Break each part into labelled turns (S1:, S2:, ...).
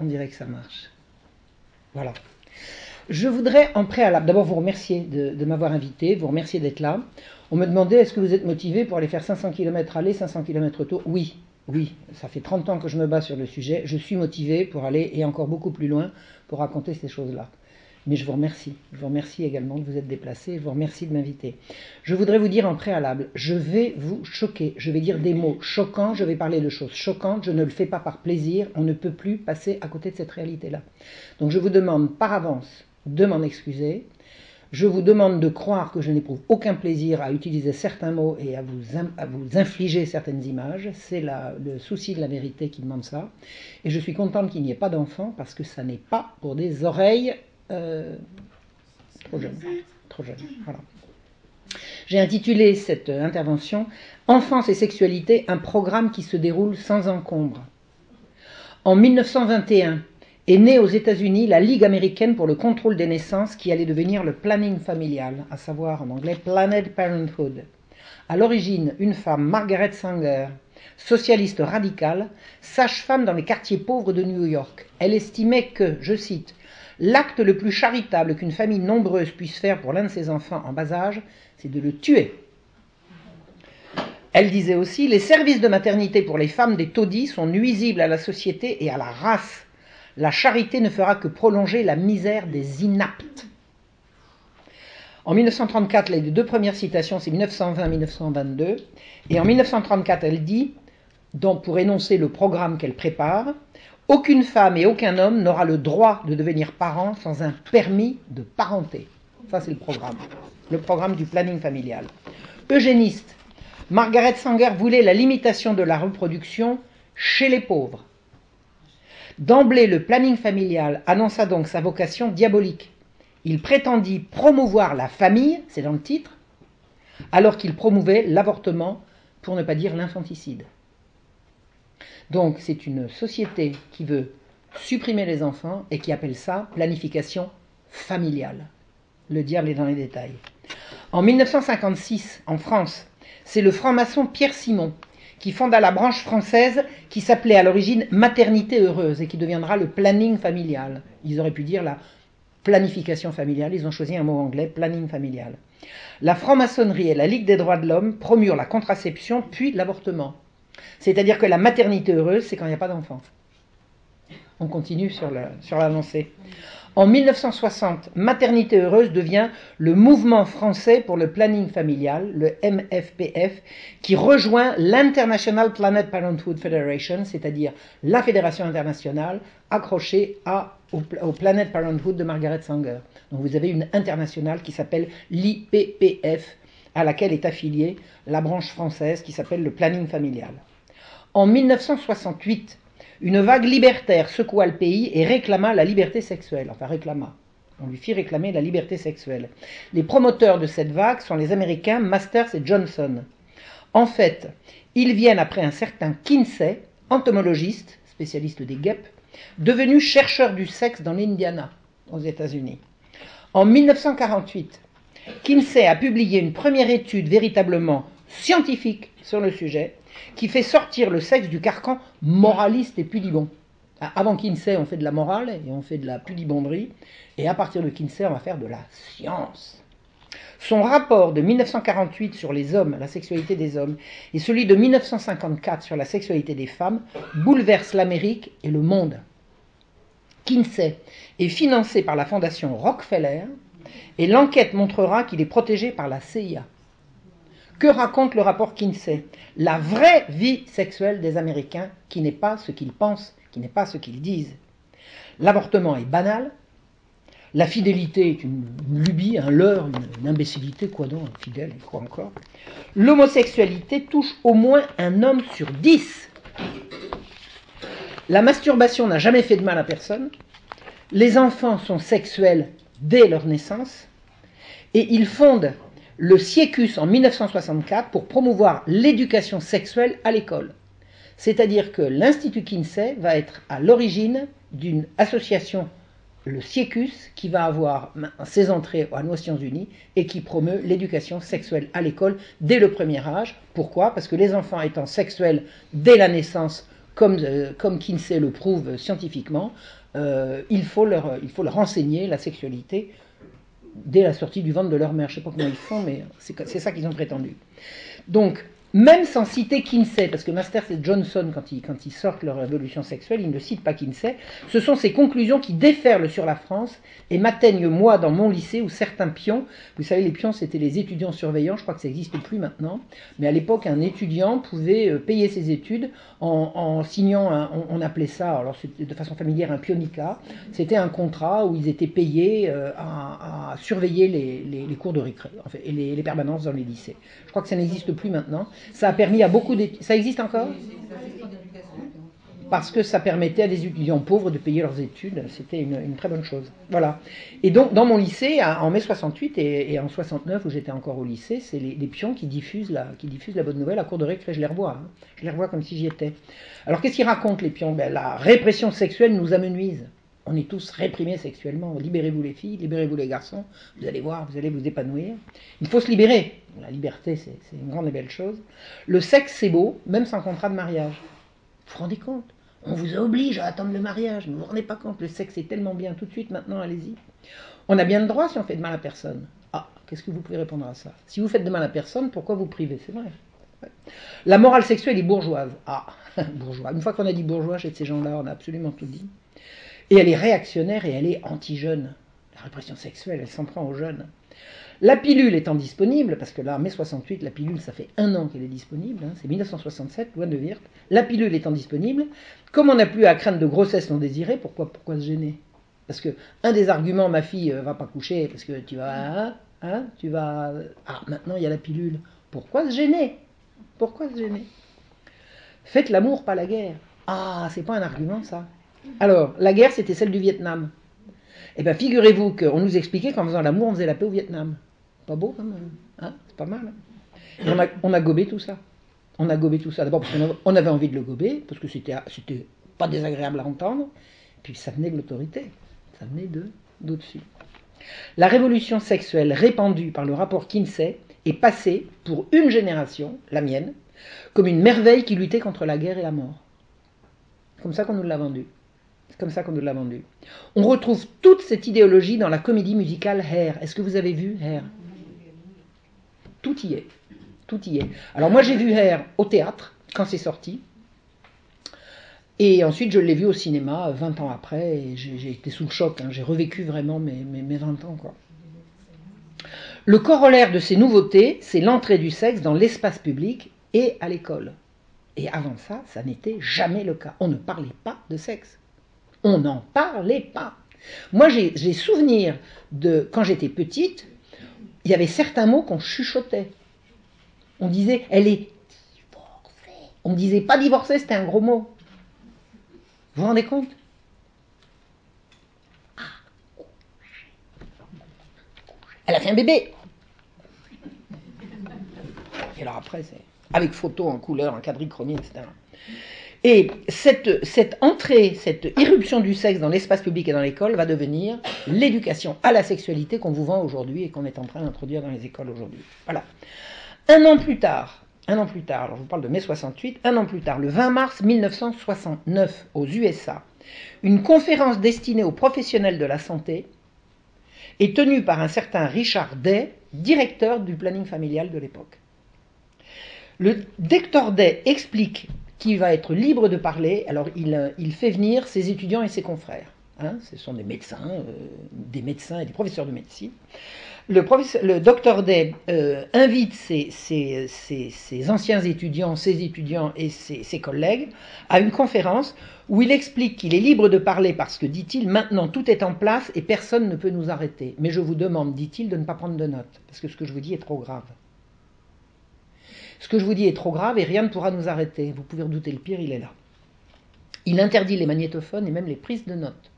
S1: on dirait que ça marche. Voilà. Je voudrais en préalable d'abord vous remercier de m'avoir invité, vous remercier d'être là. On me demandait est-ce que vous êtes motivé pour aller faire 500 km aller, 500 km retour. Oui, oui, ça fait 30 ans que je me bats sur le sujet. Je suis motivé pour aller et encore beaucoup plus loin pour raconter ces choses-là. Mais je vous remercie. Je vous remercie également de vous être déplacé. Je vous remercie de m'inviter. Je voudrais vous dire en préalable, je vais vous choquer. Je vais dire des mots choquants. Je vais parler de choses choquantes. Je ne le fais pas par plaisir. On ne peut plus passer à côté de cette réalité-là. Donc je vous demande par avance de m'en excuser. Je vous demande de croire que je n'éprouve aucun plaisir à utiliser certains mots et à vous infliger certaines images. C'est le souci de la vérité qui demande ça. Et je suis contente qu'il n'y ait pas d'enfants parce que ça n'est pas pour des oreilles trop jeune, voilà. J'ai intitulé cette intervention « Enfance et sexualité, un programme qui se déroule sans encombre ». En 1921 est née aux États-Unis la Ligue américaine pour le contrôle des naissances qui allait devenir le planning familial, à savoir en anglais Planned Parenthood. À l'origine, une femme, Margaret Sanger, socialiste radicale, sage-femme dans les quartiers pauvres de New York. Elle estimait que, je cite, l'acte le plus charitable qu'une famille nombreuse puisse faire pour l'un de ses enfants en bas âge, c'est de le tuer. Elle disait aussi, les services de maternité pour les femmes des taudis sont nuisibles à la société et à la race. La charité ne fera que prolonger la misère des inaptes. En 1934, les deux premières citations, c'est 1920-1922. Et en 1934, elle dit, donc pour énoncer le programme qu'elle prépare, aucune femme et aucun homme n'aura le droit de devenir parent sans un permis de parenté. Ça, c'est le programme du planning familial. Eugéniste, Margaret Sanger voulait la limitation de la reproduction chez les pauvres. D'emblée, le planning familial annonça donc sa vocation diabolique. Il prétendit promouvoir la famille, c'est dans le titre, alors qu'il promouvait l'avortement, pour ne pas dire l'infanticide. Donc c'est une société qui veut supprimer les enfants et qui appelle ça planification familiale. Le diable est dans les détails. En 1956, en France, c'est le franc-maçon Pierre Simon qui fonda la branche française qui s'appelait à l'origine Maternité heureuse et qui deviendra le planning familial. Ils auraient pu dire la planification familiale, ils ont choisi un mot anglais, planning familial. La franc-maçonnerie et la Ligue des droits de l'homme promurent la contraception puis l'avortement. C'est-à-dire que la maternité heureuse, c'est quand il n'y a pas d'enfant. On continue sur l'avancée. En 1960, Maternité heureuse devient le mouvement français pour le planning familial, le MFPF, qui rejoint l'International Planned Parenthood Federation, c'est-à-dire la fédération internationale accrochée au Planned Parenthood de Margaret Sanger. Donc vous avez une internationale qui s'appelle l'IPPF, à laquelle est affiliée la branche française qui s'appelle le planning familial. En 1968, une vague libertaire secoua le pays et réclama la liberté sexuelle. Enfin, on lui fit réclamer la liberté sexuelle. Les promoteurs de cette vague sont les Américains Masters et Johnson. En fait, ils viennent après un certain Kinsey, entomologiste, spécialiste des guêpes, devenu chercheur du sexe dans l'Indiana, aux États-Unis. En 1948, Kinsey a publié une première étude véritablement scientifique sur le sujet, qui fait sortir le sexe du carcan moraliste et pudibond. Avant Kinsey, on fait de la morale et on fait de la pudibonderie, et à partir de Kinsey, on va faire de la science. Son rapport de 1948 sur les hommes, la sexualité des hommes, et celui de 1954 sur la sexualité des femmes bouleversent l'Amérique et le monde. Kinsey est financé par la fondation Rockefeller, et l'enquête montrera qu'il est protégé par la CIA. Que raconte le rapport Kinsey? La vraie vie sexuelle des Américains, qui n'est pas ce qu'ils pensent, qui n'est pas ce qu'ils disent. L'avortement est banal, la fidélité est une lubie, un leurre, une imbécilité, quoi donc, fidèle, et quoi encore. L'homosexualité touche au moins un homme sur 10. La masturbation n'a jamais fait de mal à personne. Les enfants sont sexuels dès leur naissance, et ils fondent le Siecus en 1964 pour promouvoir l'éducation sexuelle à l'école. C'est-à-dire que l'Institut Kinsey va être à l'origine d'une association, le Siecus, qui va avoir ses entrées aux Nations Unies et qui promeut l'éducation sexuelle à l'école dès le premier âge. Pourquoi? Parce que les enfants étant sexuels dès la naissance comme Kinsey le prouve scientifiquement, il faut leur enseigner la sexualité dès la sortie du ventre de leur mère. Je ne sais pas comment ils font, mais c'est ça qu'ils ont prétendu. Donc, même sans citer Kinsey, parce que Masters et Johnson, quand ils sortent leur révolution sexuelle, ils ne citent pas Kinsey, ce sont ces conclusions qui déferlent sur la France et m'atteignent, moi, dans mon lycée, où certains pions, vous savez, les pions, c'était les étudiants surveillants, je crois que ça n'existe plus maintenant, mais à l'époque, un étudiant pouvait payer ses études en signant, on appelait ça, alors c'était de façon familière, un pionica, c'était un contrat où ils étaient payés à surveiller les cours de récré, enfin, et les permanences dans les lycées. Je crois que ça n'existe plus maintenant. Ça a permis à beaucoup d'étudiants... Ça existe encore ? Parce que ça permettait à des étudiants pauvres de payer leurs études. C'était une très bonne chose. Voilà. Et donc, dans mon lycée, en mai 68 et en 69, où j'étais encore au lycée, c'est les pions qui diffusent la bonne nouvelle à cour de récré. Je les revois. Hein. Je les revois comme si j'y étais. Alors, qu'est-ce qu'ils racontent, les pions ? La répression sexuelle nous amenuise. On est tous réprimés sexuellement. Libérez-vous les filles, libérez-vous les garçons. Vous allez voir, vous allez vous épanouir. Il faut se libérer. La liberté, c'est une grande et belle chose. Le sexe, c'est beau, même sans contrat de mariage. Vous vous rendez compte ? On vous oblige à attendre le mariage. Mais vous ne vous rendez pas compte, le sexe est tellement bien tout de suite, maintenant, allez-y. On a bien le droit si on fait de mal à personne. Ah, qu'est-ce que vous pouvez répondre à ça ? Si vous faites de mal à personne, pourquoi vous privez ? C'est vrai. La morale sexuelle est bourgeoise. Ah, bourgeois. Une fois qu'on a dit bourgeois chez ces gens-là, on a absolument tout dit. Et elle est réactionnaire et elle est anti-jeune. La répression sexuelle, elle s'en prend aux jeunes. La pilule étant disponible, parce que là, en mai 68, la pilule, ça fait 1 an qu'elle est disponible, hein, c'est 1967, loi de Wirth. La pilule étant disponible, comme on n'a plus à craindre de grossesse non désirée, pourquoi se gêner ? Parce que un des arguments, ma fille va pas coucher, parce que tu vas... maintenant, il y a la pilule. Pourquoi se gêner ? Pourquoi se gêner ? Faites l'amour, pas la guerre. Ah, c'est pas un argument, ça. Alors, la guerre, c'était celle du Vietnam. Eh bien, figurez-vous qu'on nous expliquait qu'en faisant l'amour, on faisait la paix au Vietnam. Pas beau, quand même, hein ? C'est pas mal. Hein ? On a gobé tout ça. On a gobé tout ça. D'abord parce qu'on avait envie de le gober, parce que c'était pas désagréable à entendre, puis ça venait de l'autorité. Ça venait d'au-dessus. La révolution sexuelle répandue par le rapport Kinsey est passée, pour une génération, la mienne, comme une merveille qui luttait contre la guerre et la mort. C'est comme ça qu'on nous l'a vendu. C'est comme ça qu'on nous l'a vendu. On retrouve toute cette idéologie dans la comédie musicale Hair. Est-ce que vous avez vu Hair ? Tout y est. Tout y est. Alors moi j'ai vu Hair au théâtre, quand c'est sorti. Et ensuite je l'ai vu au cinéma 20 ans après. Et j'ai été sous le choc. Hein. J'ai revécu vraiment mes 20 ans, quoi. Le corollaire de ces nouveautés, c'est l'entrée du sexe dans l'espace public et à l'école. Et avant ça, ça n'était jamais le cas. On ne parlait pas de sexe. On n'en parlait pas. Moi, j'ai souvenir de, quand j'étais petite, il y avait certains mots qu'on chuchotait. On disait, elle est divorcée. On ne disait pas divorcée, c'était un gros mot. Vous vous rendez compte ? Elle a fait un bébé. Et alors après, c'est avec photo en couleur, en quadrichromie, etc. Et cette entrée, cette irruption du sexe dans l'espace public et dans l'école va devenir l'éducation à la sexualité qu'on vous vend aujourd'hui et qu'on est en train d'introduire dans les écoles aujourd'hui. Voilà. Un an plus tard, alors je vous parle de mai 68, un an plus tard, le 20 mars 1969, aux USA, une conférence destinée aux professionnels de la santé est tenue par un certain Richard Day, directeur du planning familial de l'époque. Le docteur Day explique qu'il va être libre de parler, alors il fait venir ses étudiants et ses confrères. Hein, ce sont des médecins et des professeurs de médecine. Le docteur Day invite ses anciens étudiants, ses étudiants et ses collègues à une conférence où il explique qu'il est libre de parler parce que, dit-il, maintenant tout est en place et personne ne peut nous arrêter. Mais je vous demande, dit-il, de ne pas prendre de notes, parce que ce que je vous dis est trop grave. Ce que je vous dis est trop grave et rien ne pourra nous arrêter. Vous pouvez redouter le pire, il est là. Il interdit les magnétophones et même les prises de notes.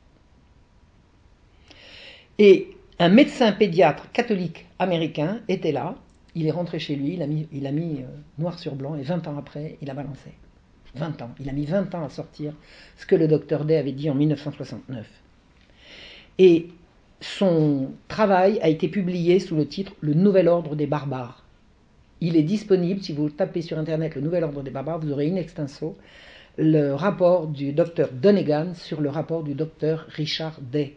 S1: Et un médecin pédiatre catholique américain était là, il est rentré chez lui, il a mis noir sur blanc et 20 ans après, il a balancé. 20 ans. Il a mis 20 ans à sortir ce que le docteur Day avait dit en 1969. Et son travail a été publié sous le titre « Le nouvel ordre des barbares ». Il est disponible, si vous tapez sur Internet « Le nouvel ordre des barbares », vous aurez in extenso le rapport du docteur Donegan sur le rapport du docteur Richard Day.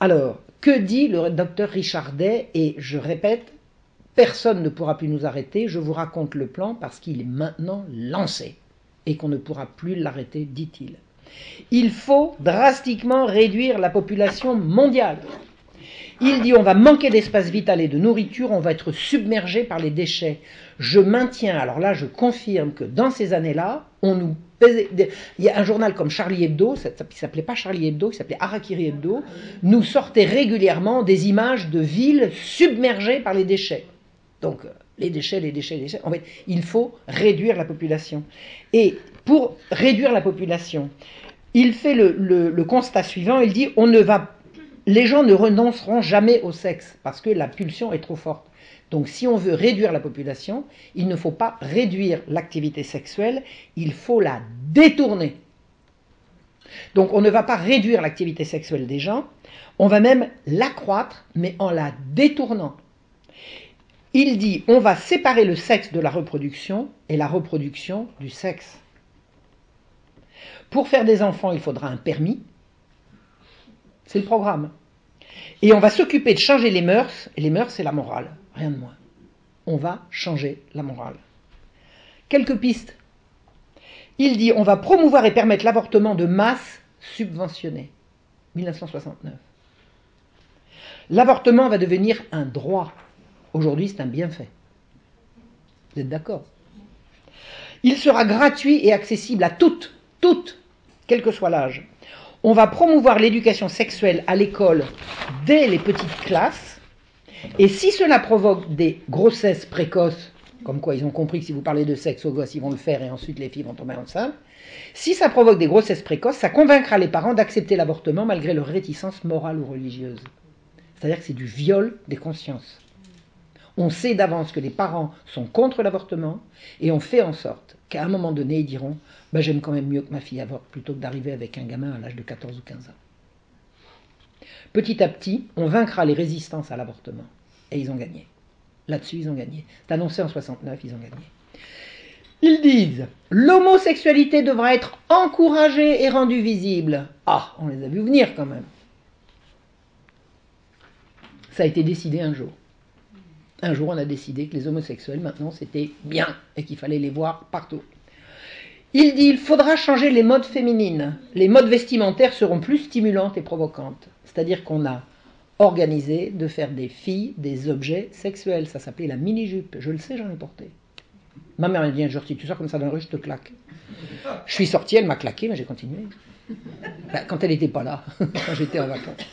S1: Alors, que dit le docteur Richard Day? Et je répète, personne ne pourra plus nous arrêter, je vous raconte le plan parce qu'il est maintenant lancé et qu'on ne pourra plus l'arrêter, dit-il. Il faut drastiquement réduire la population mondiale. Il dit on va manquer d'espace vital et de nourriture, on va être submergé par les déchets. Je maintiens, alors là je confirme que dans ces années-là, on nous pesait, il y a un journal comme Charlie Hebdo, ça ne s'appelait pas Charlie Hebdo, il s'appelait Harakiri Hebdo, nous sortait régulièrement des images de villes submergées par les déchets. Donc les déchets. En fait, il faut réduire la population. Et pour réduire la population, il fait le constat suivant, il dit les gens ne renonceront jamais au sexe parce que la pulsion est trop forte. Donc si on veut réduire la population, il ne faut pas réduire l'activité sexuelle, il faut la détourner. Donc on ne va pas réduire l'activité sexuelle des gens, on va même l'accroître, mais en la détournant. Il dit on va séparer le sexe de la reproduction et la reproduction du sexe. Pour faire des enfants, il faudra un permis. C'est le programme. Et on va s'occuper de changer les mœurs, et les mœurs, c'est la morale, rien de moins. On va changer la morale. Quelques pistes. Il dit, on va promouvoir et permettre l'avortement de masse subventionné. 1969. L'avortement va devenir un droit. Aujourd'hui, c'est un bienfait. Vous êtes d'accord? Il sera gratuit et accessible à toutes, quel que soit l'âge. On va promouvoir l'éducation sexuelle à l'école dès les petites classes. Et si cela provoque des grossesses précoces, comme quoi ils ont compris que si vous parlez de sexe aux gosses, ils vont le faire et ensuite les filles vont tomber enceintes, si ça provoque des grossesses précoces, ça convaincra les parents d'accepter l'avortement malgré leur réticence morale ou religieuse. C'est-à-dire que c'est du viol des consciences. On sait d'avance que les parents sont contre l'avortement et on fait en sorte qu'à un moment donné, ils diront « j'aime quand même mieux que ma fille avorte plutôt que d'arriver avec un gamin à l'âge de 14 ou 15 ans. » Petit à petit, on vaincra les résistances à l'avortement. Et ils ont gagné. Là-dessus, ils ont gagné. C'est annoncé en 69, ils ont gagné. Ils disent « L'homosexualité devra être encouragée et rendue visible. » Ah, on les a vus venir quand même. Ça a été décidé un jour. Un jour, on a décidé que les homosexuels, maintenant, c'était bien et qu'il fallait les voir partout. Il dit, il faudra changer les modes féminines. Les modes vestimentaires seront plus stimulantes et provocantes. C'est-à-dire qu'on a organisé de faire des filles des objets sexuels. Ça s'appelait la mini-jupe. Je le sais, j'en ai porté. Ma mère m'a dit un jour, si tu sors comme ça dans la rue, je te claque. Je suis sorti, elle m'a claqué, mais j'ai continué. Quand elle n'était pas là, quand j'étais en vacances.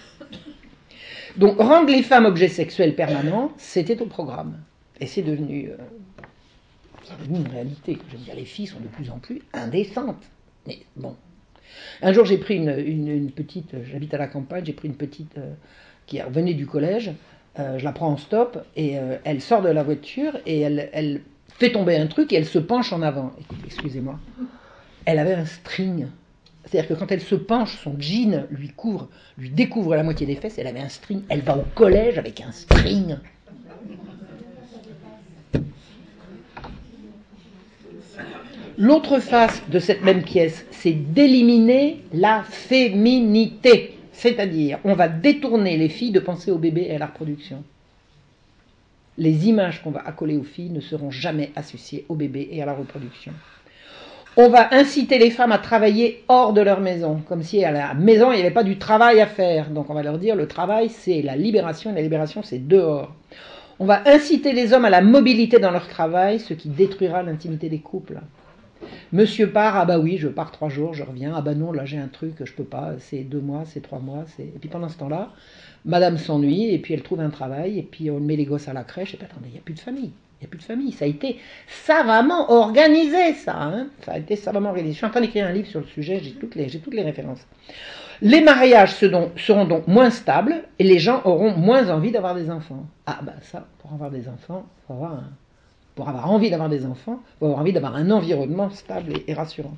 S1: Donc, rendre les femmes objets sexuels permanents, c'était au programme. Et c'est devenu une réalité. Je veux dire, les filles sont de plus en plus indécentes. Mais bon. Un jour, j'ai pris une petite, j'habite à la campagne, j'ai pris une petite qui revenait du collège, je la prends en stop, et elle sort de la voiture, et elle fait tomber un truc, et elle se penche en avant. Écoutez, excusez-moi. Elle avait un string. C'est-à-dire que quand elle se penche, son jean lui découvre la moitié des fesses, elle avait un string. Elle va au collège avec un string. L'autre face de cette même pièce, c'est d'éliminer la féminité. C'est-à-dire, on va détourner les filles de penser au bébé et à la reproduction. Les images qu'on va accoler aux filles ne seront jamais associées au bébé et à la reproduction. On va inciter les femmes à travailler hors de leur maison, comme si à la maison, il n'y avait pas du travail à faire. Donc on va leur dire, le travail, c'est la libération, et la libération, c'est dehors. On va inciter les hommes à la mobilité dans leur travail, ce qui détruira l'intimité des couples. Monsieur part, ah bah oui, je pars 3 jours, je reviens, ah bah non, là j'ai un truc, je peux pas, c'est 2 mois, c'est 3 mois, et puis pendant ce temps-là, madame s'ennuie, et puis elle trouve un travail, et puis on met les gosses à la crèche, et puis attendez, il n'y a plus de famille. Il n'y a plus de famille. Ça a été savamment organisé, ça. Hein, ça a été savamment organisé. Je suis en train d'écrire un livre sur le sujet, j'ai toutes les références. Les mariages seront donc moins stables et les gens auront moins envie d'avoir des enfants. Ah ben ça, pour avoir des enfants, pour avoir envie d'avoir des enfants, il faut avoir envie d'avoir un environnement stable et rassurant.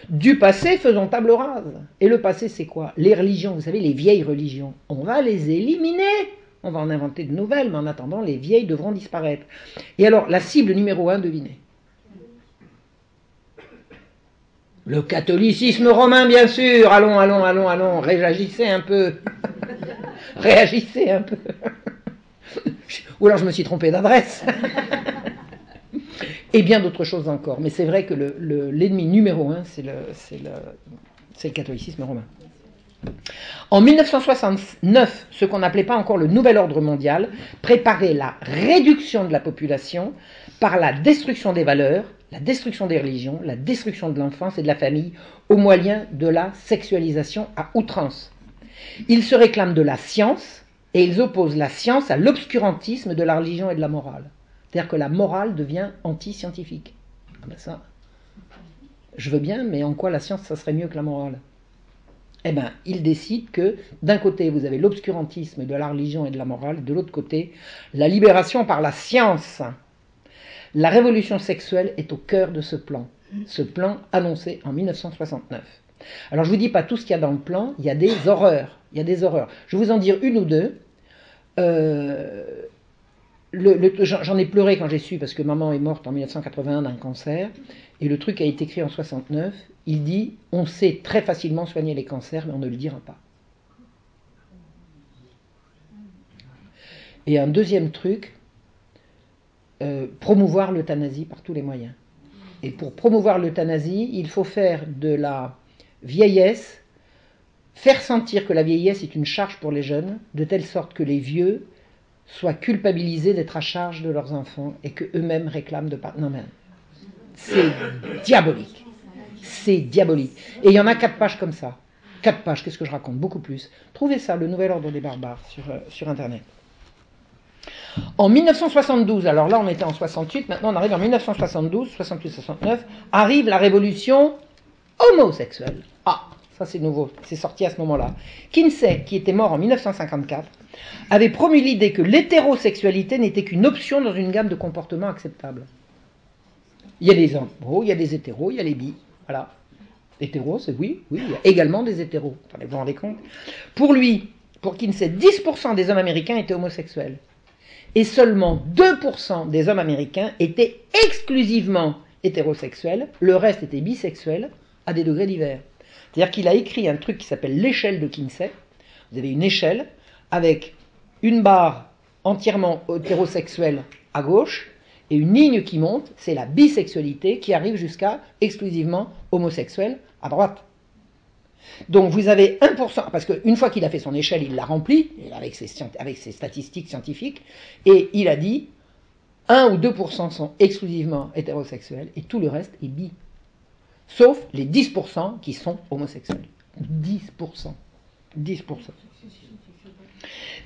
S1: Du passé, faisons table rase. Et le passé, c'est quoi? Les religions, vous savez, les vieilles religions. On va les éliminer. On va en inventer de nouvelles, mais en attendant, les vieilles devront disparaître. Et alors, la cible numéro 1, devinez. Le catholicisme romain, bien sûr. Allons, réagissez un peu. Réagissez un peu. Ou alors je me suis trompé d'adresse. Et bien d'autres choses encore. Mais c'est vrai que l'ennemi numéro un, c'est le catholicisme romain. En 1969, ce qu'on n'appelait pas encore le nouvel ordre mondial préparait la réduction de la population par la destruction des valeurs, la destruction des religions, la destruction de l'enfance et de la famille au moyen de la sexualisation à outrance. Ils se réclament de la science et ils opposent la science à l'obscurantisme de la religion et de la morale. C'est-à-dire que la morale devient anti-scientifique. Ah ben ça, je veux bien, mais en quoi la science, ça serait mieux que la morale ? Eh bien, ils décident que d'un côté, vous avez l'obscurantisme de la religion et de la morale, de l'autre côté, la libération par la science. La révolution sexuelle est au cœur de ce plan annoncé en 1969. Alors, je ne vous dis pas tout ce qu'il y a dans le plan, il y a des horreurs. Je vais vous en dire une ou deux. J'en ai pleuré quand j'ai su, parce que maman est morte en 1981 d'un cancer, et le truc a été écrit en 69. Il dit, on sait très facilement soigner les cancers, mais on ne le dira pas. Et un deuxième truc, promouvoir l'euthanasie par tous les moyens. Et pour promouvoir l'euthanasie, il faut faire de la vieillesse, faire sentir que la vieillesse est une charge pour les jeunes, de telle sorte que les vieux soient culpabilisés d'être à charge de leurs enfants et qu'eux-mêmes réclament de part. Non mais, c'est diabolique. C'est diabolique. Et il y en a 4 pages comme ça. 4 pages, qu'est-ce que je raconte ? Beaucoup plus. Trouvez ça, le Nouvel Ordre des Barbares, sur Internet. En 1972, alors là on était en 68, maintenant on arrive en 1972, 68-69, arrive la révolution homosexuelle. Ah, ça c'est nouveau, c'est sorti à ce moment-là. Kinsey, qui était mort en 1954, avait promu l'idée que l'hétérosexualité n'était qu'une option dans une gamme de comportements acceptables. Il y a des homos, il y a des hétéros, il y a les bi. Voilà. Hétéros, c'est oui, il y a également des hétéros. Attendez, vous vous rendez compte ? Pour lui, pour Kinsey, 10% des hommes américains étaient homosexuels. Et seulement 2% des hommes américains étaient exclusivement hétérosexuels. Le reste était bisexuel à des degrés divers. C'est-à-dire qu'il a écrit un truc qui s'appelle l'échelle de Kinsey. Vous avez une échelle avec une barre entièrement hétérosexuelle à gauche et une ligne qui monte, c'est la bisexualité qui arrive jusqu'à exclusivement homosexuel à droite. Donc vous avez 1%, parce qu'une fois qu'il a fait son échelle, il l'a remplie, avec ses statistiques scientifiques, et il a dit 1 ou 2% sont exclusivement hétérosexuels, et tout le reste est bi. Sauf les 10% qui sont homosexuels. 10%. 10%.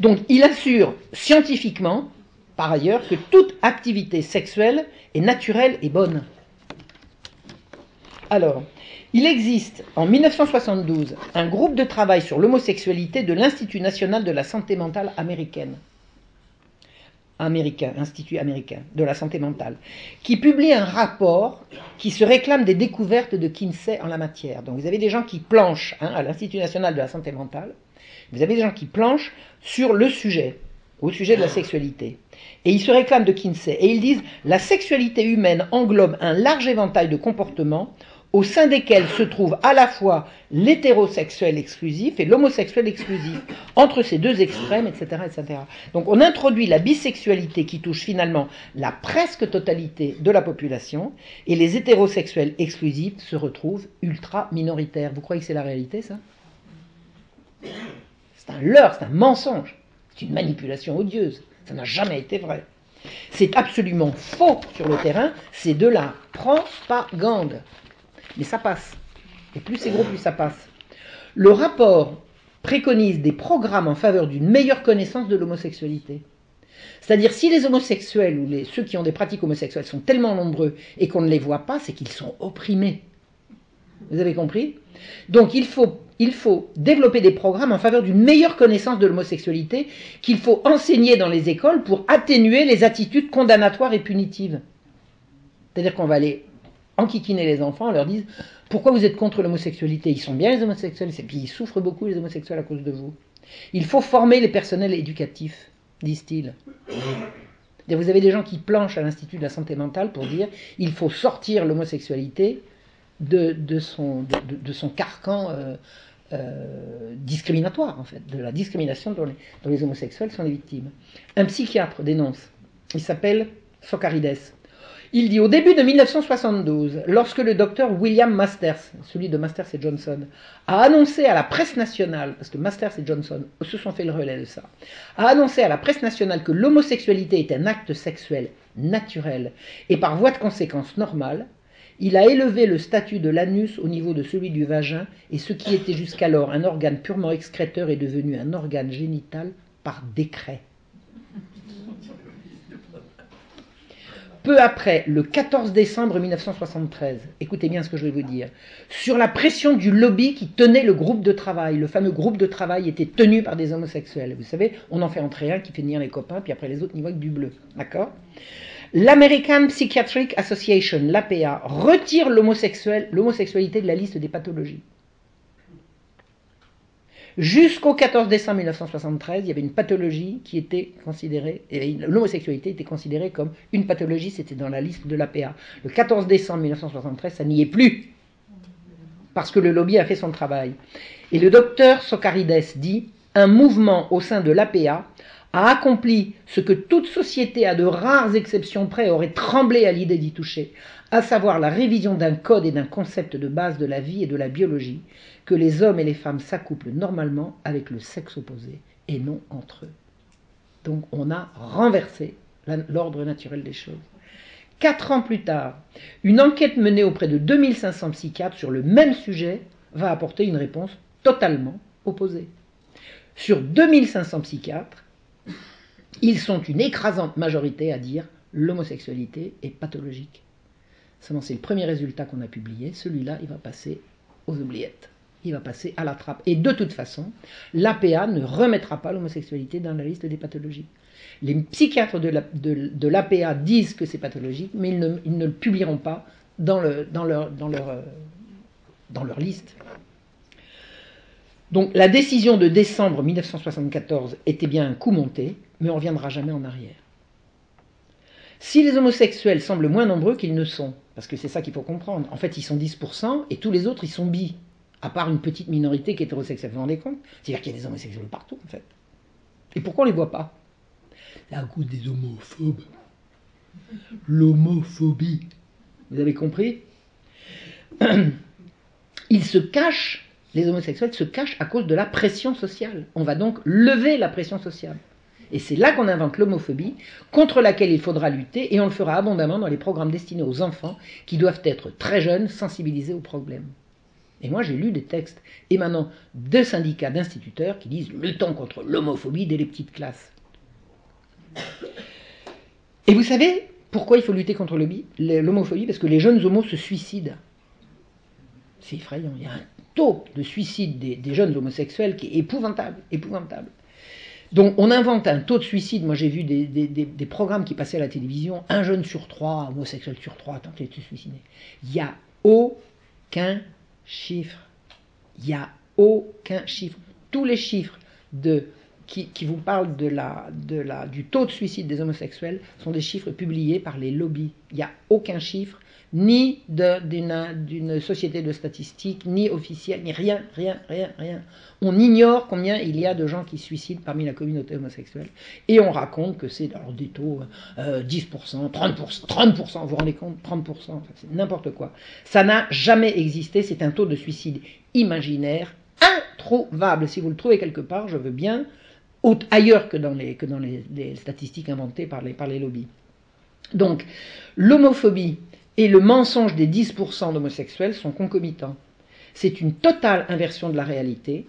S1: Donc il assure scientifiquement, par ailleurs, que toute activité sexuelle est naturelle et bonne. Alors, il existe en 1972 un groupe de travail sur l'homosexualité de l'Institut national de la santé mentale Institut américain de la santé mentale, qui publie un rapport qui se réclame des découvertes de Kinsey en la matière. Donc vous avez des gens qui planchent à l'Institut national de la santé mentale, vous avez des gens qui planchent sur le sujet, au sujet de la sexualité. Et ils se réclament de Kinsey, et ils disent « La sexualité humaine englobe un large éventail de comportements au sein desquels se trouve à la fois l'hétérosexuel exclusif et l'homosexuel exclusif, entre ces deux extrêmes, etc., etc. » Donc on introduit la bisexualité qui touche finalement la presque totalité de la population, et les hétérosexuels exclusifs se retrouvent ultra minoritaires. Vous croyez que c'est la réalité, ça ? C'est un leurre, c'est un mensonge, c'est une manipulation odieuse. Ça n'a jamais été vrai. C'est absolument faux sur le terrain, c'est de la propagande. Mais ça passe. Et plus c'est gros, plus ça passe. Le rapport préconise des programmes en faveur d'une meilleure connaissance de l'homosexualité. C'est-à-dire, si les homosexuels ou ceux qui ont des pratiques homosexuelles sont tellement nombreux et qu'on ne les voit pas, c'est qu'ils sont opprimés. Vous avez compris ? Donc il faut développer des programmes en faveur d'une meilleure connaissance de l'homosexualité qu'il faut enseigner dans les écoles pour atténuer les attitudes condamnatoires et punitives. C'est-à-dire qu'on va aller enquiquiner les enfants, on leur dit « Pourquoi vous êtes contre l'homosexualité ? Ils sont bien les homosexuels, et puis ils souffrent beaucoup les homosexuels à cause de vous. Il faut former les personnels éducatifs, disent-ils. » Vous avez des gens qui planchent à l'Institut de la santé mentale pour dire « Il faut sortir l'homosexualité de son carcan discriminatoire, en fait, de la discrimination dont les homosexuels sont les victimes. Un psychiatre dénonce, il s'appelle Socarides. Il dit, au début de 1972, lorsque le docteur William Masters, celui de Masters et Johnson, a annoncé à la presse nationale, parce que Masters et Johnson se sont fait le relais de ça, a annoncé à la presse nationale que l'homosexualité est un acte sexuel naturel et par voie de conséquence normal, il a élevé le statut de l'anus au niveau de celui du vagin, et ce qui était jusqu'alors un organe purement excréteur est devenu un organe génital par décret. Peu après, le 14 décembre 1973, écoutez bien ce que je vais vous dire, sur la pression du lobby qui tenait le groupe de travail, le fameux groupe de travail était tenu par des homosexuels. Vous savez, on en fait entrer un qui fait venir les copains, puis après les autres n'y voient que du bleu. D'accord ? L'American Psychiatric Association, l'APA, retire l'homosexualité de la liste des pathologies. Jusqu'au 14 décembre 1973, il y avait une pathologie qui était considérée, et l'homosexualité était considérée comme une pathologie, c'était dans la liste de l'APA. Le 14 décembre 1973, ça n'y est plus, parce que le lobby a fait son travail. Et le docteur Socarides dit, un mouvement au sein de l'APA a accompli ce que toute société, à de rares exceptions près, aurait tremblé à l'idée d'y toucher, à savoir la révision d'un code et d'un concept de base de la vie et de la biologie, que les hommes et les femmes s'accouplent normalement avec le sexe opposé et non entre eux. Donc on a renversé l'ordre naturel des choses. 4 ans plus tard, une enquête menée auprès de 2500 psychiatres sur le même sujet va apporter une réponse totalement opposée. Sur 2500 psychiatres, ils sont une écrasante majorité à dire l'homosexualité est pathologique. Seulement, c'est le premier résultat qu'on a publié. Celui-là, il va passer aux oubliettes. Il va passer à la trappe. Et de toute façon, l'APA ne remettra pas l'homosexualité dans la liste des pathologies. Les psychiatres de l'APA disent que c'est pathologique, mais ils ne le publieront pas dans leur liste. Donc la décision de décembre 1974 était bien un coup monté, mais on ne reviendra jamais en arrière. Si les homosexuels semblent moins nombreux qu'ils ne sont, parce que c'est ça qu'il faut comprendre, en fait ils sont 10% et tous les autres ils sont bi, à part une petite minorité qui est hétérosexuelle, vous vous rendez compte ? C'est-à-dire qu'il y a des homosexuels partout en fait. Et pourquoi on ne les voit pas ? C'est à cause des homophobes. L'homophobie. Vous avez compris ? Ils se cachent, les homosexuels se cachent à cause de la pression sociale. On va donc lever la pression sociale. Et c'est là qu'on invente l'homophobie, contre laquelle il faudra lutter, et on le fera abondamment dans les programmes destinés aux enfants, qui doivent être très jeunes, sensibilisés aux problèmes. Et moi j'ai lu des textes émanant de syndicats d'instituteurs qui disent « luttons contre l'homophobie dès les petites classes ». Et vous savez pourquoi il faut lutter contre l'homophobie ? Parce que les jeunes homos se suicident. C'est effrayant, il y a un taux de suicide des jeunes homosexuels qui est épouvantable, épouvantable. Donc on invente un taux de suicide, moi j'ai vu des programmes qui passaient à la télévision, 1 jeune sur 3, homosexuel sur 3, tant qu'il était suicidé. Il n'y a aucun chiffre. Il n'y a aucun chiffre. Tous les chiffres qui vous parlent du taux de suicide des homosexuels sont des chiffres publiés par les lobbies. Il n'y a aucun chiffre, ni d'une société de statistiques, ni officielle, ni rien. On ignore combien il y a de gens qui se suicident parmi la communauté homosexuelle. Et on raconte que c'est des taux 10%, 30%, vous vous rendez compte, 30%, enfin, c'est n'importe quoi. Ça n'a jamais existé, c'est un taux de suicide imaginaire, introuvable. Si vous le trouvez quelque part, je veux bien, ailleurs que dans les statistiques inventées par les lobbies. Donc, l'homophobie et le mensonge des 10% d'homosexuels sont concomitants. C'est une totale inversion de la réalité,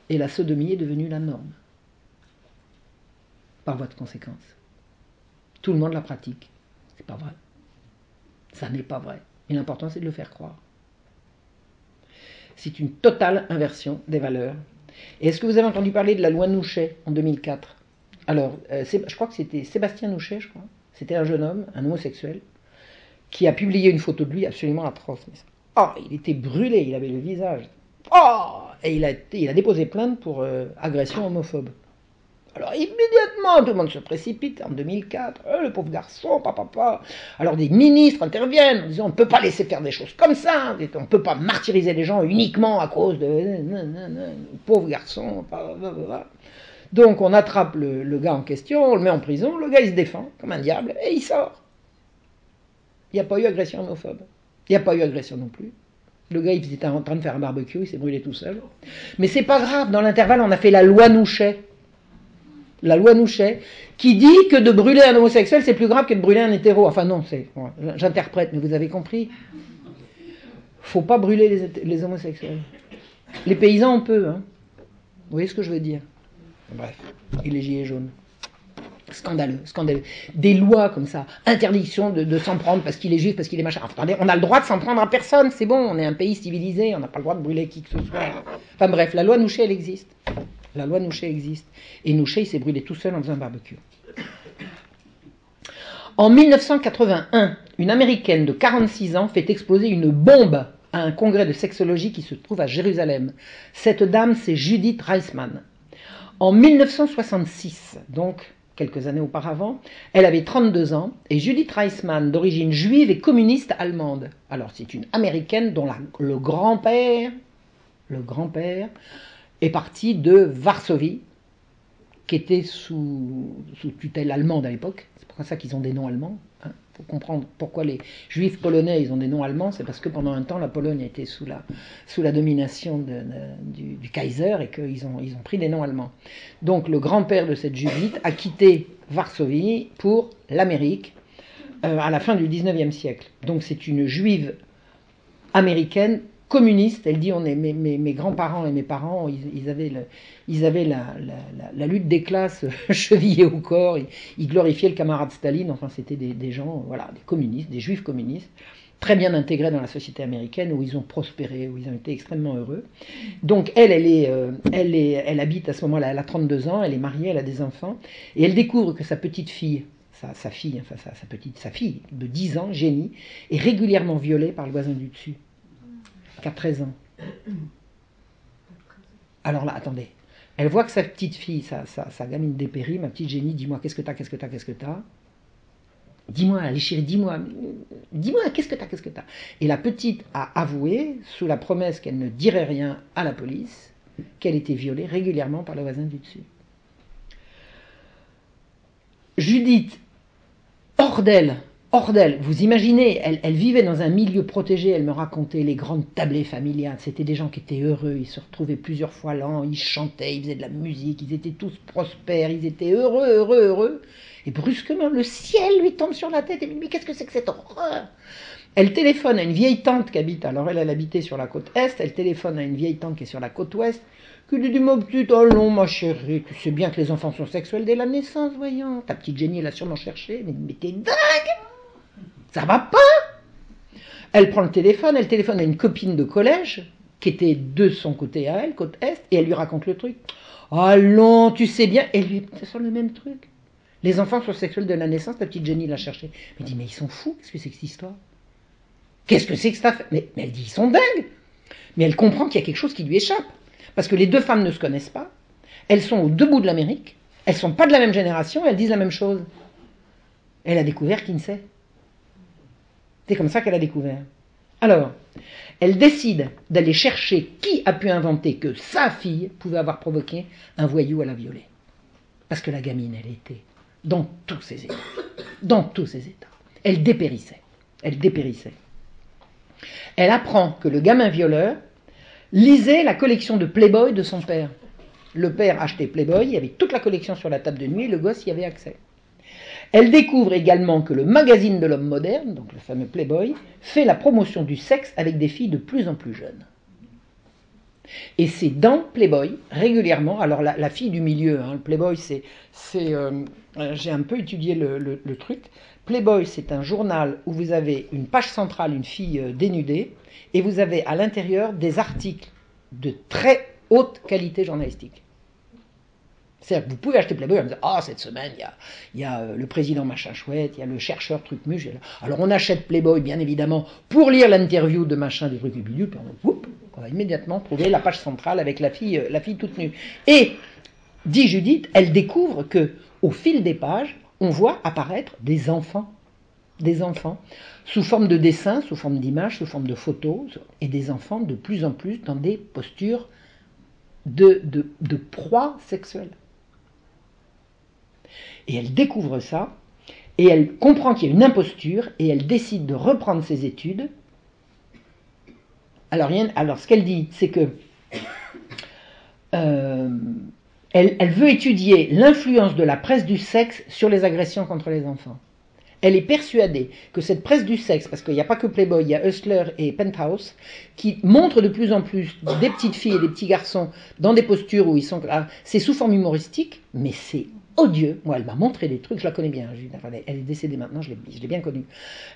S1: et la sodomie est devenue la norme. Par voie de conséquence. Tout le monde la pratique. C'est pas vrai. Ça n'est pas vrai. Et l'important, c'est de le faire croire. C'est une totale inversion des valeurs. Et est-ce que vous avez entendu parler de la loi Nouchet en 2004 ? Alors, je crois que c'était Sébastien Nouchet, je crois. C'était un jeune homme, un homosexuel, qui a publié une photo de lui absolument atroce. Oh, il était brûlé, il avait le visage. Oh, et il a déposé plainte pour agression homophobe. Alors immédiatement, tout le monde se précipite en 2004, le pauvre garçon, papa. Alors des ministres interviennent en disant on ne peut pas laisser faire des choses comme ça, on ne peut pas martyriser les gens uniquement à cause de pauvre garçon. Donc on attrape le gars en question, on le met en prison, le gars il se défend comme un diable et il sort. Il n'y a pas eu agression homophobe. Il n'y a pas eu agression non plus. Le gars, il était en train de faire un barbecue, il s'est brûlé tout seul. Mais c'est pas grave, dans l'intervalle, on a fait la loi Nouchet. La loi Nouchet, qui dit que de brûler un homosexuel, c'est plus grave que de brûler un hétéro. Enfin non, j'interprète, mais vous avez compris. Faut pas brûler les homosexuels. Les paysans, on peut, hein. Vous voyez ce que je veux dire? Bref, et les gilets jaunes. Scandaleux. Des lois comme ça, interdiction de s'en prendre parce qu'il est juif, parce qu'il est machin. Enfin, attendez, on a le droit de s'en prendre à personne, c'est bon, on est un pays civilisé, on n'a pas le droit de brûler qui que ce soit. Enfin bref, la loi Nouchet, elle existe. La loi Nouchet existe. Et Nouchet, il s'est brûlé tout seul en faisant un barbecue. En 1981, une Américaine de 46 ans fait exploser une bombe à un congrès de sexologie qui se trouve à Jérusalem. Cette dame, c'est Judith Reisman. En 1966, donc quelques années auparavant, elle avait 32 ans, et Judith Reisman, d'origine juive et communiste allemande. Alors c'est une Américaine dont le grand-père est parti de Varsovie, qui était sous tutelle allemande à l'époque. C'est pour ça qu'ils ont des noms allemands. Il faut comprendre pourquoi les juifs polonais ils ont des noms allemands. C'est parce que pendant un temps, la Pologne était sous la domination du Kaiser et qu'ils ont pris des noms allemands. Donc le grand-père de cette Judith a quitté Varsovie pour l'Amérique à la fin du 19e siècle. Donc c'est une juive américaine communiste. Elle dit mes grands-parents et mes parents, ils avaient la lutte des classes chevillée au corps, ils glorifiaient le camarade Staline. Enfin c'était des gens, voilà, des communistes, des juifs communistes, très bien intégrés dans la société américaine, où ils ont prospéré, où ils ont été extrêmement heureux. Donc elle habite à ce moment-là, elle a 32 ans, elle est mariée, elle a des enfants, et elle découvre que sa petite fille, sa fille de 10 ans, Jenny, est régulièrement violée par le voisin du dessus. Qu'à 13 ans. Alors là, attendez. Elle voit que sa petite fille, sa gamine dépérit, ma petite Jenny, dis-moi, qu'est-ce que t'as? Dis-moi, allez chérie, dis-moi, qu'est-ce que t'as? Et la petite a avoué, sous la promesse qu'elle ne dirait rien à la police, qu'elle était violée régulièrement par le voisin du dessus. Judith, hors d'elle, vous imaginez, elle vivait dans un milieu protégé, elle me racontait les grandes tablées familiales, c'était des gens qui étaient heureux, ils se retrouvaient plusieurs fois l'an, ils chantaient, ils faisaient de la musique, ils étaient tous prospères, ils étaient heureux, et brusquement le ciel lui tombe sur la tête, et elle me dit mais qu'est-ce que c'est que cette horreur? Elle téléphone à une vieille tante qui habite, alors elle habitait sur la côte est, elle téléphone à une vieille tante qui est sur la côte ouest, qui lui dit, ma petite, allons ma chérie, tu sais bien que les enfants sont sexuels dès la naissance, voyons, ta petite Jenny l'a sûrement cherché, mais t'es dingue! Ça va pas! Elle prend le téléphone, elle téléphone à une copine de collège, qui était de son côté à elle, côte est, et elle lui raconte le truc. Allons, tu sais bien, et lui, c'est sur le même truc. Les enfants sont sexuels de la naissance, ta petite Jenny l'a cherché. Elle dit, mais ils sont fous, qu'est-ce que c'est que cette histoire? Qu'est-ce que c'est que ça? Mais elle dit, ils sont dingues! Mais elle comprend qu'il y a quelque chose qui lui échappe. Parce que les deux femmes ne se connaissent pas, elles sont aux deux bouts de l'Amérique, elles ne sont pas de la même génération, elles disent la même chose. Elle a découvert Kinsey. C'est comme ça qu'elle a découvert. Alors, elle décide d'aller chercher qui a pu inventer que sa fille pouvait avoir provoqué un voyou à la violer. Parce que la gamine, elle était dans tous ses états. Dans tous ses états. Elle dépérissait. Elle apprend que le gamin violeur lisait la collection de Playboy de son père. Le père achetait Playboy, il y avait toute la collection sur la table de nuit, et le gosse y avait accès. Elle découvre également que le magazine de l'homme moderne, donc le fameux Playboy, fait la promotion du sexe avec des filles de plus en plus jeunes. Et c'est dans Playboy, régulièrement, alors la fille du milieu, le Playboy, j'ai un peu étudié le truc. Playboy, c'est un journal où vous avez une page centrale, une fille dénudée, et vous avez à l'intérieur des articles de très haute qualité journalistique. C'est-à-dire que vous pouvez acheter Playboy et me dire « Ah, cette semaine, il y a le président machin chouette, il y a le chercheur truc muche. » Alors on achète Playboy, bien évidemment, pour lire l'interview de machin des trucs et bidule, puis on va immédiatement trouver la page centrale avec la fille toute nue. Et dit Judith, elle découvre que au fil des pages, on voit apparaître des enfants, sous forme de dessins, sous forme d'images, sous forme de photos, et des enfants de plus en plus dans des postures de proie sexuelle. Et elle découvre ça, et elle comprend qu'il y a une imposture, et elle décide de reprendre ses études. Alors ce qu'elle dit, c'est que elle veut étudier l'influence de la presse du sexe sur les agressions contre les enfants. Elle est persuadée que cette presse du sexe, parce qu'il n'y a pas que Playboy, il y a Hustler et Penthouse, qui montrent de plus en plus des petites filles et des petits garçons dans des postures où ils sont... C'est sous forme humoristique, mais c'est odieux. Moi, elle m'a montré des trucs, je la connais bien, elle est décédée maintenant, je l'ai bien connue.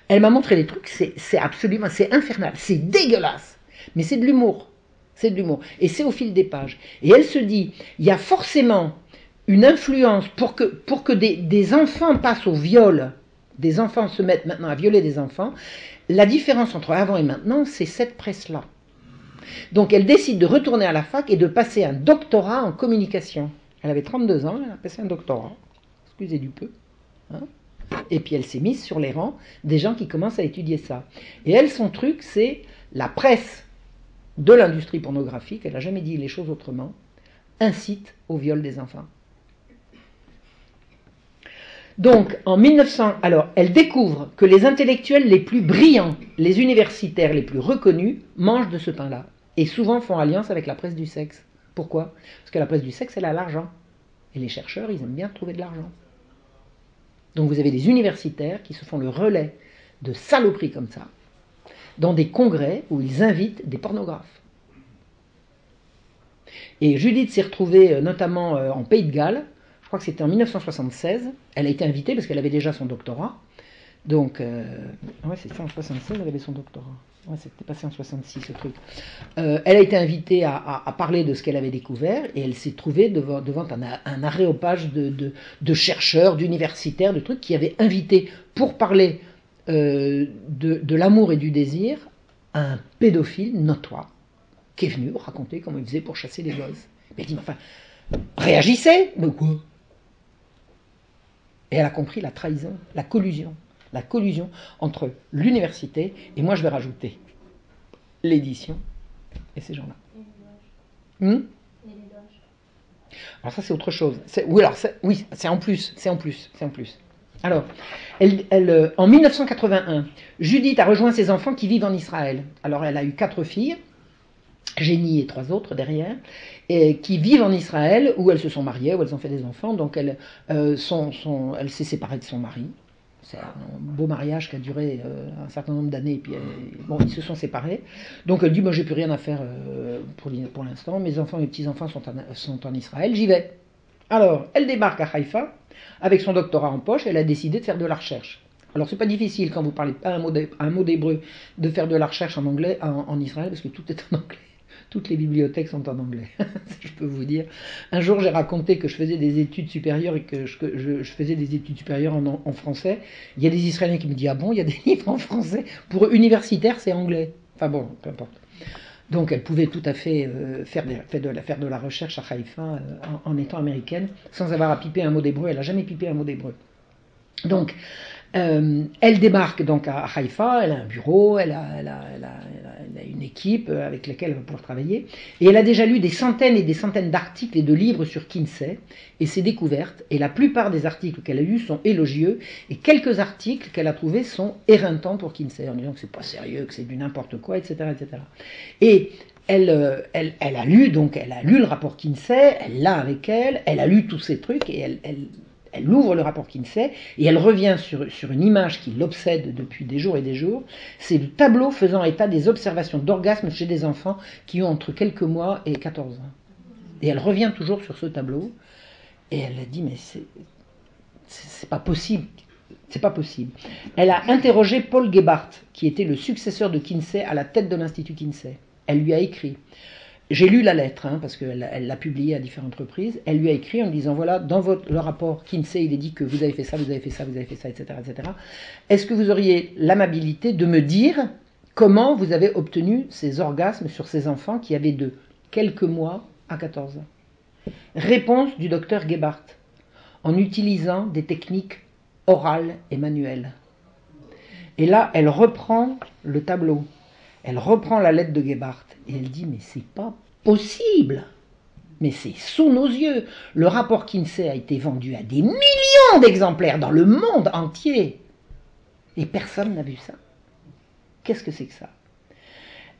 S1: Elle m'a montré des trucs, c'est absolument, c'est infernal, c'est dégueulasse, mais c'est de l'humour. C'est de l'humour. Et c'est au fil des pages. Et elle se dit, il y a forcément une influence pour que des enfants passent au viol, des enfants se mettent maintenant à violer des enfants. La différence entre avant et maintenant, c'est cette presse-là. Donc elle décide de retourner à la fac et de passer un doctorat en communication. Elle avait 32 ans, elle a passé un doctorat. Excusez du peu. Hein. Et puis elle s'est mise sur les rangs des gens qui commencent à étudier ça. Et elle, son truc, c'est la presse de l'industrie pornographique, elle n'a jamais dit les choses autrement, incite au viol des enfants. Donc, en 1900, alors, elle découvre que les intellectuels les plus brillants, les universitaires les plus reconnus, mangent de ce pain-là, et souvent font alliance avec la presse du sexe. Pourquoi? Parce que la presse du sexe, elle a l'argent. Et les chercheurs, ils aiment bien trouver de l'argent. Donc vous avez des universitaires qui se font le relais de saloperies comme ça, dans des congrès où ils invitent des pornographes. Et Judith s'est retrouvée notamment en Pays de Galles, je crois que c'était en 1976, elle a été invitée parce qu'elle avait déjà son doctorat, donc, ouais c'est ça, en 1976 elle avait son doctorat, ouais c'était passé en 1966 ce truc. Elle a été invitée à parler de ce qu'elle avait découvert, et elle s'est trouvée devant un aréopage de chercheurs, d'universitaires, de trucs qui avaient invité pour parler de l'amour et du désir, un pédophile notoire qui est venu raconter comment il faisait pour chasser les gosses. Elle dit, mais enfin, réagissez, mais quoi? Et elle a compris la trahison, la collusion entre l'université et moi je vais rajouter l'édition et ces gens-là. Alors ça c'est autre chose. Oui, c'est en plus. Alors, en 1981, Judith a rejoint ses enfants qui vivent en Israël. Alors, elle a eu 4 filles, Génie et 3 autres derrière, et qui vivent en Israël, où elles se sont mariées, où elles ont fait des enfants. Donc, elle s'est séparée de son mari. C'est un beau mariage qui a duré un certain nombre d'années, et puis ils se sont séparés. Donc, elle dit, moi, j'ai plus rien à faire pour l'instant. Mes enfants, mes petits-enfants sont en Israël, j'y vais. Alors, elle débarque à Haïfa, avec son doctorat en poche, elle a décidé de faire de la recherche. Alors c'est pas difficile quand vous parlez pas un mot d'hébreu de faire de la recherche en anglais en Israël, parce que tout est en anglais. Toutes les bibliothèques sont en anglais, je peux vous dire. Un jour j'ai raconté que je faisais des études supérieures et que je faisais des études supérieures en français. Il y a des Israéliens qui me disent, ah bon, il y a des livres en français? Pour universitaire c'est anglais. Enfin bon, peu importe. Donc elle pouvait tout à fait faire de la recherche à Haïfa en étant américaine, sans avoir à piper un mot d'hébreu. Elle n'a jamais pipé un mot d'hébreu. Donc, elle débarque donc à Haïfa, elle a un bureau, elle a une équipe avec laquelle elle va pouvoir travailler, et elle a déjà lu des centaines et des centaines d'articles et de livres sur Kinsey et ses découvertes, et la plupart des articles qu'elle a lus sont élogieux, et quelques articles qu'elle a trouvés sont éreintants pour Kinsey, en disant que c'est pas sérieux, que c'est du n'importe quoi, etc. etc. Et elle a lu le rapport Kinsey, elle l'a avec elle, elle a lu tous ces trucs, et elle ouvre le rapport Kinsey et elle revient sur une image qui l'obsède depuis des jours et des jours. C'est le tableau faisant état des observations d'orgasme chez des enfants qui ont entre quelques mois et 14 ans. Et elle revient toujours sur ce tableau et elle a dit, mais c'est pas possible. C'est pas possible. Elle a interrogé Paul Gebhardt, qui était le successeur de Kinsey à la tête de l'Institut Kinsey. Elle lui a écrit. J'ai lu la lettre, parce qu'elle l'a publiée à différentes reprises. Elle lui a écrit en lui disant, voilà, dans le rapport Kinsey, il est dit que vous avez fait ça, vous avez fait ça, vous avez fait ça, etc. etc. Est-ce que vous auriez l'amabilité de me dire comment vous avez obtenu ces orgasmes sur ces enfants qui avaient de quelques mois à 14 ans? Réponse du docteur Gebhardt, en utilisant des techniques orales et manuelles. Et là, elle reprend le tableau, elle reprend la lettre de Gebhardt, et elle dit, mais c'est pas possible, mais c'est sous nos yeux. Le rapport Kinsey a été vendu à des millions d'exemplaires dans le monde entier, et personne n'a vu ça. Qu'est-ce que c'est que ça?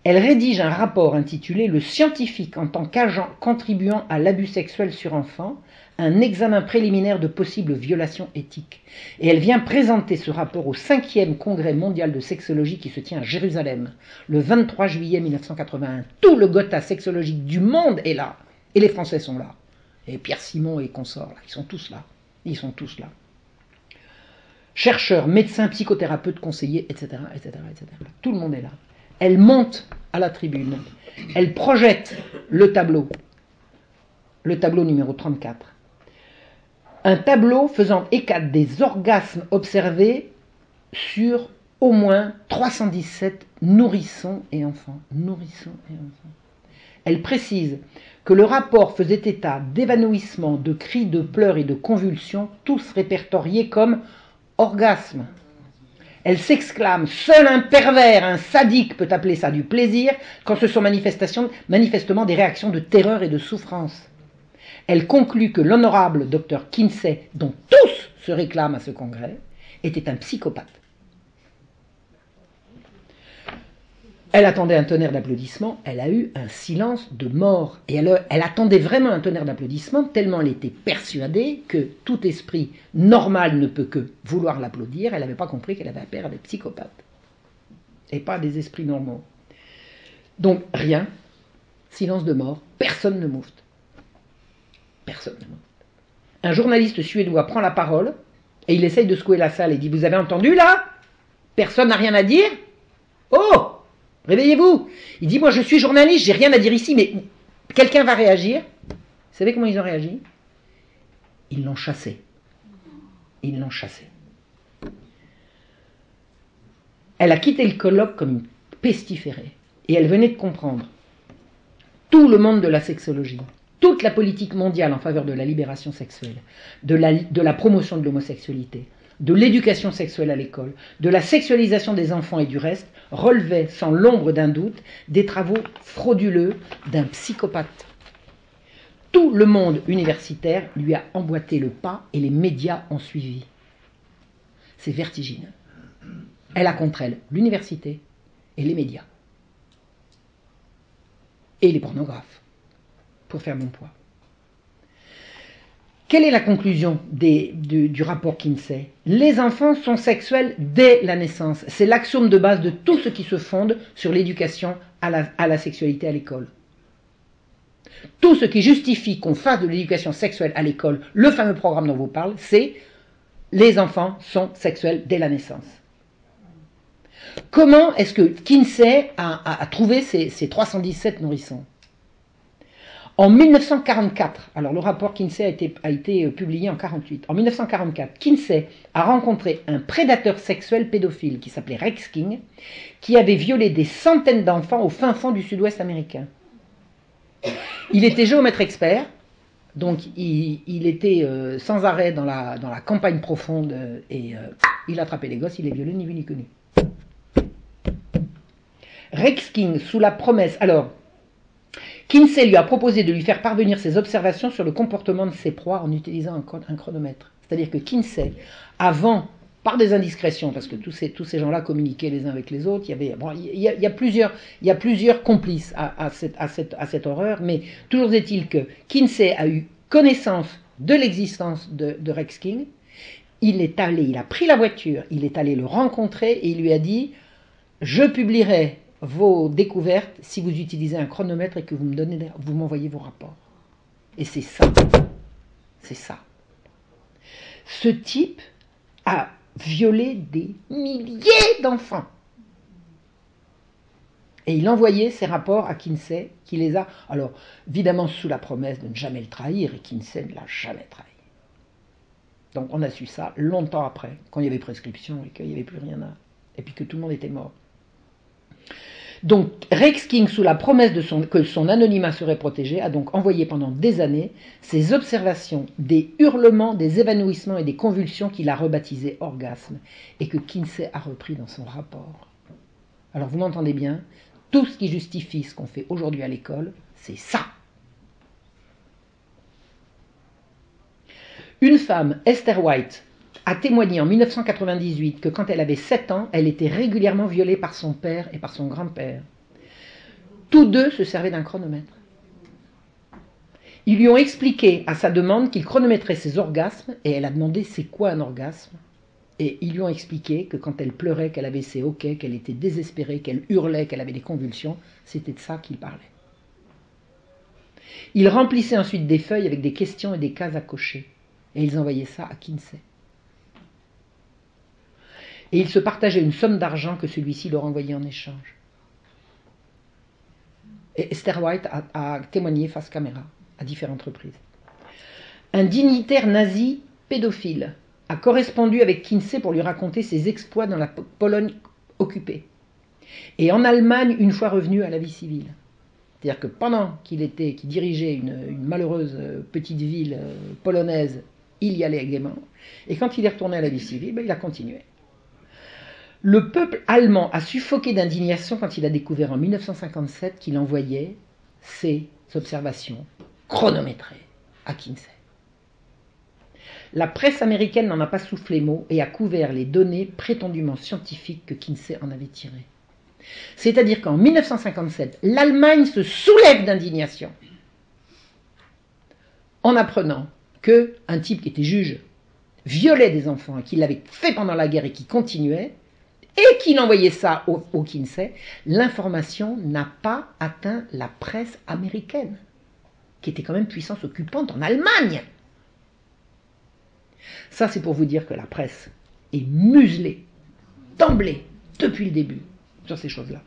S1: Elle rédige un rapport intitulé « Le scientifique en tant qu'agent contribuant à l'abus sexuel sur enfants, un examen préliminaire de possibles violations éthiques ». Et elle vient présenter ce rapport au 5e congrès mondial de sexologie qui se tient à Jérusalem, le 23 juillet 1981. Tout le Gotha sexologique du monde est là, et les Français sont là. Et Pierre Simon et consorts, là, ils sont tous là. Ils sont tous là. Chercheurs, médecins, psychothérapeutes, conseillers, etc., etc., etc. Tout le monde est là. Elle monte à la tribune, elle projette le tableau numéro 34. Un tableau faisant état des orgasmes observés sur au moins 317 nourrissons et enfants. Elle précise que le rapport faisait état d'évanouissements, de cris, de pleurs et de convulsions, tous répertoriés comme orgasmes. Elle s'exclame, seul un pervers, un sadique peut appeler ça du plaisir, quand ce sont manifestement des réactions de terreur et de souffrance. Elle conclut que l'honorable docteur Kinsey, dont tous se réclament à ce congrès, était un psychopathe. Elle attendait un tonnerre d'applaudissements, elle a eu un silence de mort. Et elle attendait vraiment un tonnerre d'applaudissements, tellement elle était persuadée que tout esprit normal ne peut que vouloir l'applaudir. Elle n'avait pas compris qu'elle avait affaire à des psychopathes, et pas à des esprits normaux. Donc rien, silence de mort, personne ne moufte. Personne ne moufte. Un journaliste suédois prend la parole, et il essaye de secouer la salle et dit « Vous avez entendu là? Personne n'a rien à dire? Oh ! Réveillez-vous !» Il dit « Moi je suis journaliste, j'ai rien à dire ici, mais quelqu'un va réagir. » Vous savez comment ils ont réagi? Ils l'ont chassé. Ils l'ont chassé. Elle a quitté le colloque comme une pestiférée. Et elle venait de comprendre tout le monde de la sexologie, toute la politique mondiale en faveur de la libération sexuelle, de la promotion de l'homosexualité, de l'éducation sexuelle à l'école, de la sexualisation des enfants et du reste, relevait sans l'ombre d'un doute des travaux frauduleux d'un psychopathe. Tout le monde universitaire lui a emboîté le pas et les médias ont suivi. C'est vertigineux. Elle a contre elle l'université et les médias. Et les pornographes, pour faire bon poids. Quelle est la conclusion du rapport Kinsey? Les enfants sont sexuels dès la naissance. C'est l'axiome de base de tout ce qui se fonde sur l'éducation à la sexualité à l'école. Tout ce qui justifie qu'on fasse de l'éducation sexuelle à l'école, le fameux programme dont je vous parle, c'est les enfants sont sexuels dès la naissance. Comment est-ce que Kinsey a trouvé ces 317 nourrissons? En 1944, alors le rapport Kinsey a été publié en 1948. En 1944, Kinsey a rencontré un prédateur sexuel pédophile qui s'appelait Rex King, qui avait violé des centaines d'enfants au fin fond du sud-ouest américain. Il était géomètre expert, donc il était sans arrêt dans la campagne profonde et il attrapait les gosses, il les violait ni vu ni connu. Rex King, sous la promesse... Alors, Kinsey lui a proposé de lui faire parvenir ses observations sur le comportement de ses proies en utilisant un chronomètre. C'est-à-dire que Kinsey, avant, par des indiscrétions, parce que tous ces gens-là communiquaient les uns avec les autres, il y a plusieurs complices à cette horreur, mais toujours est-il que Kinsey a eu connaissance de l'existence de Rex King. Il a pris la voiture, il est allé le rencontrer et il lui a dit « Je publierai vos découvertes si vous utilisez un chronomètre et que vous m'envoyez vos rapports. » Et c'est ça. C'est ça. Ce type a violé des milliers d'enfants. Et il envoyait ses rapports à Kinsey, qui les a, alors évidemment sous la promesse de ne jamais le trahir, et Kinsey ne l'a jamais trahi. Donc on a su ça longtemps après, quand il y avait prescription et qu'il n'y avait plus rien à... et puis que tout le monde était mort. Donc Rex King, sous la promesse que son anonymat serait protégé, a donc envoyé pendant des années ses observations des hurlements, des évanouissements et des convulsions qu'il a rebaptisés orgasmes et que Kinsey a repris dans son rapport. Alors vous m'entendez bien, tout ce qui justifie ce qu'on fait aujourd'hui à l'école, c'est ça. Une femme, Esther White, a témoigné en 1998 que quand elle avait 7 ans, elle était régulièrement violée par son père et par son grand-père. Tous deux se servaient d'un chronomètre. Ils lui ont expliqué à sa demande qu'il chronométrait ses orgasmes et elle a demandé c'est quoi un orgasme. Et ils lui ont expliqué que quand elle pleurait, qu'elle avait ses hoquets, qu'elle était désespérée, qu'elle hurlait, qu'elle avait des convulsions, c'était de ça qu'il parlait. Ils remplissaient ensuite des feuilles avec des questions et des cases à cocher. Et ils envoyaient ça à Kinsey. Et ils se partageaient une somme d'argent que celui-ci leur envoyait en échange. Et Esther White a témoigné face caméra à différentes reprises. Un dignitaire nazi pédophile a correspondu avec Kinsey pour lui raconter ses exploits dans la Pologne occupée. Et en Allemagne, une fois revenu à la vie civile. C'est-à-dire que pendant qu'il dirigeait une malheureuse petite ville polonaise, il y allait gaiement. Et quand il est retourné à la vie civile, il a continué. Le peuple allemand a suffoqué d'indignation quand il a découvert en 1957 qu'il envoyait ses observations chronométrées à Kinsey. La presse américaine n'en a pas soufflé mot et a couvert les données prétendument scientifiques que Kinsey en avait tirées. C'est-à-dire qu'en 1957, l'Allemagne se soulève d'indignation en apprenant qu'un type qui était juge violait des enfants et qu'il l'avait fait pendant la guerre et qui continuait, et qu'il envoyait ça au Kinsey. L'information n'a pas atteint la presse américaine, qui était quand même puissance occupante en Allemagne. Ça, c'est pour vous dire que la presse est muselée, d'emblée, depuis le début, sur ces choses-là.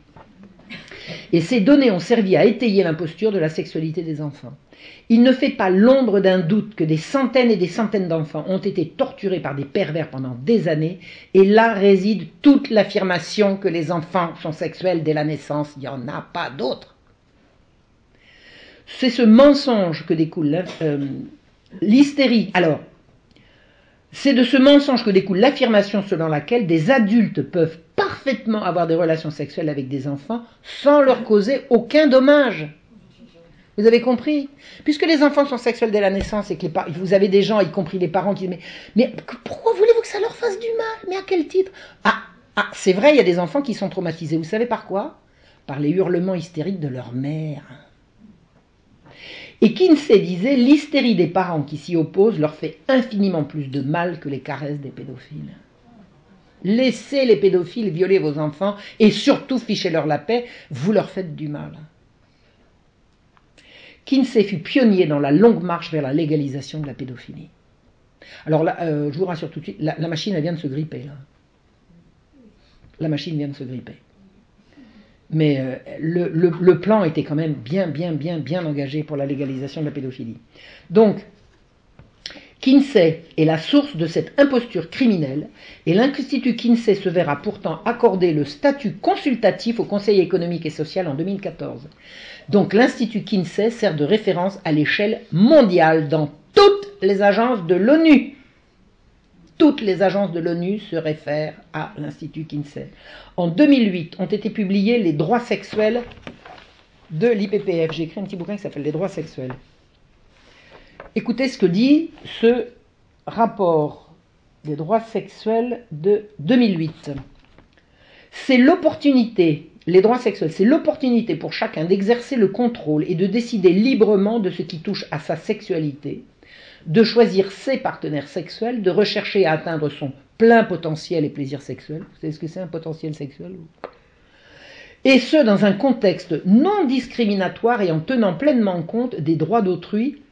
S1: Et ces données ont servi à étayer l'imposture de la sexualité des enfants. Il ne fait pas l'ombre d'un doute que des centaines et des centaines d'enfants ont été torturés par des pervers pendant des années, et là réside toute l'affirmation que les enfants sont sexuels dès la naissance. Il n'y en a pas d'autre. C'est ce mensonge que découle l'hystérie. Alors, c'est de ce mensonge que découle l'affirmation selon laquelle des adultes peuvent parfaitement avoir des relations sexuelles avec des enfants sans leur causer aucun dommage. Vous avez compris? Puisque les enfants sont sexuels dès la naissance et que vous avez des gens, y compris les parents, qui disent mais pourquoi voulez-vous que ça leur fasse du mal? Mais à quel titre? C'est vrai, il y a des enfants qui sont traumatisés. Vous savez par quoi? Par les hurlements hystériques de leur mère. Et Kinsey disait, l'hystérie des parents qui s'y opposent leur fait infiniment plus de mal que les caresses des pédophiles. Laissez les pédophiles violer vos enfants et surtout fichez-leur la paix, vous leur faites du mal. Kinsey fut pionnier dans la longue marche vers la légalisation de la pédophilie. Alors là, je vous rassure tout de suite, la machine elle vient de se gripper. Là. La machine vient de se gripper. Mais le plan était quand même bien engagé pour la légalisation de la pédophilie. Donc, Kinsey est la source de cette imposture criminelle et l'Institut Kinsey se verra pourtant accorder le statut consultatif au Conseil économique et social en 2014. Donc l'Institut Kinsey sert de référence à l'échelle mondiale dans toutes les agences de l'ONU. Toutes les agences de l'ONU se réfèrent à l'Institut Kinsey. En 2008 ont été publiés les droits sexuels de l'IPPF. J'ai écrit un petit bouquin qui s'appelle Les droits sexuels. Écoutez ce que dit ce rapport des droits sexuels de 2008. C'est l'opportunité, les droits sexuels, c'est l'opportunité pour chacun d'exercer le contrôle et de décider librement de ce qui touche à sa sexualité, de choisir ses partenaires sexuels, de rechercher à atteindre son plein potentiel et plaisir sexuel. Vous savez ce que c'est un potentiel sexuel? Et ce, dans un contexte non discriminatoire et en tenant pleinement compte des droits d'autrui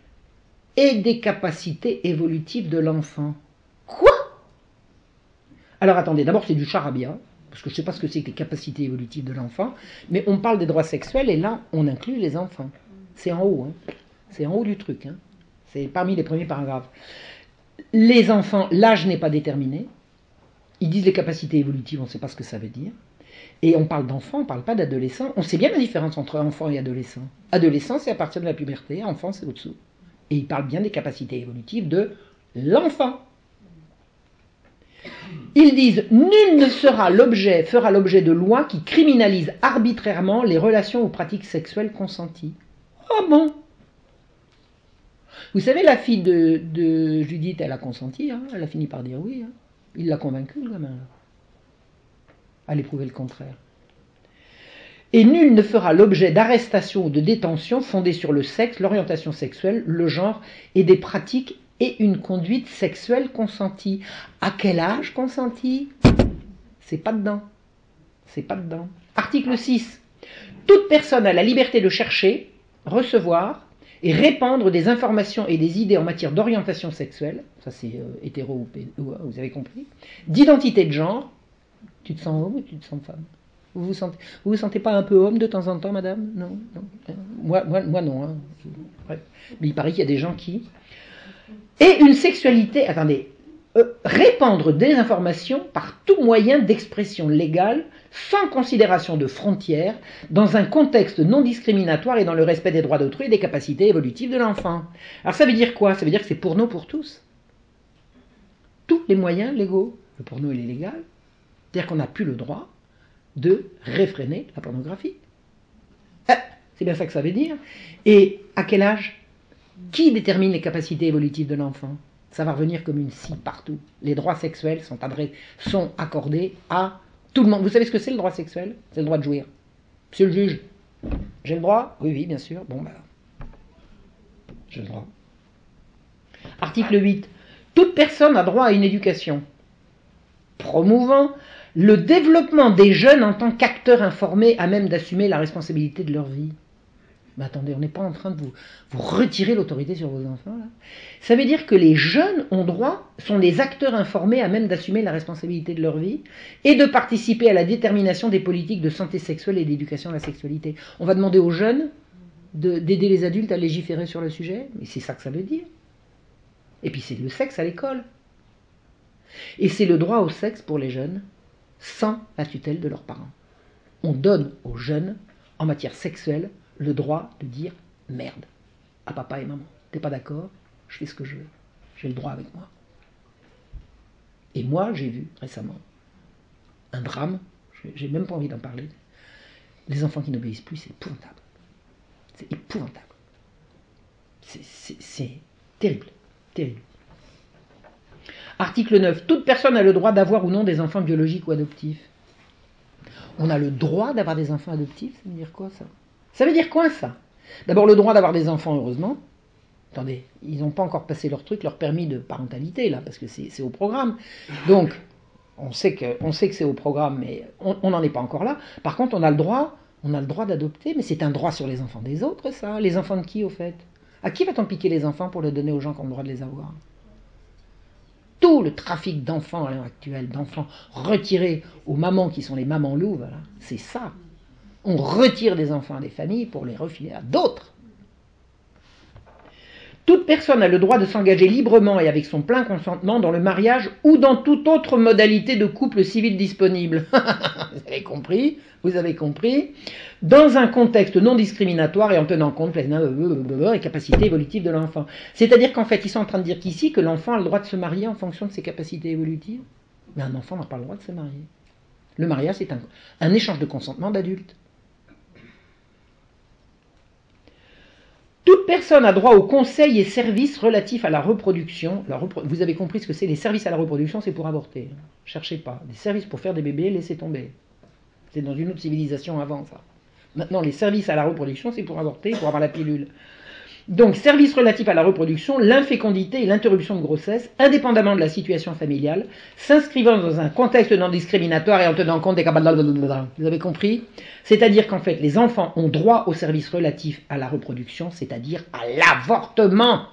S1: et des capacités évolutives de l'enfant. Quoi? Alors attendez, d'abord c'est du charabia, parce que je ne sais pas ce que c'est que les capacités évolutives de l'enfant, mais on parle des droits sexuels et là on inclut les enfants. C'est en haut, hein. C'est en haut du truc, hein. C'est parmi les premiers paragraphes. Les enfants, l'âge n'est pas déterminé. Ils disent les capacités évolutives, on ne sait pas ce que ça veut dire. Et on parle d'enfants, on ne parle pas d'adolescents. On sait bien la différence entre enfant et adolescent. Adolescent, c'est à partir de la puberté, enfant, c'est au-dessous. Et il parle bien des capacités évolutives de l'enfant. Ils disent « Nul ne fera l'objet de lois qui criminalisent arbitrairement les relations ou pratiques sexuelles consenties. » Oh bon? Vous savez, la fille de Judith, elle a consenti, hein, elle a fini par dire oui. Hein. Il l'a convaincue, le gamin. Elle éprouvait le contraire. Et nul ne fera l'objet d'arrestation ou de détention fondée sur le sexe, l'orientation sexuelle, le genre et des pratiques et une conduite sexuelle consentie. À quel âge consentie? C'est pas dedans. C'est pas dedans. Article 6. Toute personne a la liberté de chercher, recevoir et répandre des informations et des idées en matière d'orientation sexuelle, ça c'est hétéro ou vous avez compris, d'identité de genre. Tu te sens homme ou tu te sens femme? Vous vous sentez pas un peu homme de temps en temps, madame? Non, non. Moi non. Hein. Bref. Mais il paraît qu'il y a des gens qui... Et une sexualité... Attendez. Répandre des informations par tout moyen d'expression légale, sans considération de frontières, dans un contexte non discriminatoire et dans le respect des droits d'autrui et des capacités évolutives de l'enfant. Alors ça veut dire quoi? Ça veut dire que c'est porno pour tous. Tous les moyens légaux. Le porno, il est légal. C'est-à-dire qu'on n'a plus le droit de réfréner la pornographie. C'est bien ça que ça veut dire. Et à quel âge? Qui détermine les capacités évolutives de l'enfant? Ça va revenir comme une scie partout. Les droits sexuels sont accordés à tout le monde. Vous savez ce que c'est le droit sexuel? C'est le droit de jouir. Monsieur le juge, j'ai le droit? Oui, bien sûr. Bon, ben, j'ai le droit. Article 8. Toute personne a droit à une éducation promouvant le développement des jeunes en tant qu'acteurs informés à même d'assumer la responsabilité de leur vie. Mais attendez, on n'est pas en train de vous retirer l'autorité sur vos enfants, là. Ça veut dire que les jeunes sont des acteurs informés à même d'assumer la responsabilité de leur vie et de participer à la détermination des politiques de santé sexuelle et d'éducation à la sexualité. On va demander aux jeunes d'aider les adultes à légiférer sur le sujet, mais c'est ça que ça veut dire. Et puis c'est le sexe à l'école. Et c'est le droit au sexe pour les jeunes, sans la tutelle de leurs parents. On donne aux jeunes, en matière sexuelle, le droit de dire merde à papa et maman. T'es pas d'accord? Je fais ce que je veux. J'ai le droit avec moi. Et moi, j'ai vu récemment un drame, j'ai même pas envie d'en parler. Les enfants qui n'obéissent plus, c'est épouvantable. C'est épouvantable. C'est terrible. Terrible. Article 9. Toute personne a le droit d'avoir ou non des enfants biologiques ou adoptifs. On a le droit d'avoir des enfants adoptifs? Ça veut dire quoi, ça? Ça veut dire quoi, ça? D'abord, le droit d'avoir des enfants, heureusement. Attendez, ils n'ont pas encore passé leur truc, leur permis de parentalité, là, parce que c'est au programme. Donc, on sait que c'est au programme, mais on n'en est pas encore là. Par contre, on a le droit d'adopter, mais c'est un droit sur les enfants des autres, ça. Les enfants de qui, au fait? À qui va-t-on piquer les enfants pour les donner aux gens qui ont le droit de les avoir? Tout le trafic d'enfants à l'heure actuelle, d'enfants retirés aux mamans qui sont les mamans louves, c'est ça. On retire des enfants des familles pour les refiler à d'autres. Toute personne a le droit de s'engager librement et avec son plein consentement dans le mariage ou dans toute autre modalité de couple civil disponible. Vous avez compris. Dans un contexte non discriminatoire et en tenant compte des capacités évolutives de l'enfant. C'est-à-dire qu'en fait, ils sont en train de dire qu'ici, que l'enfant a le droit de se marier en fonction de ses capacités évolutives. Mais un enfant n'a pas le droit de se marier. Le mariage, c'est un échange de consentement d'adultes. Toute personne a droit aux conseils et services relatifs à la reproduction. Vous avez compris ce que c'est, les services à la reproduction, c'est pour avorter. Cherchez pas. Des services pour faire des bébés, laissez tomber. C'est dans une autre civilisation avant, ça. Maintenant, les services à la reproduction, c'est pour avorter, pour avoir la pilule. Donc, services relatifs à la reproduction, l'infécondité et l'interruption de grossesse, indépendamment de la situation familiale, s'inscrivant dans un contexte non discriminatoire et en tenant compte des cas... Vous avez compris? C'est-à-dire qu'en fait, les enfants ont droit aux services relatifs à la reproduction, c'est-à-dire à l'avortement.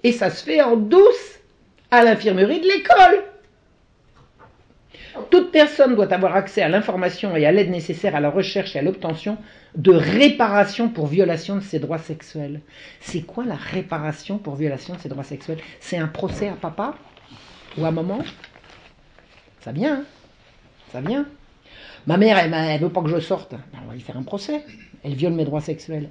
S1: Et ça se fait en douce, à l'infirmerie de l'école. Toute personne doit avoir accès à l'information et à l'aide nécessaire à la recherche et à l'obtention de réparation pour violation de ses droits sexuels. C'est quoi la réparation pour violation de ses droits sexuels? C'est un procès à papa ou à maman? Ça vient, hein? Ça vient. Ma mère, elle veut pas que je sorte. On va lui faire un procès. Elle viole mes droits sexuels.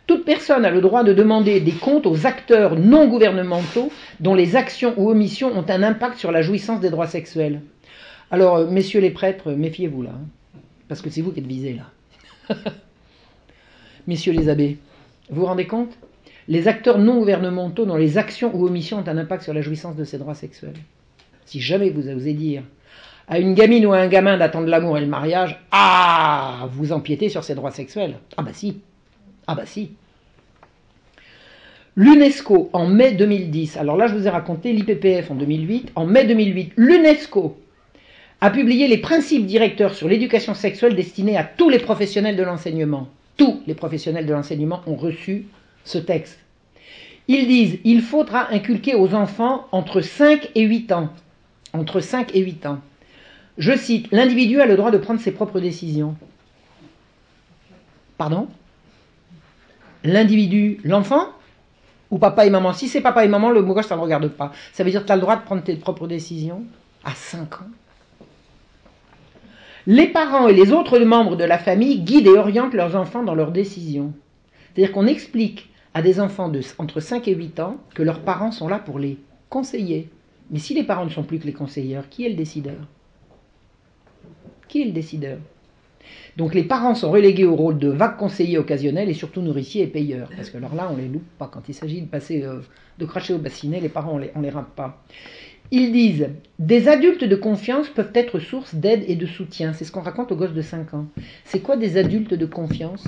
S1: Toute personne a le droit de demander des comptes aux acteurs non gouvernementaux dont les actions ou omissions ont un impact sur la jouissance des droits sexuels. Alors, messieurs les prêtres, méfiez-vous là, parce que c'est vous qui êtes visés là. Messieurs les abbés, vous vous rendez compte? Les acteurs non gouvernementaux dont les actions ou omissions ont un impact sur la jouissance de ces droits sexuels. Si jamais vous osez dire à une gamine ou à un gamin d'attendre l'amour et le mariage, ah, vous empiétez sur ses droits sexuels. Ah bah si. Ah bah si. L'UNESCO, en mai 2010, alors là je vous ai raconté l'IPPF en 2008, en mai 2008, l'UNESCO a publié les principes directeurs sur l'éducation sexuelle destinés à tous les professionnels de l'enseignement. Tous les professionnels de l'enseignement ont reçu ce texte. Ils disent « Il faudra inculquer aux enfants entre 5 et 8 ans. » Entre 5 et 8 ans. Je cite, « L'individu a le droit de prendre ses propres décisions. » Pardon? L'individu, l'enfant? Ou papa et maman? Si c'est papa et maman, le mot gauche, ça ne regarde pas. Ça veut dire que tu as le droit de prendre tes propres décisions à 5 ans. Les parents et les autres membres de la famille guident et orientent leurs enfants dans leurs décisions. C'est-à-dire qu'on explique à des enfants entre 5 et 8 ans que leurs parents sont là pour les conseiller. Mais si les parents ne sont plus que les conseilleurs, qui est le décideur? Qui est le décideur? Donc les parents sont relégués au rôle de vagues conseillers occasionnels et surtout nourriciers et payeurs. Parce que alors là, on ne les loupe pas. Quand il s'agit de passer, de cracher au bassinet, les parents, on les rate pas. Ils disent « Des adultes de confiance peuvent être source d'aide et de soutien. » C'est ce qu'on raconte aux gosses de 5 ans. C'est quoi des adultes de confiance?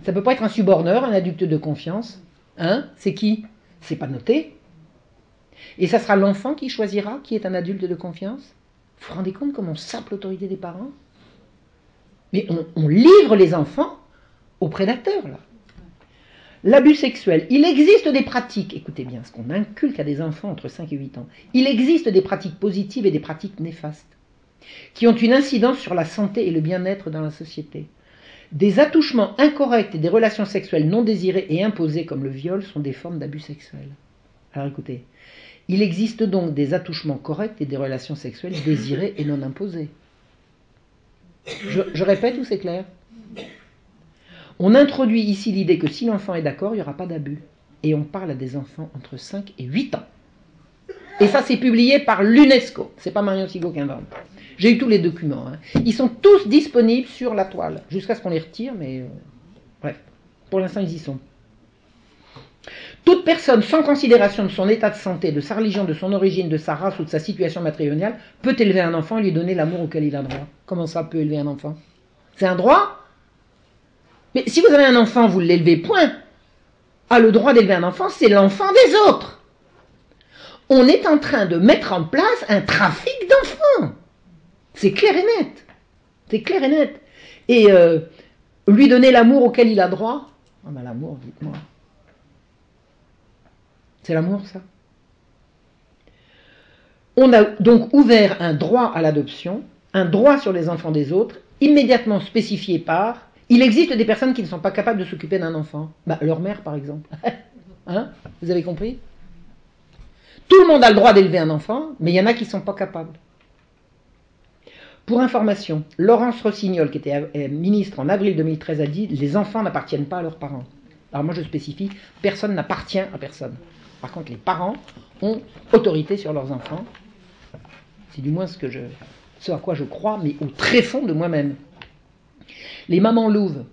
S1: Ça peut pas être un suborneur, un adulte de confiance. Hein? C'est qui? C'est pas noté. Et ça sera l'enfant qui choisira qui est un adulte de confiance. Vous vous rendez compte comment on sape l'autorité des parents? Mais on livre les enfants aux prédateurs, là. L'abus sexuel. Il existe des pratiques, écoutez bien, ce qu'on inculque à des enfants entre 5 et 8 ans, il existe des pratiques positives et des pratiques néfastes, qui ont une incidence sur la santé et le bien-être dans la société. Des attouchements incorrects et des relations sexuelles non désirées et imposées comme le viol sont des formes d'abus sexuels. Alors écoutez, il existe donc des attouchements corrects et des relations sexuelles désirées et non imposées. Je répète ou c'est clair? On introduit ici l'idée que si l'enfant est d'accord, il n'y aura pas d'abus. Et on parle à des enfants entre 5 et 8 ans. Et ça, c'est publié par l'UNESCO. C'est pas Marion Sigaud qui invente. J'ai eu tous les documents. Hein. Ils sont tous disponibles sur la toile. Jusqu'à ce qu'on les retire, mais... bref. Pour l'instant, ils y sont. Toute personne, sans considération de son état de santé, de sa religion, de son origine, de sa race ou de sa situation matrimoniale, peut élever un enfant et lui donner l'amour auquel il a droit. Comment ça peut élever un enfant? C'est un droit? Mais si vous avez un enfant, vous l'élevez, point. Ah, le droit d'élever un enfant, c'est l'enfant des autres. On est en train de mettre en place un trafic d'enfants. C'est clair et net. C'est clair et net. Et lui donner l'amour auquel il a droit. Ah ben l'amour, dites-moi. C'est l'amour, ça. On a donc ouvert un droit à l'adoption, un droit sur les enfants des autres, immédiatement spécifié par... Il existe des personnes qui ne sont pas capables de s'occuper d'un enfant. Bah, leur mère, par exemple. Hein? Vous avez compris? Tout le monde a le droit d'élever un enfant, mais il y en a qui ne sont pas capables. Pour information, Laurence Rossignol, qui était ministre en avril 2013, a dit « Les enfants n'appartiennent pas à leurs parents ». Alors moi je spécifie, personne n'appartient à personne. Par contre, les parents ont autorité sur leurs enfants. C'est du moins ce à quoi je crois, mais au tréfonds de moi-même. Les mamans louves,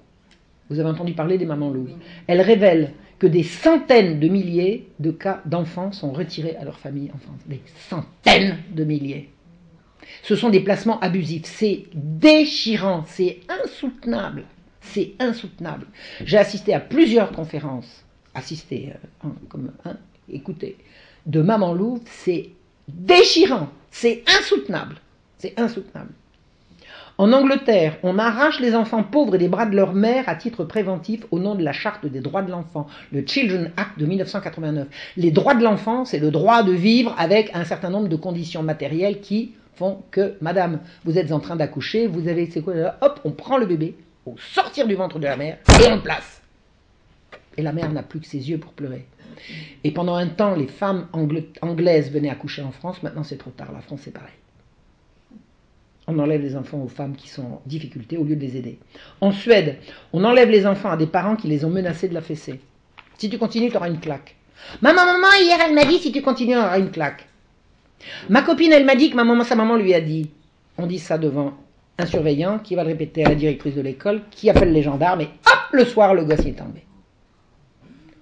S1: vous avez entendu parler des mamans louves, elles révèlent que des centaines de milliers de cas d'enfants sont retirés à leur famille en France. Des centaines de milliers. Ce sont des placements abusifs. C'est déchirant, c'est insoutenable. C'est insoutenable. J'ai assisté à plusieurs conférences, écoutez, de mamans louves, c'est déchirant, c'est insoutenable. C'est insoutenable. En Angleterre, on arrache les enfants pauvres des bras de leur mère à titre préventif au nom de la Charte des droits de l'enfant, le Children Act de 1989. Les droits de l'enfant, c'est le droit de vivre avec un certain nombre de conditions matérielles qui font que, madame, vous êtes en train d'accoucher, vous avez, c'est quoi, hop, on prend le bébé, au sortir du ventre de la mère, et on le place. Et la mère n'a plus que ses yeux pour pleurer. Et pendant un temps, les femmes anglaises venaient accoucher en France, maintenant c'est trop tard, la France c'est pareil. on enlève les enfants aux femmes qui sont en difficulté au lieu de les aider. En Suède, on enlève les enfants à des parents qui les ont menacés de la fessée. Si tu continues, tu auras une claque. Maman, hier, elle m'a dit, si tu continues, tu auras une claque. Ma copine, elle m'a dit que sa maman lui a dit. On dit ça devant un surveillant qui va le répéter à la directrice de l'école, qui appelle les gendarmes, et hop, le soir, le gosse y est tombé.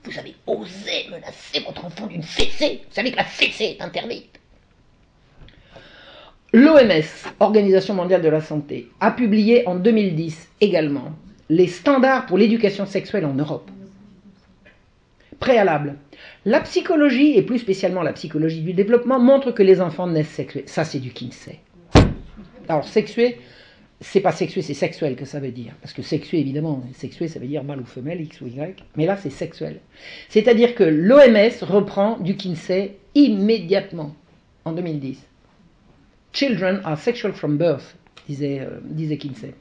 S1: Vous avez osé menacer votre enfant d'une fessée. Vous savez que la fessée est interdite. L'OMS, Organisation mondiale de la santé, a publié en 2010 également les standards pour l'éducation sexuelle en Europe. Préalable. La psychologie, et plus spécialement la psychologie du développement, montre que les enfants naissent sexués. Ça, c'est du Kinsey. Alors, sexué, c'est pas sexué, c'est sexuel que ça veut dire. Parce que sexué, évidemment, sexué, ça veut dire mâle ou femelle, X ou Y. Mais là, c'est sexuel. C'est-à-dire que l'OMS reprend du Kinsey immédiatement, en 2010. Children are sexual from birth, disait Kinsey.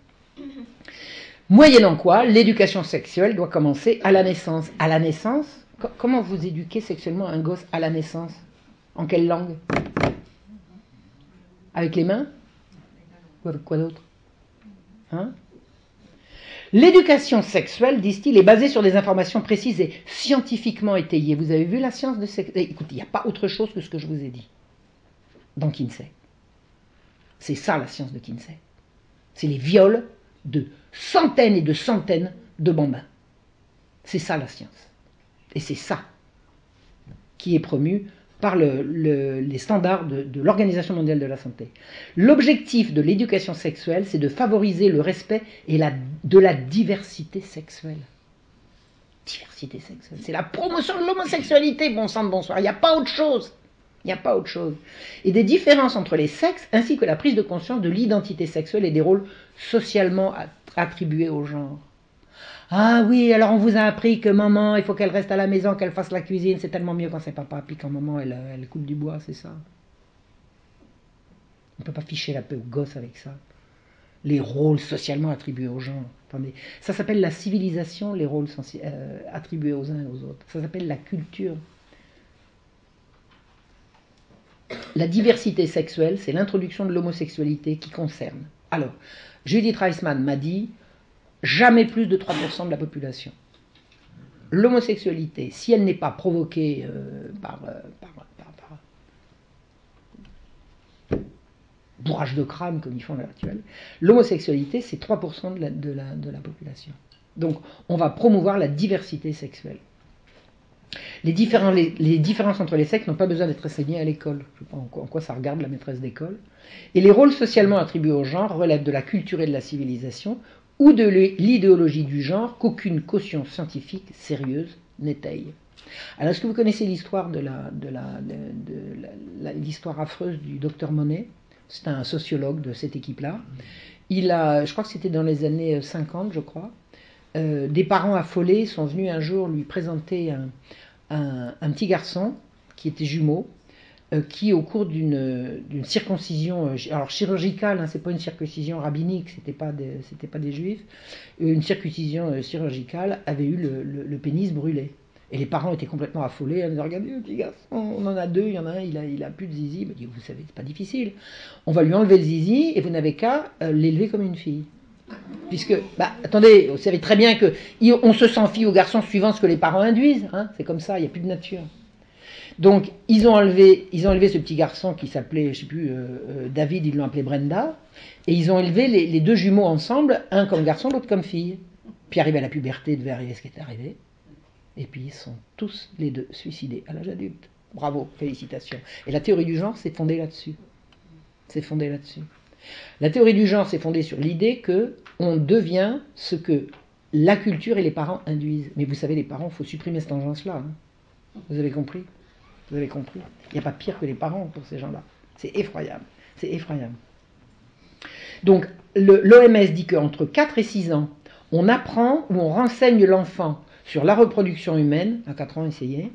S1: Moyennant quoi, l'éducation sexuelle doit commencer à la naissance. À la naissance, comment vous éduquez sexuellement un gosse à la naissance? En quelle langue? Avec les mains? Ou avec quoi d'autre? Hein? L'éducation sexuelle, disent-ils, est basée sur des informations précises et scientifiquement étayées. Vous avez vu la science de sexe? Écoutez, il n'y a pas autre chose que ce que je vous ai dit dans Kinsey. C'est ça la science de Kinsey. C'est les viols de centaines et de centaines de bambins. C'est ça la science. Et c'est ça qui est promu par les standards de l'Organisation mondiale de la santé. L'objectif de l'éducation sexuelle, c'est de favoriser le respect de la diversité sexuelle. Diversité sexuelle. C'est la promotion de l'homosexualité, bon sang de bonsoir. Il n'y a pas autre chose. Il n'y a pas autre chose. Et des différences entre les sexes, ainsi que la prise de conscience de l'identité sexuelle et des rôles socialement attribués au genre. Ah oui, alors on vous a appris que maman, il faut qu'elle reste à la maison, qu'elle fasse la cuisine, c'est tellement mieux quand c'est papa, puis quand maman, elle coupe du bois, c'est ça. On ne peut pas ficher la paix aux gosses avec ça. Les rôles socialement attribués aux gens. Attendez, ça s'appelle la civilisation, les rôles attribués aux uns et aux autres. Ça s'appelle la culture. La diversité sexuelle, c'est l'introduction de l'homosexualité qui concerne. Alors, Judith Reisman m'a dit, jamais plus de 3% de la population. L'homosexualité, si elle n'est pas provoquée par bourrage de crâne comme ils font à l'heure actuelle, l'homosexualité, c'est 3% de la population. Donc, on va promouvoir la diversité sexuelle. Les différences entre les sexes n'ont pas besoin d'être enseignées à l'école. Je ne sais pas en quoi ça regarde la maîtresse d'école. Et les rôles socialement attribués au genre relèvent de la culture et de la civilisation ou de l'idéologie du genre qu'aucune caution scientifique sérieuse n'étaye. Alors, est-ce que vous connaissez l'histoire l'histoire affreuse du docteur Monet? C'est un sociologue de cette équipe-là. Je crois que c'était dans les années 50, je crois. Des parents affolés sont venus un jour lui présenter un petit garçon qui était jumeau, qui au cours d'une circoncision, alors chirurgicale, hein, c'est pas une circoncision rabbinique, c'était pas des juifs, une circoncision chirurgicale avait eu le pénis brûlé. Et les parents étaient complètement affolés, ils disaient, regardez le petit garçon, on en a deux, il y en a un, il a plus de zizi. Il dit, vous savez, c'est pas difficile, on va lui enlever le zizi et vous n'avez qu'à l'élever comme une fille. Puisque, attendez, vous savez très bien qu'on se sent fille ou garçon suivant ce que les parents induisent, hein, c'est comme ça, il n'y a plus de nature. Donc, ils ont enlevé ce petit garçon qui s'appelait, je sais plus, David, ils l'ont appelé Brenda, et ils ont élevé les deux jumeaux ensemble, un comme garçon, l'autre comme fille. Puis arrivé à la puberté, devait arriver ce qui est arrivé, et puis ils sont tous les deux suicidés à l'âge adulte. Bravo, félicitations. Et la théorie du genre s'est fondée là-dessus. La théorie du genre s'est fondée sur l'idée qu'on devient ce que la culture et les parents induisent. Mais vous savez, les parents, il faut supprimer cette tendance-là. Hein. Vous avez compris? Il n'y a pas pire que les parents pour ces gens-là. C'est effroyable. Donc, l'OMS dit qu'entre 4 et 6 ans, on apprend ou on renseigne l'enfant sur la reproduction humaine, à 4 ans essayez,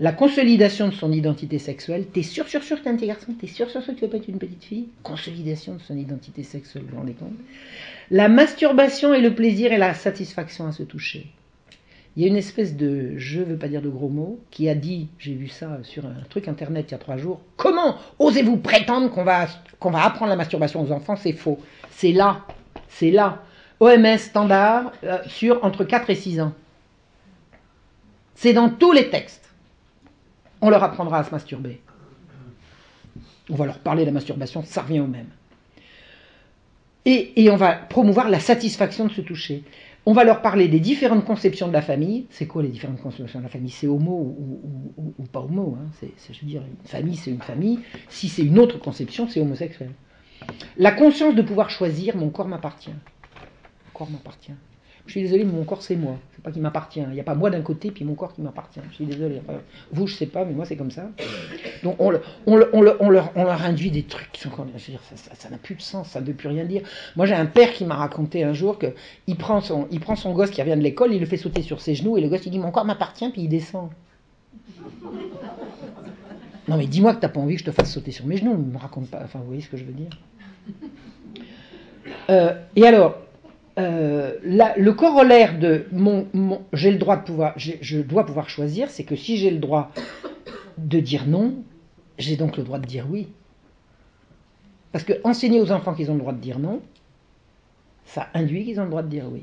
S1: la consolidation de son identité sexuelle. T'es sûr que t'es un petit garçon? T'es sûr que tu vas pas être une petite fille? Consolidation de son identité sexuelle, vous vous rendez compte? La masturbation et le plaisir et la satisfaction à se toucher. Il y a une espèce de, je ne veux pas dire de gros mots, qui a dit, j'ai vu ça sur un truc internet il y a 3 jours, comment osez-vous prétendre qu'on va apprendre la masturbation aux enfants? C'est faux. C'est là. OMS standard sur entre 4 et 6 ans. C'est dans tous les textes. On leur apprendra à se masturber. On va leur parler de la masturbation, ça revient au même. Et on va promouvoir la satisfaction de se toucher. On va leur parler des différentes conceptions de la famille. C'est quoi les différentes conceptions de la famille? C'est homo ou pas homo, hein. Je veux dire, une famille, c'est une famille. Si c'est une autre conception, c'est homosexuel. La conscience de pouvoir choisir, mon corps m'appartient. Mon corps m'appartient. Je suis désolé, mais mon corps, c'est moi. C'est pas qu'il m'appartient. Il n'y a pas moi d'un côté, puis mon corps qui m'appartient. Je suis désolé. Enfin, vous, je sais pas, mais moi, c'est comme ça. Donc, on leur induit des trucs qui sont... Je veux dire, ça n'a plus de sens, ça ne veut plus rien dire. Moi, j'ai un père qui m'a raconté un jour qu'il prend son gosse qui revient de l'école, il le fait sauter sur ses genoux, et le gosse, il dit, mon corps m'appartient, puis il descend. Non, mais dis-moi que t'as pas envie que je te fasse sauter sur mes genoux. Ne me raconte pas. Enfin, vous voyez ce que je veux dire. Et alors... le corollaire de j'ai le droit de pouvoir, je dois pouvoir choisir, c'est que si j'ai le droit de dire non, j'ai donc le droit de dire oui. Parce que enseigner aux enfants qu'ils ont le droit de dire non, ça induit qu'ils ont le droit de dire oui.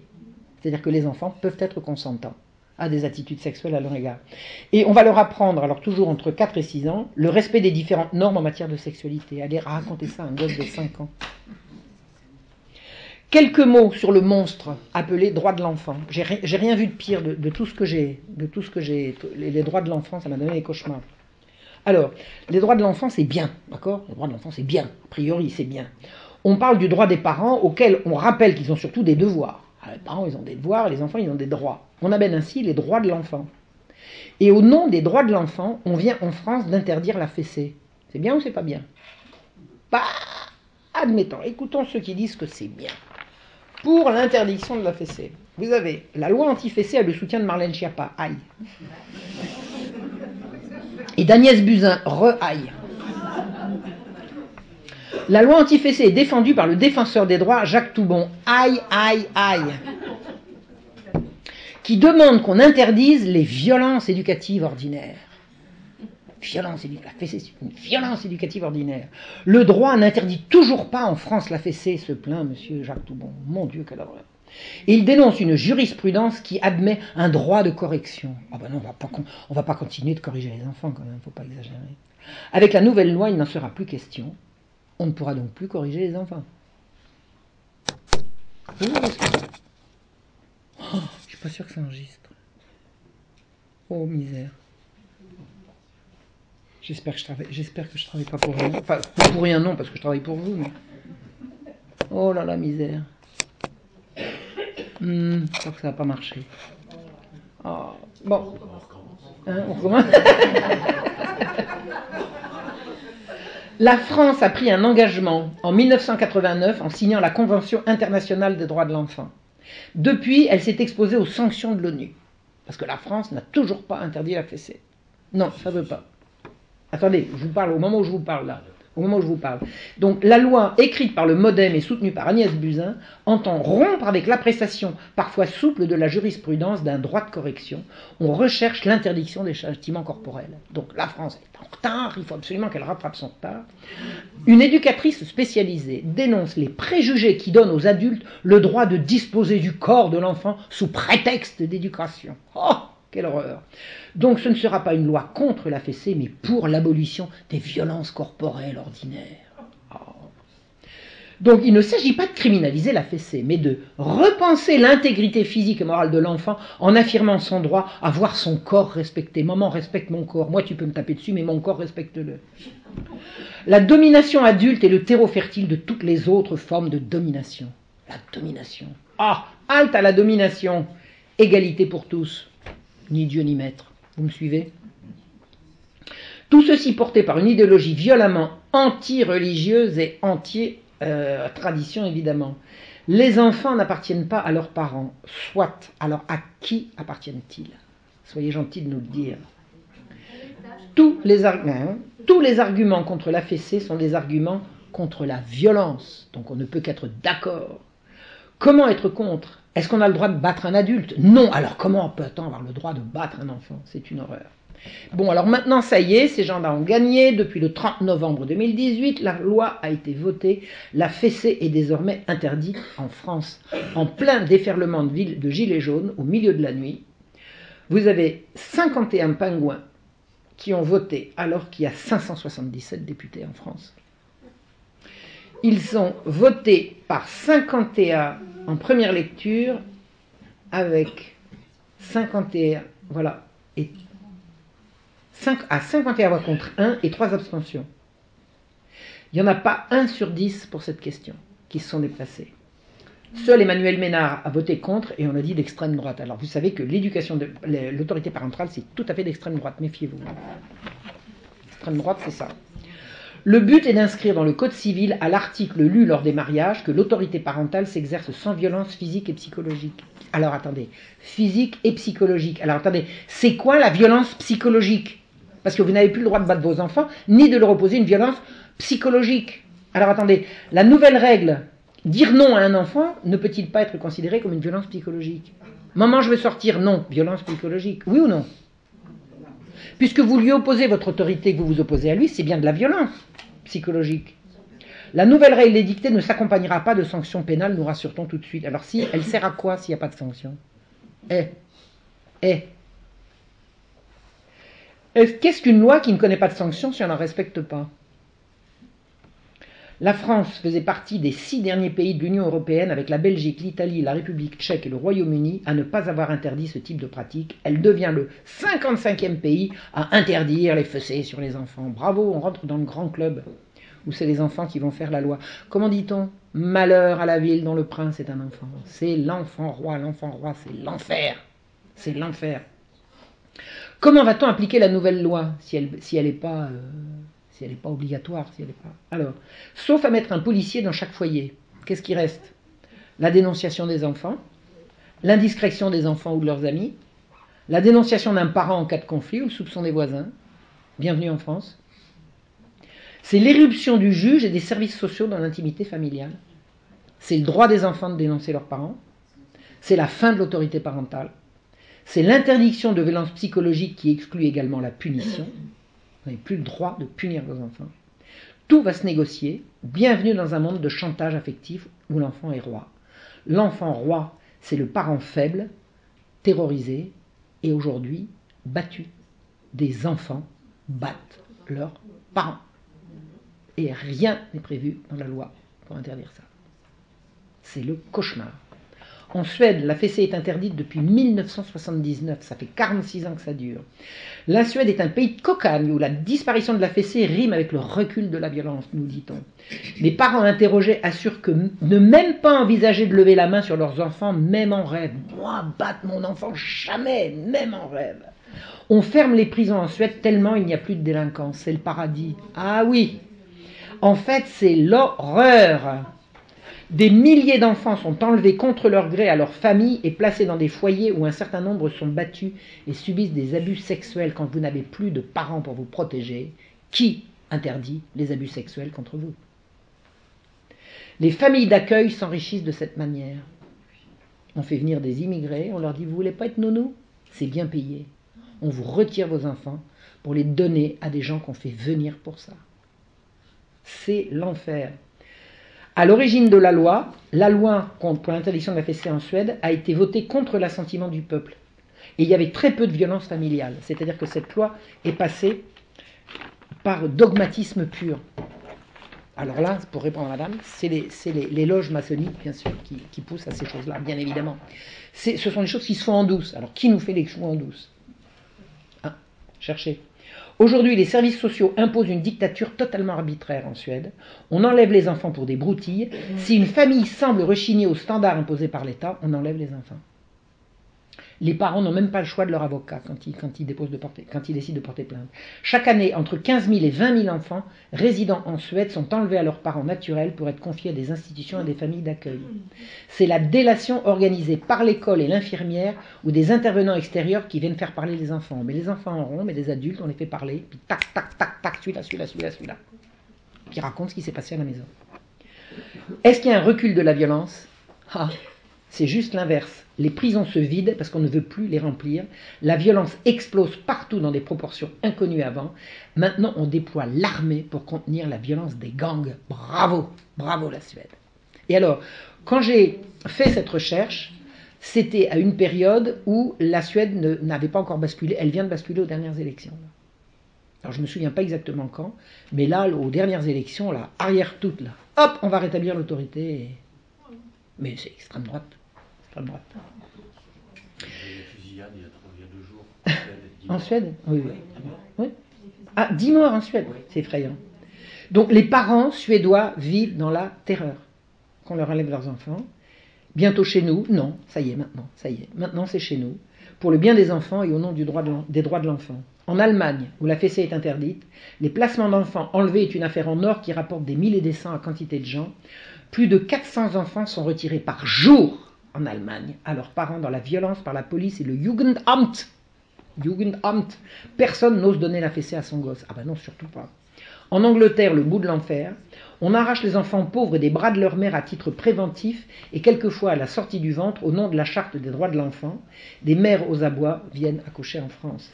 S1: C'est-à-dire que les enfants peuvent être consentants à des attitudes sexuelles à leur égard. Et on va leur apprendre, alors toujours entre 4 et 6 ans, le respect des différentes normes en matière de sexualité. Allez raconter ça à un gosse de 5 ans. Quelques mots sur le monstre appelé droit de l'enfant. J'ai rien vu de pire de tout ce que j'ai, les droits de l'enfant, ça m'a donné des cauchemars. Alors, les droits de l'enfant, c'est bien, d'accord? Les droits de l'enfant, c'est bien, a priori, c'est bien. On parle du droit des parents, auxquels on rappelle qu'ils ont surtout des devoirs. Alors, les parents, ils ont des devoirs, les enfants, ils ont des droits. On amène ainsi les droits de l'enfant. Et au nom des droits de l'enfant, on vient en France d'interdire la fessée. C'est bien ou c'est pas bien? Bah, admettons, écoutons ceux qui disent que c'est bien. Pour l'interdiction de la fessée. Vous avez la loi anti-fessée a le soutien de Marlène Schiappa, aïe. Et d'Agnès Buzyn, re-aïe. La loi anti-fessée est défendue par le défenseur des droits, Jacques Toubon, aïe, aïe, aïe. Qui demande qu'on interdise les violences éducatives ordinaires. La fessée, c'est une violence éducative ordinaire. Le droit n'interdit toujours pas en France la fessée, se plaint monsieur Jacques Toubon. Mon Dieu, quelle horreur. Et il dénonce une jurisprudence qui admet un droit de correction. Ah ben non, on va pas continuer de corriger les enfants quand même, faut pas exagérer. Avec la nouvelle loi, il n'en sera plus question. On ne pourra donc plus corriger les enfants. Oh, je suis pas sûr que ça enregistre. Oh, misère. J'espère que je travaille pas pour rien. Enfin, pour rien non, parce que je travaille pour vous. Mais... Oh là là, misère. Je crois que ça va pas marcher. Oh, bon. Hein, on recommence. La France a pris un engagement en 1989 en signant la Convention internationale des droits de l'enfant. Depuis, elle s'est exposée aux sanctions de l'ONU. Parce que la France n'a toujours pas interdit la fessée. Non, ça ne veut pas. Attendez, je vous parle au moment où je vous parle là. Au moment où je vous parle. Donc la loi écrite par le MoDem et soutenue par Agnès Buzyn entend rompre avec l'appréciation parfois souple de la jurisprudence d'un droit de correction. On recherche l'interdiction des châtiments corporels. Donc la France est en retard, il faut absolument qu'elle rattrape son retard. Une éducatrice spécialisée dénonce les préjugés qui donnent aux adultes le droit de disposer du corps de l'enfant sous prétexte d'éducation. Oh, quelle horreur! Donc ce ne sera pas une loi contre la fessée, mais pour l'abolition des violences corporelles ordinaires. Oh. Donc il ne s'agit pas de criminaliser la fessée, mais de repenser l'intégrité physique et morale de l'enfant en affirmant son droit à voir son corps respecté. Maman, respecte mon corps. Moi, tu peux me taper dessus, mais mon corps, respecte-le. La domination adulte est le terreau fertile de toutes les autres formes de domination. La domination. Ah, halte à la domination. Égalité pour tous. Ni Dieu ni maître. Vous me suivez? Tout ceci porté par une idéologie violemment anti-religieuse et anti-tradition, évidemment. Les enfants n'appartiennent pas à leurs parents. Soit, alors à qui appartiennent-ils? Soyez gentils de nous le dire. Tous les arguments contre la fessée sont des arguments contre la violence. Donc on ne peut qu'être d'accord. Comment être contre? Est-ce qu'on a le droit de battre un adulte? Non. Alors comment peut-on avoir le droit de battre un enfant? C'est une horreur. Bon, alors maintenant, ça y est, ces gens-là ont gagné. Depuis le 30 novembre 2018, la loi a été votée. La fessée est désormais interdite en France. En plein déferlement de gilets jaunes, au milieu de la nuit, vous avez 51 pingouins qui ont voté alors qu'il y a 577 députés en France. Ils ont voté par 51 en première lecture avec 51, voilà, et 51 voix contre 1 et 3 abstentions. Il n'y en a pas 1 sur 10 pour cette question qui se sont déplacés. Seul Emmanuel Ménard a voté contre et on a dit d'extrême droite. Alors vous savez que l'autorité parentale, c'est tout à fait d'extrême droite, méfiez-vous. Extrême droite, c'est ça. Le but est d'inscrire dans le Code civil, à l'article lu lors des mariages, que l'autorité parentale s'exerce sans violence physique et psychologique. Alors attendez, physique et psychologique. Alors attendez, c'est quoi la violence psychologique? Parce que vous n'avez plus le droit de battre vos enfants, ni de leur opposer une violence psychologique. Alors attendez, la nouvelle règle, dire non à un enfant, ne peut-il pas être considéré comme une violence psychologique? Maman, je veux sortir, non, violence psychologique, oui ou non? Puisque vous lui opposez votre autorité, que vous vous opposez à lui, c'est bien de la violence psychologique. La nouvelle règle édictée ne s'accompagnera pas de sanctions pénales, nous rassure-t-on tout de suite. Alors si, elle sert à quoi s'il n'y a pas de sanctions? Qu'est-ce qu'une loi qui ne connaît pas de sanctions si on n'en respecte pas? La France faisait partie des 6 derniers pays de l'Union européenne, avec la Belgique, l'Italie, la République tchèque et le Royaume-Uni, à ne pas avoir interdit ce type de pratique. Elle devient le 55e pays à interdire les fessées sur les enfants. Bravo, on rentre dans le grand club, où c'est les enfants qui vont faire la loi. Comment dit-on? Malheur à la ville dont le prince est un enfant. C'est l'enfant roi, c'est l'enfer. C'est l'enfer. Comment va-t-on appliquer la nouvelle loi si elle n'est pas... si elle n'est pas obligatoire, si elle n'est pas... Alors, sauf à mettre un policier dans chaque foyer, qu'est-ce qui reste? La dénonciation des enfants, l'indiscrétion des enfants ou de leurs amis, la dénonciation d'un parent en cas de conflit ou le soupçon des voisins. Bienvenue en France. C'est l'éruption du juge et des services sociaux dans l'intimité familiale. C'est le droit des enfants de dénoncer leurs parents. C'est la fin de l'autorité parentale. C'est l'interdiction de violence psychologique qui exclut également la punition. Vous n'avez plus le droit de punir vos enfants. Tout va se négocier. Bienvenue dans un monde de chantage affectif où l'enfant est roi. L'enfant roi, c'est le parent faible, terrorisé et aujourd'hui battu. Des enfants battent leurs parents. Et rien n'est prévu dans la loi pour interdire ça. C'est le cauchemar. En Suède, la fessée est interdite depuis 1979, ça fait 46 ans que ça dure. La Suède est un pays de cocagne où la disparition de la fessée rime avec le recul de la violence, nous dit-on. Les parents interrogés assurent que ne même pas envisager de lever la main sur leurs enfants, même en rêve. Moi, battre mon enfant, jamais, même en rêve. On ferme les prisons en Suède tellement il n'y a plus de délinquance, c'est le paradis. Ah oui, en fait c'est l'horreur. Des milliers d'enfants sont enlevés contre leur gré à leur famille et placés dans des foyers où un certain nombre sont battus et subissent des abus sexuels quand vous n'avez plus de parents pour vous protéger. Qui interdit les abus sexuels contre vous? Les familles d'accueil s'enrichissent de cette manière. On fait venir des immigrés, on leur dit « Vous voulez pas être nounou ?» C'est bien payé. On vous retire vos enfants pour les donner à des gens qu'on fait venir pour ça. C'est l'enfer. À l'origine de la loi pour l'interdiction de la fessée en Suède a été votée contre l'assentiment du peuple. Et il y avait très peu de violence familiale. C'est-à-dire que cette loi est passée par dogmatisme pur. Alors là, pour répondre à madame, c'est les loges maçonniques, bien sûr, qui poussent à ces choses-là, bien évidemment. Ce sont des choses qui se font en douce. Alors, qui nous fait les choux en douce? Cherchez. Aujourd'hui, les services sociaux imposent une dictature totalement arbitraire en Suède. On enlève les enfants pour des broutilles. Si une famille semble rechigner aux standards imposés par l'État, on enlève les enfants. Les parents n'ont même pas le choix de leur avocat quand ils décident de porter plainte. Chaque année, entre 15 000 et 20 000 enfants résidant en Suède sont enlevés à leurs parents naturels pour être confiés à des institutions et à des familles d'accueil. C'est la délation organisée par l'école et l'infirmière ou des intervenants extérieurs qui viennent faire parler les enfants. Mais les enfants en rond, mais les adultes, on les fait parler, puis tac, tac, tac, tac, celui-là. Qui raconte ce qui s'est passé à la maison. Est-ce qu'il y a un recul de la violence? c'est juste l'inverse. Les prisons se vident parce qu'on ne veut plus les remplir. La violence explose partout dans des proportions inconnues avant. Maintenant, on déploie l'armée pour contenir la violence des gangs. Bravo, bravo la Suède. Et alors, quand j'ai fait cette recherche, c'était à une période où la Suède n'avait pas encore basculé. Elle vient de basculer aux dernières élections. Alors, je ne me souviens pas exactement quand, mais là, aux dernières élections, là, arrière toute, là, hop, on va rétablir l'autorité. Mais c'est extrême droite. Extrême droite.
S2: Il y a eu la fusillade il y a 2 jours.
S1: En Suède ? Oui, oui. Oui. Ah, 10 morts en Suède, c'est effrayant. Donc les parents suédois vivent dans la terreur qu'on leur enlève leurs enfants. Bientôt chez nous, non, ça y est maintenant, ça y est. Maintenant c'est chez nous, pour le bien des enfants et au nom des droits de l'enfant. En Allemagne, où la fessée est interdite, les placements d'enfants enlevés est une affaire en or qui rapporte des milliers et des cents à quantité de gens. Plus de 400 enfants sont retirés par jour en Allemagne à leurs parents dans la violence par la police et le Jugendamt. Jugendamt. Personne n'ose donner la fessée à son gosse. Ah ben non, surtout pas. En Angleterre, le bout de l'enfer, on arrache les enfants pauvres des bras de leur mère à titre préventif et quelquefois à la sortie du ventre au nom de la charte des droits de l'enfant. Des mères aux abois viennent accoucher en France.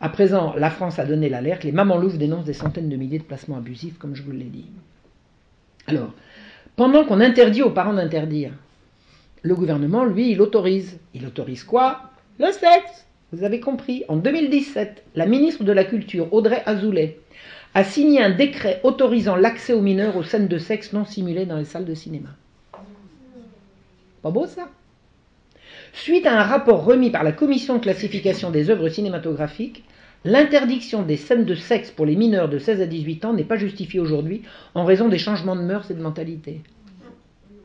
S1: À présent, la France a donné l'alerte. Les mamans louves dénoncent des centaines de milliers de placements abusifs, comme je vous l'ai dit. Alors, pendant qu'on interdit aux parents d'interdire, le gouvernement, lui, il autorise. Il autorise quoi ? Le sexe. Vous avez compris. En 2017, la ministre de la Culture, Audrey Azoulay, a signé un décret autorisant l'accès aux mineurs aux scènes de sexe non simulées dans les salles de cinéma. Pas beau ça ? Suite à un rapport remis par la Commission de classification des œuvres cinématographiques, l'interdiction des scènes de sexe pour les mineurs de 16 à 18 ans n'est pas justifiée aujourd'hui en raison des changements de mœurs et de mentalité.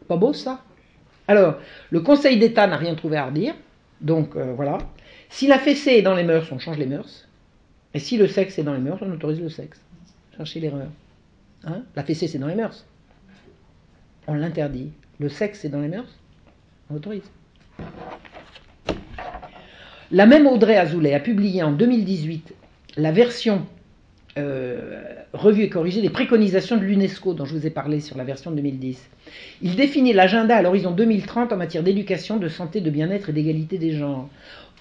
S1: Pas beau ça ? Alors, le Conseil d'État n'a rien trouvé à redire, donc voilà. Si la fessée est dans les mœurs, on change les mœurs. Et si le sexe est dans les mœurs, on autorise le sexe. Cherchez l'erreur. Hein ? La fessée, c'est dans les mœurs. On l'interdit. Le sexe, c'est dans les mœurs. On autorise. La même Audrey Azoulay a publié en 2018 la version revue et corrigée des préconisations de l'UNESCO dont je vous ai parlé sur la version de 2010. Il définit l'agenda à l'horizon 2030 en matière d'éducation, de santé, de bien-être et d'égalité des genres.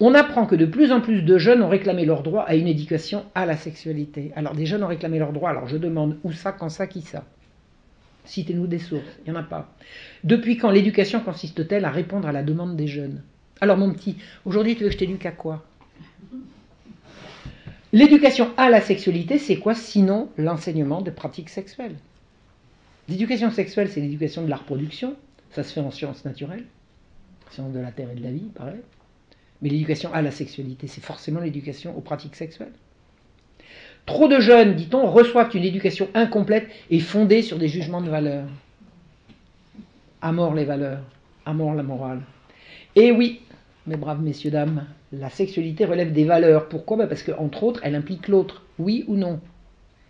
S1: On apprend que de plus en plus de jeunes ont réclamé leur droit à une éducation à la sexualité. Alors des jeunes ont réclamé leur droit, alors je demande où ça, quand ça, qui ça ? Citez-nous des sources, il n'y en a pas. Depuis quand l'éducation consiste-t-elle à répondre à la demande des jeunes ? Alors mon petit, aujourd'hui tu veux que je t'éduque à quoi ? L'éducation à la sexualité, c'est quoi sinon l'enseignement de pratiques sexuelles ? L'éducation sexuelle, c'est l'éducation de la reproduction, ça se fait en sciences naturelles, sciences de la terre et de la vie, pareil. Mais l'éducation à la sexualité, c'est forcément l'éducation aux pratiques sexuelles. Trop de jeunes, dit-on, reçoivent une éducation incomplète et fondée sur des jugements de valeur. À mort les valeurs, à mort la morale. Et oui, mes braves messieurs, dames, la sexualité relève des valeurs. Pourquoi ? Parce qu'entre autres, elle implique l'autre. Oui ou non ?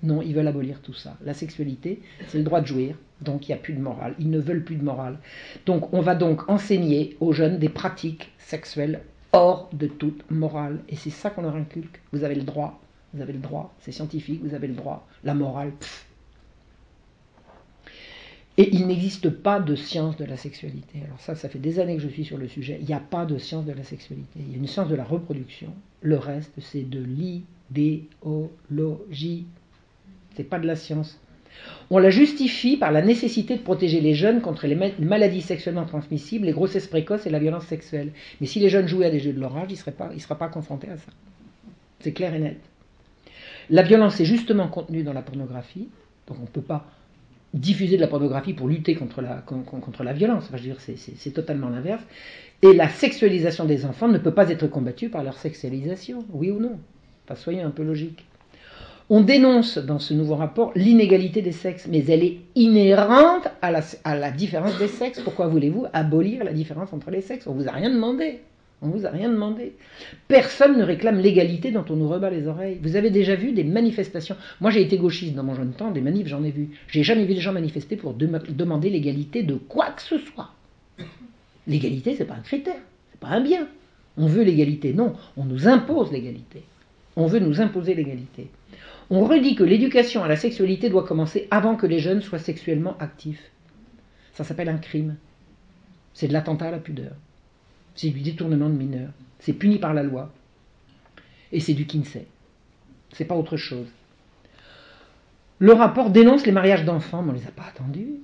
S1: Non, ils veulent abolir tout ça. La sexualité, c'est le droit de jouir, donc il n'y a plus de morale. Ils ne veulent plus de morale. Donc on va donc enseigner aux jeunes des pratiques sexuelles hors de toute morale. Et c'est ça qu'on leur inculque. Vous avez le droit, c'est scientifique, vous avez le droit. La morale, pff. Et il n'existe pas de science de la sexualité. Alors ça fait des années que je suis sur le sujet. Il n'y a pas de science de la sexualité. Il y a une science de la reproduction. Le reste, c'est de l'idéologie. C'est pas de la science. On la justifie par la nécessité de protéger les jeunes contre les maladies sexuellement transmissibles, les grossesses précoces et la violence sexuelle. Mais si les jeunes jouaient à des jeux de leur âge, ils ne seraient pas confrontés à ça. C'est clair et net. La violence est justement contenue dans la pornographie, donc on ne peut pas diffuser de la pornographie pour lutter contre la violence. Enfin, je veux dire, c'est totalement l'inverse. Et la sexualisation des enfants ne peut pas être combattue par leur sexualisation, oui ou non ? Enfin, soyons un peu logiques. On dénonce dans ce nouveau rapport l'inégalité des sexes, mais elle est inhérente à la différence des sexes. Pourquoi voulez-vous abolir la différence entre les sexes ? On ne vous a rien demandé. On vous a rien demandé. Personne ne réclame l'égalité dont on nous rebat les oreilles. Vous avez déjà vu des manifestations ? Moi j'ai été gauchiste dans mon jeune temps, des manifs j'en ai vu. J'ai jamais vu des gens manifester pour demander l'égalité de quoi que ce soit. L'égalité c'est pas un critère, c'est pas un bien. On veut l'égalité, non, on nous impose l'égalité. On veut nous imposer l'égalité. On redit que l'éducation à la sexualité doit commencer avant que les jeunes soient sexuellement actifs. Ça s'appelle un crime. C'est de l'attentat à la pudeur. C'est du détournement de mineurs. C'est puni par la loi. Et c'est du Kinsey. C'est pas autre chose. Le rapport dénonce les mariages d'enfants, mais on ne les a pas attendus.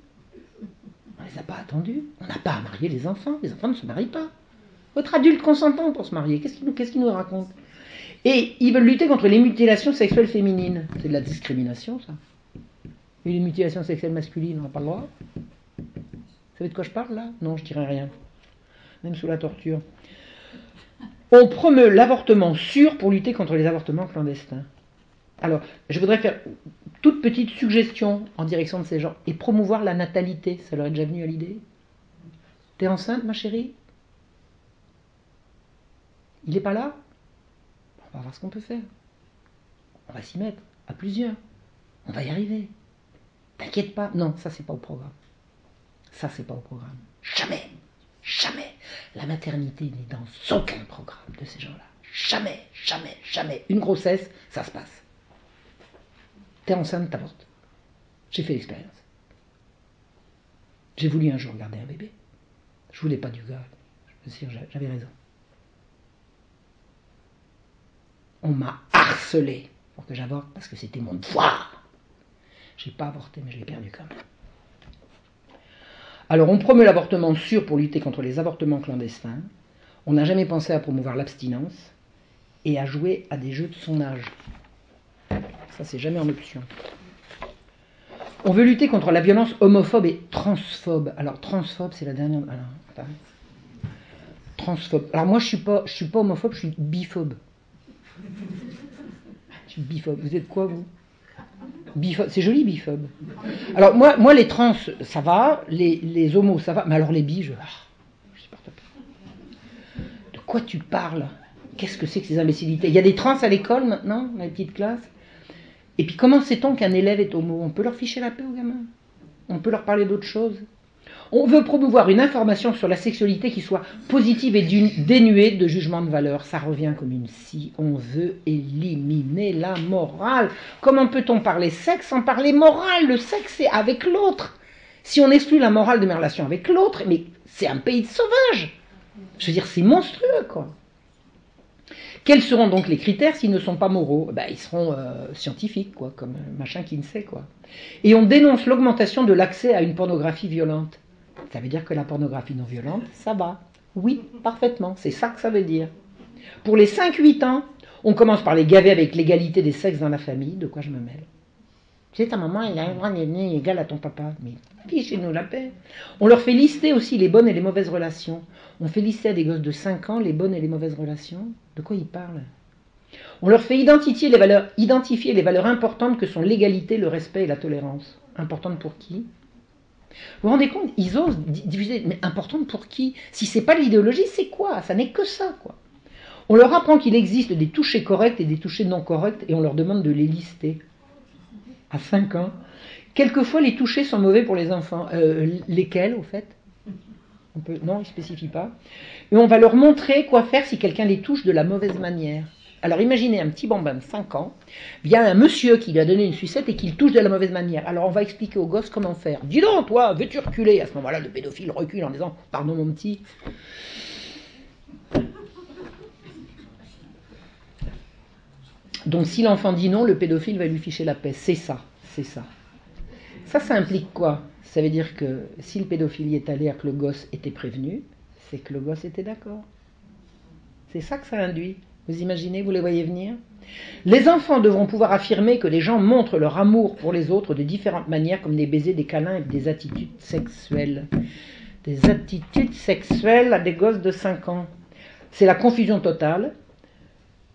S1: On les a pas attendus. On n'a pas à marier les enfants. Les enfants ne se marient pas. Votre adulte consentant pour se marier. Qu'est-ce qu'il nous raconte? Et ils veulent lutter contre les mutilations sexuelles féminines. C'est de la discrimination, ça. Et les mutilations sexuelles masculines, on n'a pas le droit. Vous savez de quoi je parle, là? Non, je dirais rien. Même sous la torture. On promeut l'avortement sûr pour lutter contre les avortements clandestins. Alors, je voudrais faire toute petite suggestion en direction de ces gens et promouvoir la natalité. Ça leur est déjà venu à l'idée? T'es enceinte, ma chérie? Il n'est pas là? On va voir ce qu'on peut faire. On va s'y mettre, à plusieurs. On va y arriver. T'inquiète pas. Non, ça, c'est pas au programme. Ça, c'est pas au programme. Jamais. Jamais. La maternité n'est dans aucun programme de ces gens-là. Jamais, jamais, jamais. Une grossesse, ça se passe. T'es enceinte, t'avortes. J'ai fait l'expérience. J'ai voulu un jour garder un bébé. Je voulais pas du gars. Je me suis dit, j'avais raison. On m'a harcelé pour que j'avorte parce que c'était mon devoir. J'ai pas avorté, mais je l'ai perdu quand même. Alors, on promeut l'avortement sûr pour lutter contre les avortements clandestins. On n'a jamais pensé à promouvoir l'abstinence et à jouer à des jeux de son âge. Ça, c'est jamais en option. On veut lutter contre la violence homophobe et transphobe. Alors, transphobe, c'est la dernière... Alors, attends. Transphobe. Alors, moi, je suis pas homophobe, je suis biphobe. Je suis biphobe. Vous êtes quoi, vous? Biphobe. C'est joli, biphobe. Alors, moi, les trans, ça va. Les homos, ça va. Mais alors, les bi, je supporte pas. De quoi tu parles? Qu'est-ce que c'est que ces imbécilités? Il y a des trans à l'école, maintenant, dans les petites classes. Et puis, comment sait-on qu'un élève est homo? On peut leur ficher la paix aux gamins? On peut leur parler d'autre chose? On veut promouvoir une information sur la sexualité qui soit positive et dénuée de jugement de valeur. Ça revient comme une scie. On veut éliminer la morale. Comment peut-on parler sexe sans parler morale? Le sexe, c'est avec l'autre. Si on exclut la morale de mes relations avec l'autre, mais c'est un pays de sauvages. Je veux dire, c'est monstrueux, quoi. Quels seront donc les critères s'ils ne sont pas moraux? Ils seront scientifiques, quoi, comme machin Kinsey, quoi. Et on dénonce l'augmentation de l'accès à une pornographie violente. Ça veut dire que la pornographie non violente, ça va. Oui, parfaitement, c'est ça que ça veut dire. Pour les 5-8 ans, on commence par les gaver avec l'égalité des sexes dans la famille. De quoi je me mêle? Tu sais, ta maman, elle a un grand nez égal à ton papa. Mais fichez-nous la paix. On leur fait lister aussi les bonnes et les mauvaises relations. On fait lister à des gosses de 5 ans les bonnes et les mauvaises relations. De quoi ils parlent? On leur fait identifier les valeurs importantes que sont l'égalité, le respect et la tolérance. Importantes pour qui? Vous vous rendez compte? Ils osent diffuser, mais importantes pour qui? Si c'est pas l'idéologie, c'est quoi? Ça n'est que ça, quoi. On leur apprend qu'il existe des touchés corrects et des touchés non corrects et on leur demande de les lister. À 5 ans. Quelquefois, les touchés sont mauvais pour les enfants. Lesquels, au fait? Non, ils ne spécifient pas. Et on va leur montrer quoi faire si quelqu'un les touche de la mauvaise manière. Alors imaginez un petit bambin de 5 ans, vient un monsieur qui lui a donné une sucette et qui le touche de la mauvaise manière. Alors on va expliquer au gosse comment faire. Dis donc, toi, veux-tu reculer? À ce moment-là, le pédophile recule en disant « Pardon mon petit ». Donc si l'enfant dit non, le pédophile va lui ficher la paix. C'est ça, c'est ça. Ça implique quoi? Ça veut dire que si le pédophile y est allé et que le gosse était prévenu, c'est que le gosse était d'accord. C'est ça que ça induit. Vous imaginez, vous les voyez venir? Les enfants devront pouvoir affirmer que les gens montrent leur amour pour les autres de différentes manières, comme des baisers, des câlins et des attitudes sexuelles. Des attitudes sexuelles à des gosses de 5 ans. C'est la confusion totale.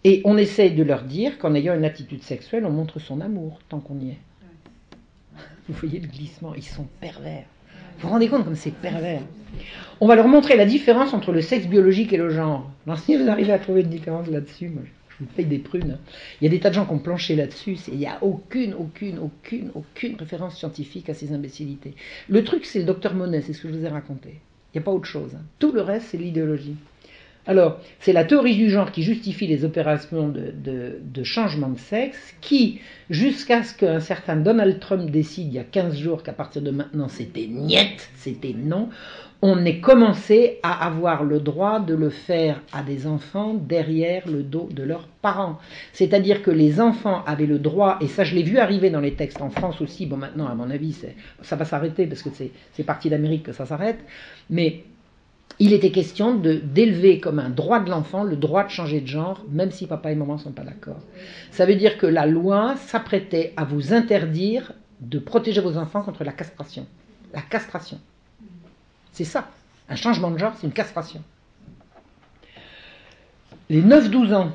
S1: Et on essaye de leur dire qu'en ayant une attitude sexuelle, on montre son amour, tant qu'on y est. Vous voyez le glissement, ils sont pervers. Vous vous rendez compte comme c'est pervers? On va leur montrer la différence entre le sexe biologique et le genre. Alors si vous arrivez à trouver une différence là-dessus, moi, je vous paye des prunes. Il y a des tas de gens qui ont planché là-dessus. Il n'y a aucune référence scientifique à ces imbécilités. Le truc, c'est le docteur Monet, c'est ce que je vous ai raconté. Il n'y a pas autre chose. Tout le reste, c'est l'idéologie. Alors, c'est la théorie du genre qui justifie les opérations de changement de sexe, qui, jusqu'à ce qu'un certain Donald Trump décide il y a 15 jours qu'à partir de maintenant c'était niet, c'était non, on ait commencé à avoir le droit de le faire à des enfants derrière le dos de leurs parents. C'est-à-dire que les enfants avaient le droit, et ça je l'ai vu arriver dans les textes en France aussi, bon maintenant à mon avis ça va s'arrêter parce que c'est parti d'Amérique que ça s'arrête, mais il était question d'élever comme un droit de l'enfant le droit de changer de genre, même si papa et maman ne sont pas d'accord. Ça veut dire que la loi s'apprêtait à vous interdire de protéger vos enfants contre la castration. La castration. C'est ça. Un changement de genre, c'est une castration. Les 9-12 ans,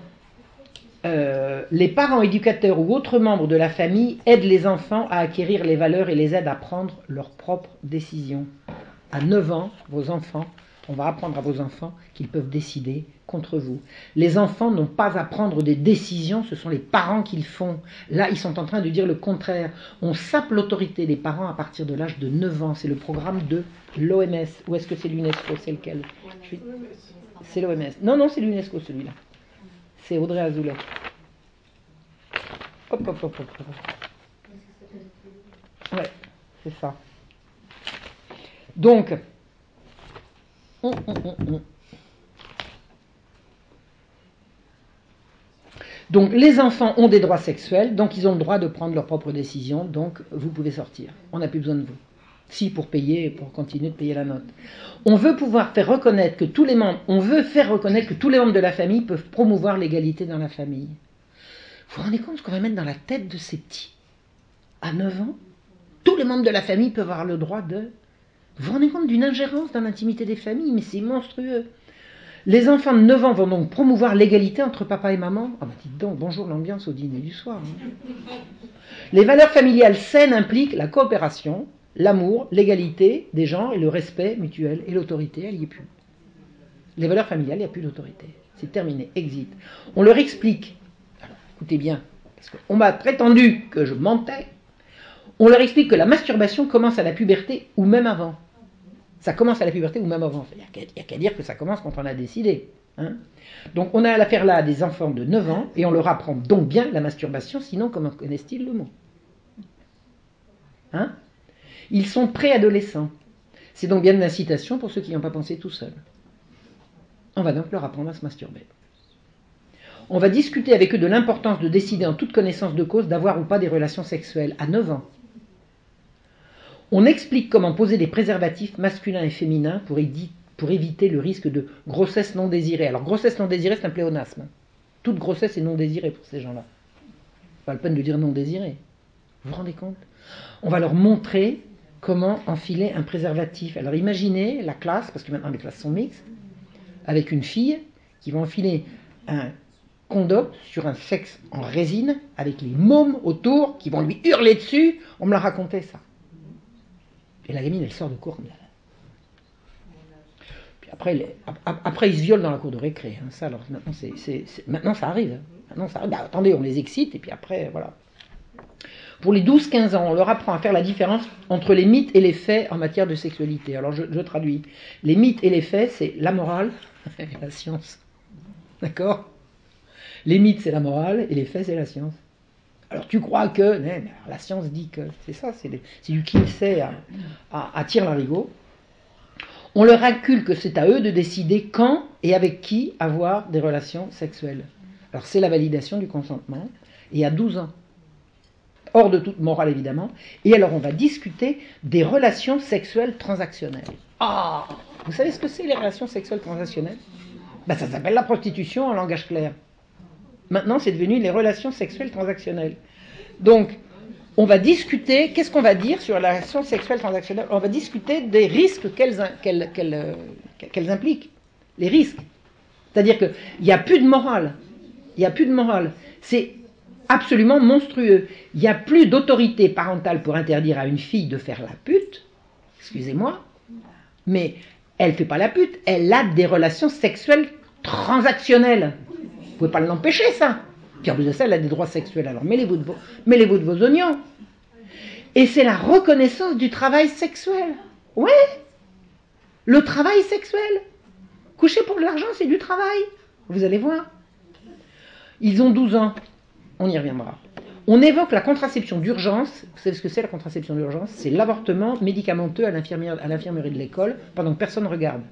S1: les parents, éducateurs ou autres membres de la famille aident les enfants à acquérir les valeurs et les aident à prendre leurs propres décisions. À 9 ans, vos enfants, on va apprendre à vos enfants qu'ils peuvent décider contre vous. Les enfants n'ont pas à prendre des décisions, ce sont les parents qui le font. Là, ils sont en train de dire le contraire. On sape l'autorité des parents à partir de l'âge de 9 ans. C'est le programme de l'OMS. Ou est-ce que c'est l'UNESCO? C'est lequel? C'est l'OMS. Non, c'est l'UNESCO celui-là. C'est Audrey Azoulay. Hop. Ouais, c'est ça. Donc, donc les enfants ont des droits sexuels, donc ils ont le droit de prendre leurs propres décisions, donc vous pouvez sortir. On n'a plus besoin de vous. Si, pour payer, pour continuer de payer la note. On veut pouvoir faire reconnaître que tous les membres, de la famille peuvent promouvoir l'égalité dans la famille. Vous vous rendez compte ce qu'on va mettre dans la tête de ces petits? À 9 ans, tous les membres de la famille peuvent avoir le droit de... Vous vous rendez compte d'une ingérence dans l'intimité des familles? Mais c'est monstrueux. Les enfants de 9 ans vont donc promouvoir l'égalité entre papa et maman. Ah bah dites donc, bonjour l'ambiance au dîner du soir. Hein. Les valeurs familiales saines impliquent la coopération, l'amour, l'égalité des genres et le respect mutuel et l'autorité, elle n'y est plus. Les valeurs familiales, il n'y a plus d'autorité. C'est terminé, exit. On leur explique, alors écoutez bien, parce qu'on m'a prétendu que je mentais, on leur explique que la masturbation commence à la puberté ou même avant. Ça commence à la puberté ou même avant. Il n'y a qu'à dire que ça commence quand on a décidé. Hein. Donc on a l'affaire là à des enfants de 9 ans et on leur apprend donc bien la masturbation, sinon comment connaissent-ils le mot? Hein? Ils sont préadolescents. C'est donc bien une incitation pour ceux qui n'ont pas pensé tout seuls. On va donc leur apprendre à se masturber. On va discuter avec eux de l'importance de décider en toute connaissance de cause d'avoir ou pas des relations sexuelles à 9 ans. On explique comment poser des préservatifs masculins et féminins pour éviter le risque de grossesse non désirée. Alors, grossesse non désirée, c'est un pléonasme. Toute grossesse est non désirée pour ces gens-là. Pas la peine de dire non désirée. Vous vous rendez compte? On va leur montrer comment enfiler un préservatif. Alors, imaginez la classe, parce que maintenant les classes sont mixtes, avec une fille qui va enfiler un condom sur un sexe en résine, avec les mômes autour qui vont lui hurler dessus. On me l'a raconté, ça. Et la gamine, elle sort de cours. Puis après ils se violent dans la cour de récré. Hein. Ça, alors, maintenant, ça arrive. Bah, attendez, on les excite, et puis après, voilà. Pour les 12-15 ans, on leur apprend à faire la différence entre les mythes et les faits en matière de sexualité. Alors, je traduis. Les mythes et les faits, c'est la morale et la science. D'accord? Les mythes, c'est la morale, et les faits, c'est la science. Alors tu crois que, mais la science dit que, c'est ça, c'est du qui sait à tire-larigot. On leur inculque que c'est à eux de décider quand et avec qui avoir des relations sexuelles. Alors c'est la validation du consentement, et à 12 ans. Hors de toute morale évidemment. Et alors on va discuter des relations sexuelles transactionnelles. Ah, vous savez ce que c'est les relations sexuelles transactionnelles? Ben, ça s'appelle la prostitution en langage clair. Maintenant, c'est devenu les relations sexuelles transactionnelles. Donc, on va discuter, qu'est-ce qu'on va dire sur la relation sexuelle transactionnelle? On va discuter des risques qu'elles impliquent. Les risques. C'est-à-dire qu'il n'y a plus de morale. Il n'y a plus de morale. C'est absolument monstrueux. Il n'y a plus d'autorité parentale pour interdire à une fille de faire la pute. Excusez-moi. Mais elle ne fait pas la pute. Elle a des relations sexuelles transactionnelles. Vous ne pouvez pas l'empêcher, ça. Puis en plus de ça, elle a des droits sexuels. Alors mêlez-vous de vos oignons. Et c'est la reconnaissance du travail sexuel. Ouais. Le travail sexuel. Coucher pour de l'argent, c'est du travail. Vous allez voir. Ils ont 12 ans. On y reviendra. On évoque la contraception d'urgence. Vous savez ce que c'est la contraception d'urgence? C'est l'avortement médicamenteux à l'infirmerie de l'école pendant que personne ne regarde.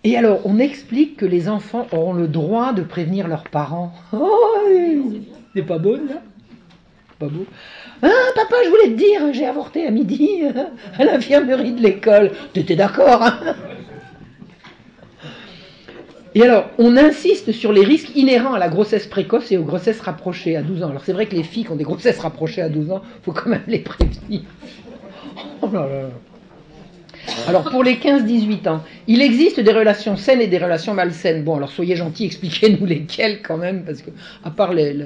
S1: Et alors, on explique que les enfants auront le droit de prévenir leurs parents. Oh, c'est pas beau, là? Pas beau. Ah, papa, je voulais te dire, j'ai avorté à midi à l'infirmerie de l'école. T'étais d'accord, hein? Et alors, on insiste sur les risques inhérents à la grossesse précoce et aux grossesses rapprochées à 12 ans. Alors, c'est vrai que les filles qui ont des grossesses rapprochées à 12 ans, il faut quand même les prévenir. Oh là là. Alors, pour les 15-18 ans, il existe des relations saines et des relations malsaines. Bon, alors soyez gentils, expliquez-nous lesquelles quand même, parce que, à part les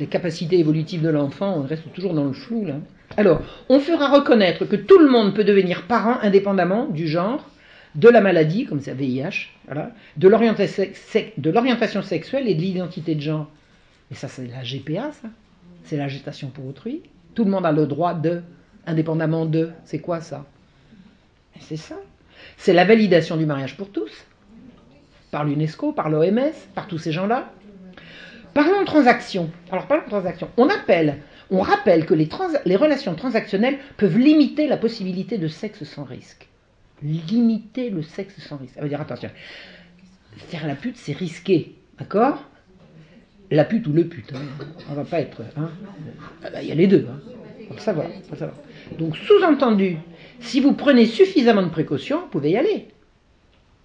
S1: capacités évolutives de l'enfant, on reste toujours dans le flou, là. Alors, on fera reconnaître que tout le monde peut devenir parent indépendamment du genre, de la maladie, comme c'est VIH, voilà, de l'orientation sexuelle et de l'identité de genre. Et ça, c'est la GPA, ça. C'est la gestation pour autrui. Tout le monde a le droit de, indépendamment de. C'est quoi ça? Et c'est ça. C'est la validation du mariage pour tous, par l'UNESCO, par l'OMS, par tous ces gens-là. Parlons de transactions. Alors, parlons de transactions. On rappelle que les relations transactionnelles peuvent limiter la possibilité de sexe sans risque. Limiter le sexe sans risque. Ça veut dire, attention, faire la pute, c'est risqué, d'accord? La pute ou le pute, hein. On va pas être... Hein. Il y a les deux, hein. Faut le savoir, faut le savoir. Donc, sous-entendu, si vous prenez suffisamment de précautions, vous pouvez y aller.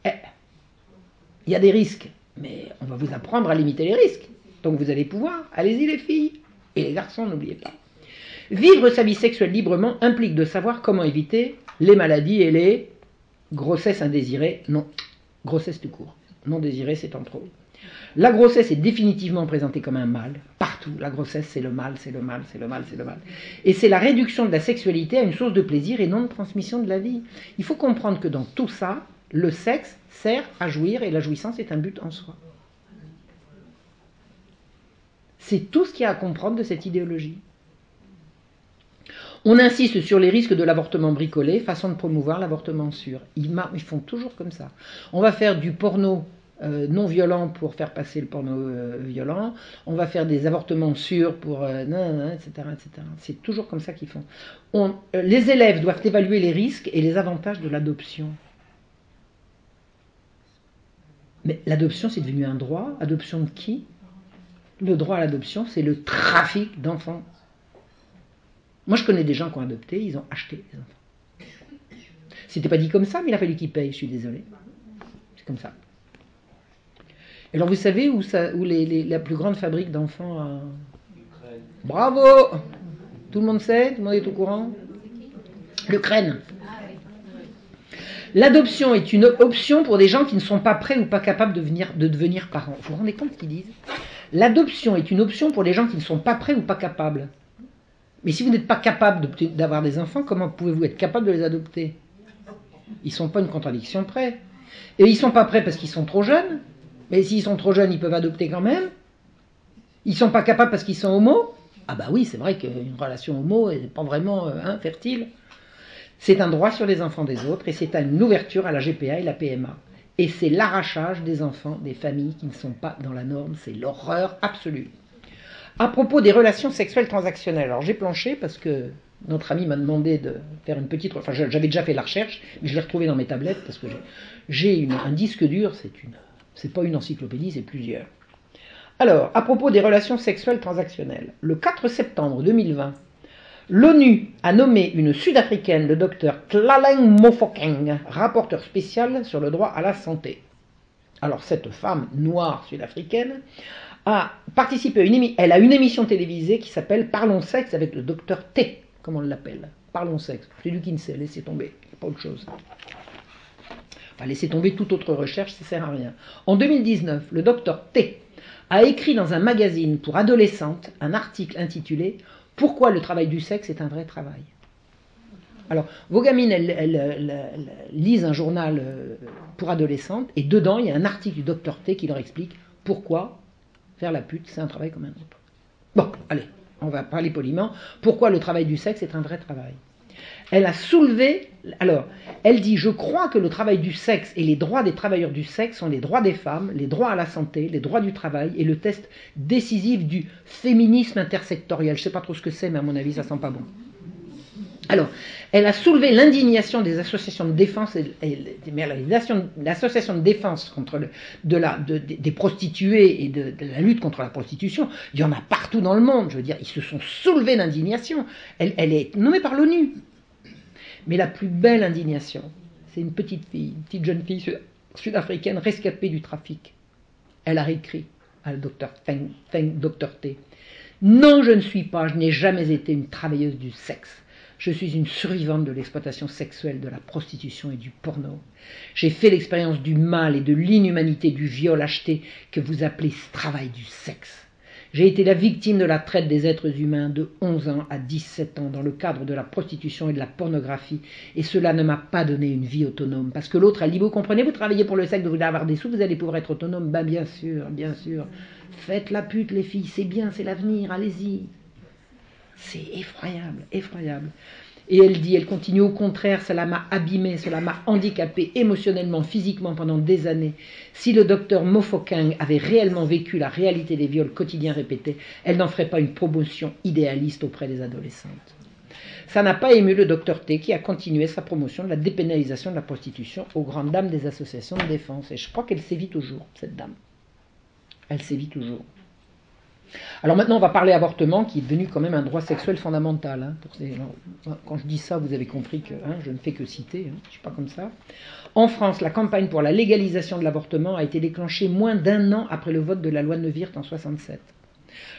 S1: Il y a des risques, mais on va vous apprendre à limiter les risques. Donc, vous allez pouvoir. Allez-y, les filles. Et les garçons, n'oubliez pas. Vivre sa vie sexuelle librement implique de savoir comment éviter les maladies et les grossesses indésirées. Non, grossesse tout court. Non désirée, c'est en trop. La grossesse est définitivement présentée comme un mal. Partout, la grossesse, c'est le mal, c'est le mal, c'est le mal, c'est le mal. Et c'est la réduction de la sexualité à une source de plaisir et non de transmission de la vie. Il faut comprendre que dans tout ça, le sexe sert à jouir et la jouissance est un but en soi. C'est tout ce qu'il y a à comprendre de cette idéologie. On insiste sur les risques de l'avortement bricolé, façon de promouvoir l'avortement sûr. Ils font toujours comme ça. On va faire du porno non violent pour faire passer le porno violent. On va faire des avortements sûrs pour... etc., etc. C'est toujours comme ça qu'ils font. Les élèves doivent évaluer les risques et les avantages de l'adoption. Mais l'adoption, c'est devenu un droit. Adoption de qui? Le droit à l'adoption, c'est le trafic d'enfants. Moi, je connais des gens qui ont adopté, ils ont acheté des enfants. C'était pas dit comme ça, mais il a fallu qu'ils payent, je suis désolé. C'est comme ça. Et alors, vous savez où la plus grande fabrique d'enfants a... Bravo! Tout le monde sait? Tout le monde est au courant? L'Ukraine. L'adoption est une option pour des gens qui ne sont pas prêts ou pas capables de devenir parents. Vous vous rendez compte ce qu'ils disent? L'adoption est une option pour les gens qui ne sont pas prêts ou pas capables. Mais si vous n'êtes pas capable d'avoir des enfants, comment pouvez-vous être capable de les adopter? Ils ne sont pas une contradiction près. Et ils ne sont pas prêts parce qu'ils sont trop jeunes. Mais s'ils sont trop jeunes, ils peuvent adopter quand même. Ils ne sont pas capables parce qu'ils sont homo. Ah bah oui, c'est vrai qu'une relation homo n'est pas vraiment fertile. C'est un droit sur les enfants des autres et c'est une ouverture à la GPA et la PMA. Et c'est l'arrachage des enfants des familles qui ne sont pas dans la norme. C'est l'horreur absolue. À propos des relations sexuelles transactionnelles, alors j'ai planché parce que notre ami m'a demandé de faire une petite... Enfin, j'avais déjà fait la recherche, mais je l'ai retrouvé dans mes tablettes parce que j'ai un disque dur, c'est pas une encyclopédie, c'est plusieurs. Alors, à propos des relations sexuelles transactionnelles, le 4 septembre 2020, l'ONU a nommé une Sud-Africaine, le docteur Tlaleng Mofokeng, rapporteur spécial sur le droit à la santé. Alors, cette femme noire sud-africaine a participé elle a une émission télévisée qui s'appelle Parlons sexe avec le docteur T, comme on l'appelle. Parlons sexe. C'est lui qui ne sait, laissez tomber, pas autre chose. Enfin, laissez tomber toute autre recherche, ça ne sert à rien. En 2019, le docteur T a écrit dans un magazine pour adolescentes un article intitulé « Pourquoi le travail du sexe est un vrai travail ». Alors, vos gamines, elles lisent un journal pour adolescentes, et dedans, il y a un article du docteur T qui leur explique pourquoi faire la pute, c'est un travail comme un autre. Bon, allez, on va parler poliment. Pourquoi le travail du sexe est un vrai travail? Elle a soulevé, alors, elle dit, je crois que le travail du sexe et les droits des travailleurs du sexe sont les droits des femmes, les droits à la santé, les droits du travail et le test décisif du féminisme intersectoriel. Je ne sais pas trop ce que c'est, mais à mon avis, ça sent pas bon. Alors, elle a soulevé l'indignation des associations de défense, l'association de défense contre des prostituées et de la lutte contre la prostitution. Il y en a partout dans le monde, je veux dire, ils se sont soulevés d'indignation. Elle est nommée par l'ONU. Mais la plus belle indignation, c'est une petite fille, une petite jeune fille sud-africaine rescapée du trafic. Elle a réécrit à le docteur T. Non, je n'ai jamais été une travailleuse du sexe. Je suis une survivante de l'exploitation sexuelle, de la prostitution et du porno. J'ai fait l'expérience du mal et de l'inhumanité du viol acheté que vous appelez ce travail du sexe. J'ai été la victime de la traite des êtres humains de 11 ans à 17 ans dans le cadre de la prostitution et de la pornographie, et cela ne m'a pas donné une vie autonome. Parce que l'autre a dit, vous comprenez, vous travaillez pour le sexe, vous voulez avoir des sous, vous allez pouvoir être autonome. Ben bien sûr, bien sûr. Faites la pute les filles, c'est bien, c'est l'avenir, allez-y. C'est effroyable, effroyable. Et elle continue, au contraire, cela m'a abîmée, cela m'a handicapée émotionnellement, physiquement pendant des années. Si le docteur Mofokeng avait réellement vécu la réalité des viols quotidiens répétés, elle n'en ferait pas une promotion idéaliste auprès des adolescentes. Ça n'a pas ému le docteur T qui a continué sa promotion de la dépénalisation de la prostitution aux grandes dames des associations de défense. Et je crois qu'elle sévit toujours, cette dame. Elle sévit toujours. Alors maintenant, on va parler avortement, qui est devenu quand même un droit sexuel fondamental. Hein, quand je dis ça, vous avez compris que je ne fais que citer, je ne suis pas comme ça. En France, la campagne pour la légalisation de l'avortement a été déclenchée moins d'1 an après le vote de la loi Neuwirth en 1967.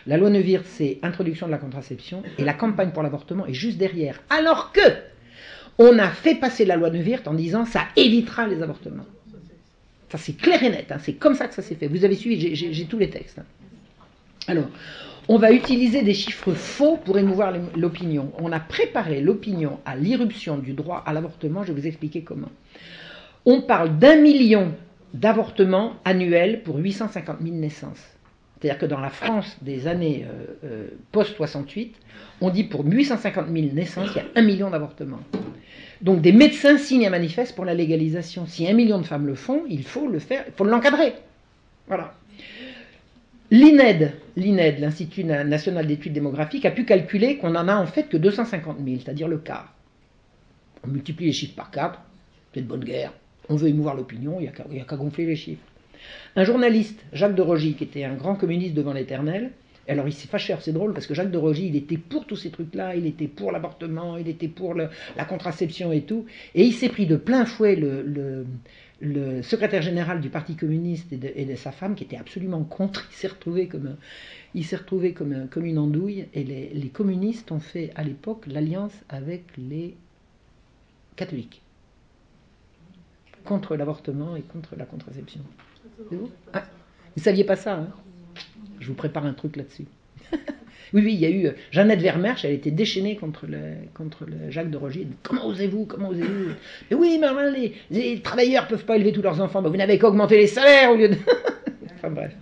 S1: La loi Neuwirth, c'est introduction de la contraception, et la campagne pour l'avortement est juste derrière. Alors que on a fait passer la loi Neuwirth en disant ça évitera les avortements. Ça c'est clair et net, c'est comme ça que ça s'est fait. Vous avez suivi, j'ai tous les textes. Alors, on va utiliser des chiffres faux pour émouvoir l'opinion. On a préparé l'opinion à l'irruption du droit à l'avortement, je vais vous expliquer comment. On parle d'1 million d'avortements annuels pour 850 000 naissances. C'est-à-dire que dans la France des années post-68, on dit pour 850 000 naissances, il y a 1 million d'avortements. Donc des médecins signent un manifeste pour la légalisation. Si 1 million de femmes le font, il faut le faire, il faut l'encadrer. Voilà. L'INED, l'Institut national d'études démographiques, a pu calculer qu'on n'en a en fait que 250 000, c'est-à-dire le quart. On multiplie les chiffres par 4, c'est de bonne guerre. On veut émouvoir l'opinion, il n'y a qu'à gonfler les chiffres. Un journaliste, Jacques de Rogy, qui était un grand communiste devant l'Éternel, alors il s'est fâché, c'est drôle, parce que Jacques de Rogy, il était pour tous ces trucs-là, il était pour l'avortement, il était pour la contraception et tout, et il s'est pris de plein fouet le secrétaire général du Parti communiste et de sa femme, qui était absolument contre. Il s'est retrouvé comme une andouille, et les communistes ont fait à l'époque l'alliance avec les catholiques contre l'avortement et contre la contraception. Vous ne saviez pas ça, hein? Je vous prépare un truc là-dessus. Oui, il y a eu Jeannette Vermersch, elle était déchaînée contre le Jacques de Rogy. Comment osez-vous? Mais oui, mais alors, les travailleurs ne peuvent pas élever tous leurs enfants. Vous n'avez qu'à augmenter les salaires au lieu de... Enfin bref.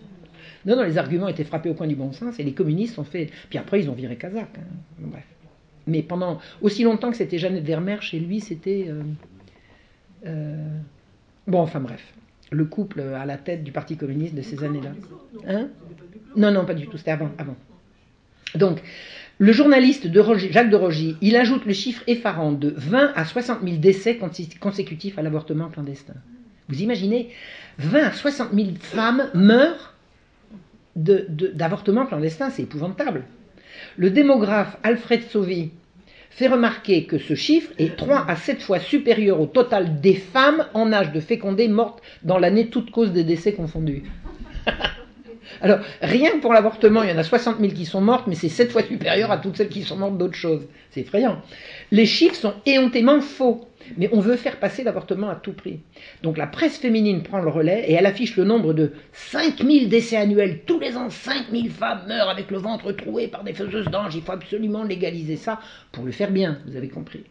S1: Non, les arguments étaient frappés au coin du bon sens et les communistes ont fait... Puis après, ils ont viré Kazakh. Hein. Bref. Mais pendant aussi longtemps que c'était Jeannette Vermersch et lui, c'était... Bon, enfin bref. Le couple à la tête du Parti communiste de ces années-là. Hein? Non, pas du tout. C'était avant. Donc, le journaliste Jacques de Rogy, il ajoute le chiffre effarant de 20 à 60 000 décès consécutifs à l'avortement clandestin. Vous imaginez, 20 à 60 000 femmes meurent d'avortement clandestin, c'est épouvantable. Le démographe Alfred Sauvy fait remarquer que ce chiffre est 3 à 7 fois supérieur au total des femmes en âge de féconder mortes dans l'année, toutes causes des décès confondus. Alors, rien que pour l'avortement, il y en a 60 000 qui sont mortes, mais c'est 7 fois supérieur à toutes celles qui sont mortes d'autres choses. C'est effrayant. Les chiffres sont éhontément faux, mais on veut faire passer l'avortement à tout prix. Donc la presse féminine prend le relais et elle affiche le nombre de 5 000 décès annuels. Tous les ans, 5 000 femmes meurent avec le ventre troué par des faiseuses d'anges. Il faut absolument légaliser ça pour le faire bien, vous avez compris.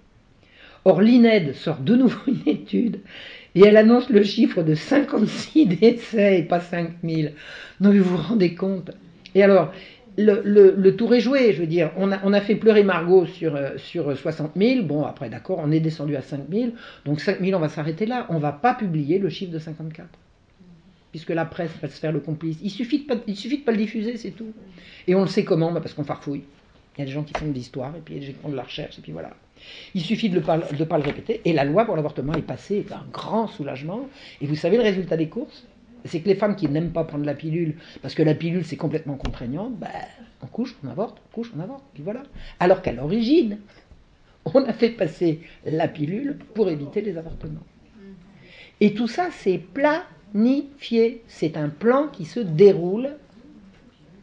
S1: Or, l'INED sort de nouveau une étude et elle annonce le chiffre de 56 décès et pas 5 000. Non, mais vous vous rendez compte? Et alors, le tour est joué, je veux dire. On a fait pleurer Margot sur 60 000. Bon, après, d'accord, on est descendu à 5 000. Donc 5 000, on va s'arrêter là. On ne va pas publier le chiffre de 54. Puisque la presse va se faire le complice. Il suffit de pas le diffuser, c'est tout. Et on le sait comment, parce qu'on farfouille. Il y a des gens qui font de l'histoire, et puis il y a des gens qui font de la recherche, et puis voilà. Il suffit de ne pas le répéter. Et la loi pour l'avortement est passée, c'est un grand soulagement. Et vous savez le résultat des courses? C'est que les femmes qui n'aiment pas prendre la pilule, parce que la pilule c'est complètement contraignant, ben, on couche, on avorte, puis voilà. Alors qu'à l'origine, on a fait passer la pilule pour éviter les avortements. Et tout ça, c'est planifié. C'est un plan qui se déroule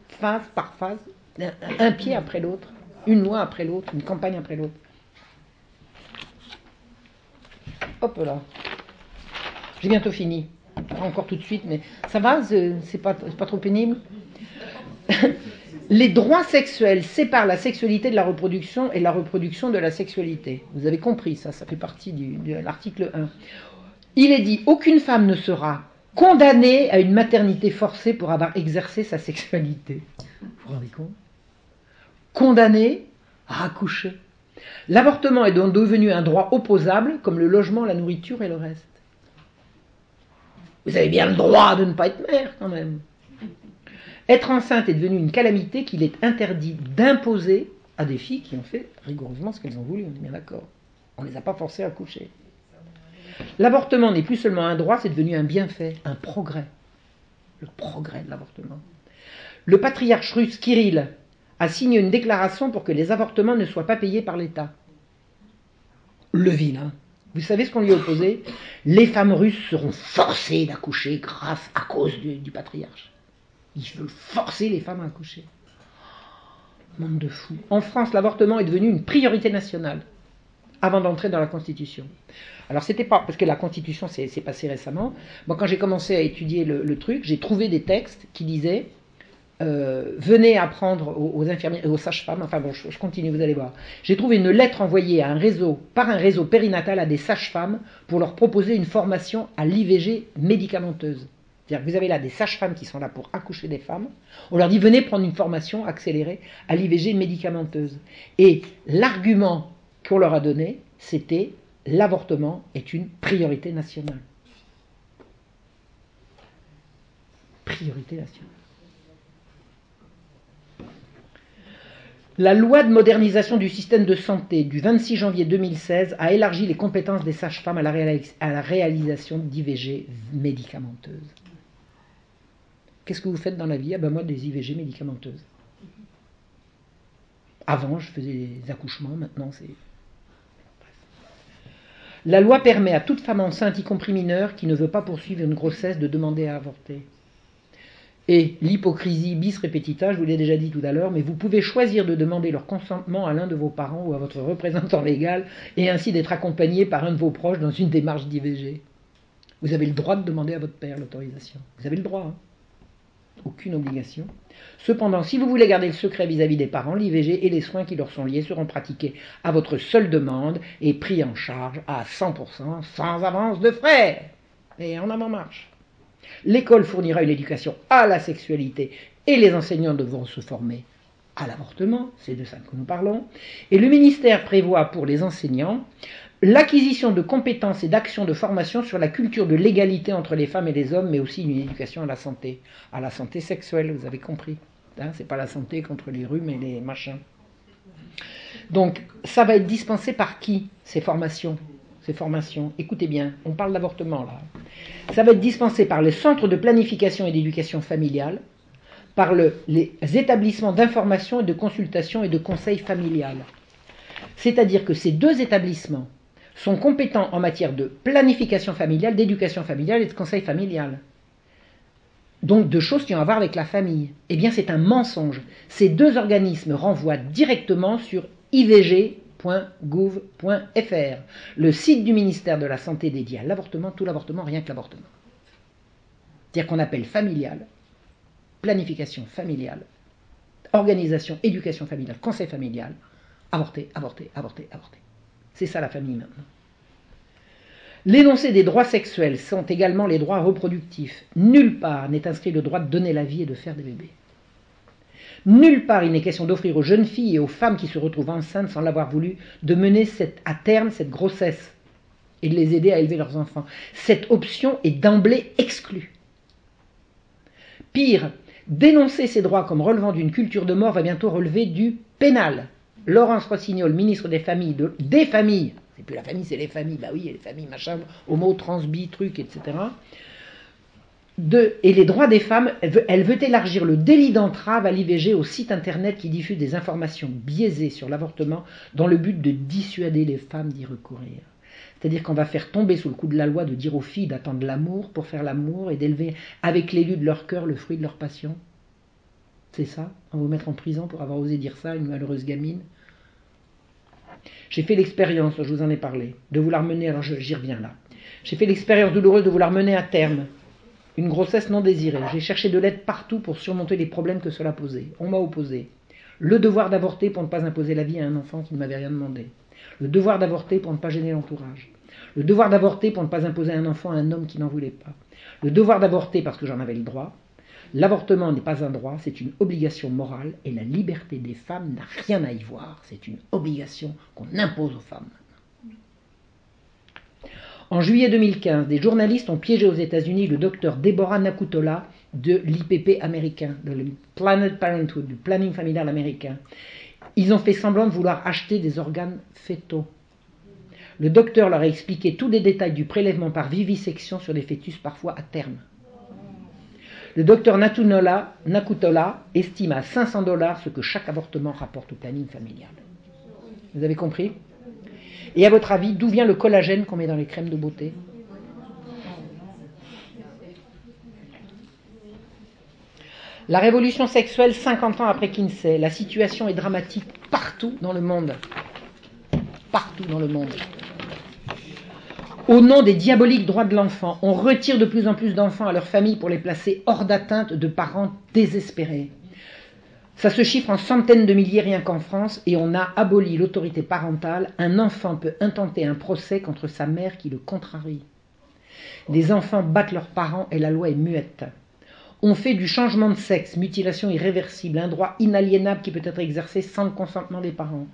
S1: phase par phase, un pied après l'autre, une loi après l'autre, une campagne après l'autre. Hop là. J'ai bientôt fini. Pas encore tout de suite, mais ça va, c'est pas trop pénible. Les droits sexuels séparent la sexualité de la reproduction et la reproduction de la sexualité. Vous avez compris, ça fait partie de l'article 1. Il est dit, aucune femme ne sera condamnée à une maternité forcée pour avoir exercé sa sexualité. Vous vous rendez compte? Condamnée à accoucher. L'avortement est donc devenu un droit opposable, comme le logement, la nourriture et le reste. Vous avez bien le droit de ne pas être mère, quand même. Être enceinte est devenu une calamité qu'il est interdit d'imposer à des filles qui ont fait rigoureusement ce qu'elles ont voulu, on est bien d'accord. On ne les a pas forcées à coucher. L'avortement n'est plus seulement un droit, c'est devenu un bienfait, un progrès. Le progrès de l'avortement. Le patriarche russe Kirill a signé une déclaration pour que les avortements ne soient pas payés par l'État. Le vilain. Vous savez ce qu'on lui a opposé? Les femmes russes seront forcées d'accoucher à cause du patriarche. Ils veulent forcer les femmes à accoucher. Monde de fous. En France, l'avortement est devenu une priorité nationale avant d'entrer dans la Constitution. Alors c'était pas, parce que la Constitution s'est passée récemment. Moi, quand j'ai commencé à étudier le truc, j'ai trouvé des textes qui disaient venez apprendre aux infirmières et aux sages-femmes, enfin bon, je continue, vous allez voir. J'ai trouvé une lettre envoyée par un réseau périnatal à des sages-femmes pour leur proposer une formation à l'IVG médicamenteuse. C'est-à-dire que vous avez là des sages-femmes qui sont là pour accoucher des femmes. On leur dit venez prendre une formation accélérée à l'IVG médicamenteuse. Et l'argument qu'on leur a donné, c'était l'avortement est une priorité nationale. Priorité nationale. La loi de modernisation du système de santé du 26 janvier 2016 a élargi les compétences des sages-femmes à la réalisation d'IVG médicamenteuses. Qu'est-ce que vous faites dans la vie? Ah ben moi, des IVG médicamenteuses. Avant, je faisais des accouchements, maintenant c'est... La loi permet à toute femme enceinte, y compris mineure, qui ne veut pas poursuivre une grossesse, de demander à avorter. Et l'hypocrisie bis repetita, je vous l'ai déjà dit tout à l'heure, mais vous pouvez choisir de demander leur consentement à l'un de vos parents ou à votre représentant légal, et ainsi d'être accompagné par un de vos proches dans une démarche d'IVG. Vous avez le droit de demander à votre père l'autorisation. Vous avez le droit, hein. Aucune obligation. Cependant, si vous voulez garder le secret vis-à-vis des parents, l'IVG et les soins qui leur sont liés seront pratiqués à votre seule demande et pris en charge à 100% sans avance de frais. Et en avant-marche. L'école fournira une éducation à la sexualité et les enseignants devront se former à l'avortement, c'est de ça que nous parlons. Et le ministère prévoit pour les enseignants l'acquisition de compétences et d'actions de formation sur la culture de l'égalité entre les femmes et les hommes, mais aussi une éducation à la santé sexuelle, vous avez compris. Hein, c'est pas la santé contre les rhumes et les machins. Donc, ça va être dispensé par qui, ces formations? Écoutez bien, on parle d'avortement là. Ça va être dispensé par les centres de planification et d'éducation familiale, par les établissements d'information et de consultation et de conseil familial. C'est-à-dire que ces deux établissements sont compétents en matière de planification familiale, d'éducation familiale et de conseil familial. Donc de choses qui ont à voir avec la famille. Eh bien c'est un mensonge. Ces deux organismes renvoient directement sur ivg.gouv.fr, le site du ministère de la Santé dédié à l'avortement, tout l'avortement, rien que l'avortement. C'est-à-dire qu'on appelle familial, planification familiale, organisation, éducation familiale, conseil familial, avorter, avorter, avorter, avorter. C'est ça la famille maintenant. L'énoncé des droits sexuels sont également les droits reproductifs. Nulle part n'est inscrit le droit de donner la vie et de faire des bébés. Nulle part il n'est question d'offrir aux jeunes filles et aux femmes qui se retrouvent enceintes sans l'avoir voulu de mener à terme cette grossesse et de les aider à élever leurs enfants. Cette option est d'emblée exclue. Pire, dénoncer ces droits comme relevant d'une culture de mort va bientôt relever du pénal. Laurence Rossignol, ministre des familles, c'est plus la famille, c'est les familles, bah oui, les familles, machin, homo, trans, bi, truc, etc. Et les droits des femmes, elle veut élargir le délit d'entrave à l'IVG aux sites internet qui diffusent des informations biaisées sur l'avortement dans le but de dissuader les femmes d'y recourir. C'est-à-dire qu'on va faire tomber sous le coup de la loi de dire aux filles d'attendre l'amour pour faire l'amour et d'élever avec l'élu de leur cœur le fruit de leur passion. C'est ça? On va vous mettre en prison pour avoir osé dire ça à une malheureuse gamine. J'ai fait l'expérience, je vous en ai parlé, de vouloir mener, alors j'y reviens là. J'ai fait l'expérience douloureuse de vouloir mener à terme une grossesse non désirée. J'ai cherché de l'aide partout pour surmonter les problèmes que cela posait. On m'a opposé. Le devoir d'avorter pour ne pas imposer la vie à un enfant qui ne m'avait rien demandé. Le devoir d'avorter pour ne pas gêner l'entourage. Le devoir d'avorter pour ne pas imposer un enfant à un homme qui n'en voulait pas. Le devoir d'avorter parce que j'en avais le droit. L'avortement n'est pas un droit, c'est une obligation morale et la liberté des femmes n'a rien à y voir. C'est une obligation qu'on impose aux femmes. En juillet 2015, des journalistes ont piégé aux États-Unis le docteur Deborah Nakutola de l'IPP américain, de Planned Parenthood, du planning familial américain. Ils ont fait semblant de vouloir acheter des organes fœtaux. Le docteur leur a expliqué tous les détails du prélèvement par vivisection sur des fœtus parfois à terme. Le docteur Nakutola estime à $500 ce que chaque avortement rapporte au planning familial. Vous avez compris? Et à votre avis, d'où vient le collagène qu'on met dans les crèmes de beauté? La révolution sexuelle, 50 ans après Kinsey, la situation est dramatique partout dans le monde. Partout dans le monde. Au nom des diaboliques droits de l'enfant, on retire de plus en plus d'enfants à leurs familles pour les placer hors d'atteinte de parents désespérés. Ça se chiffre en centaines de milliers rien qu'en France et on a aboli l'autorité parentale. Un enfant peut intenter un procès contre sa mère qui le contrarie. Des enfants battent leurs parents et la loi est muette. On fait du changement de sexe, mutilation irréversible, un droit inaliénable qui peut être exercé sans le consentement des parents.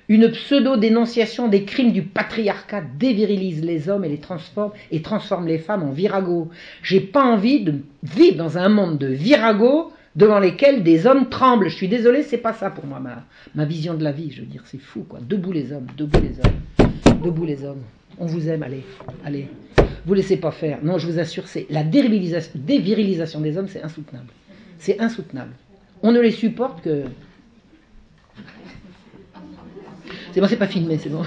S1: Une pseudo-dénonciation des crimes du patriarcat dévirilise les hommes et les transforme les femmes en viragos. J'ai pas envie de vivre dans un monde de viragos devant lesquels des hommes tremblent. Je suis désolée, c'est pas ça pour moi, ma vision de la vie. Je veux dire, c'est fou, quoi. Debout les hommes, debout les hommes, debout les hommes. On vous aime, allez, allez. Vous laissez pas faire. Non, je vous assure, c'est la dévirilisation des hommes, c'est insoutenable. C'est insoutenable. On ne les supporte que... C'est bon, c'est pas filmé, c'est bon.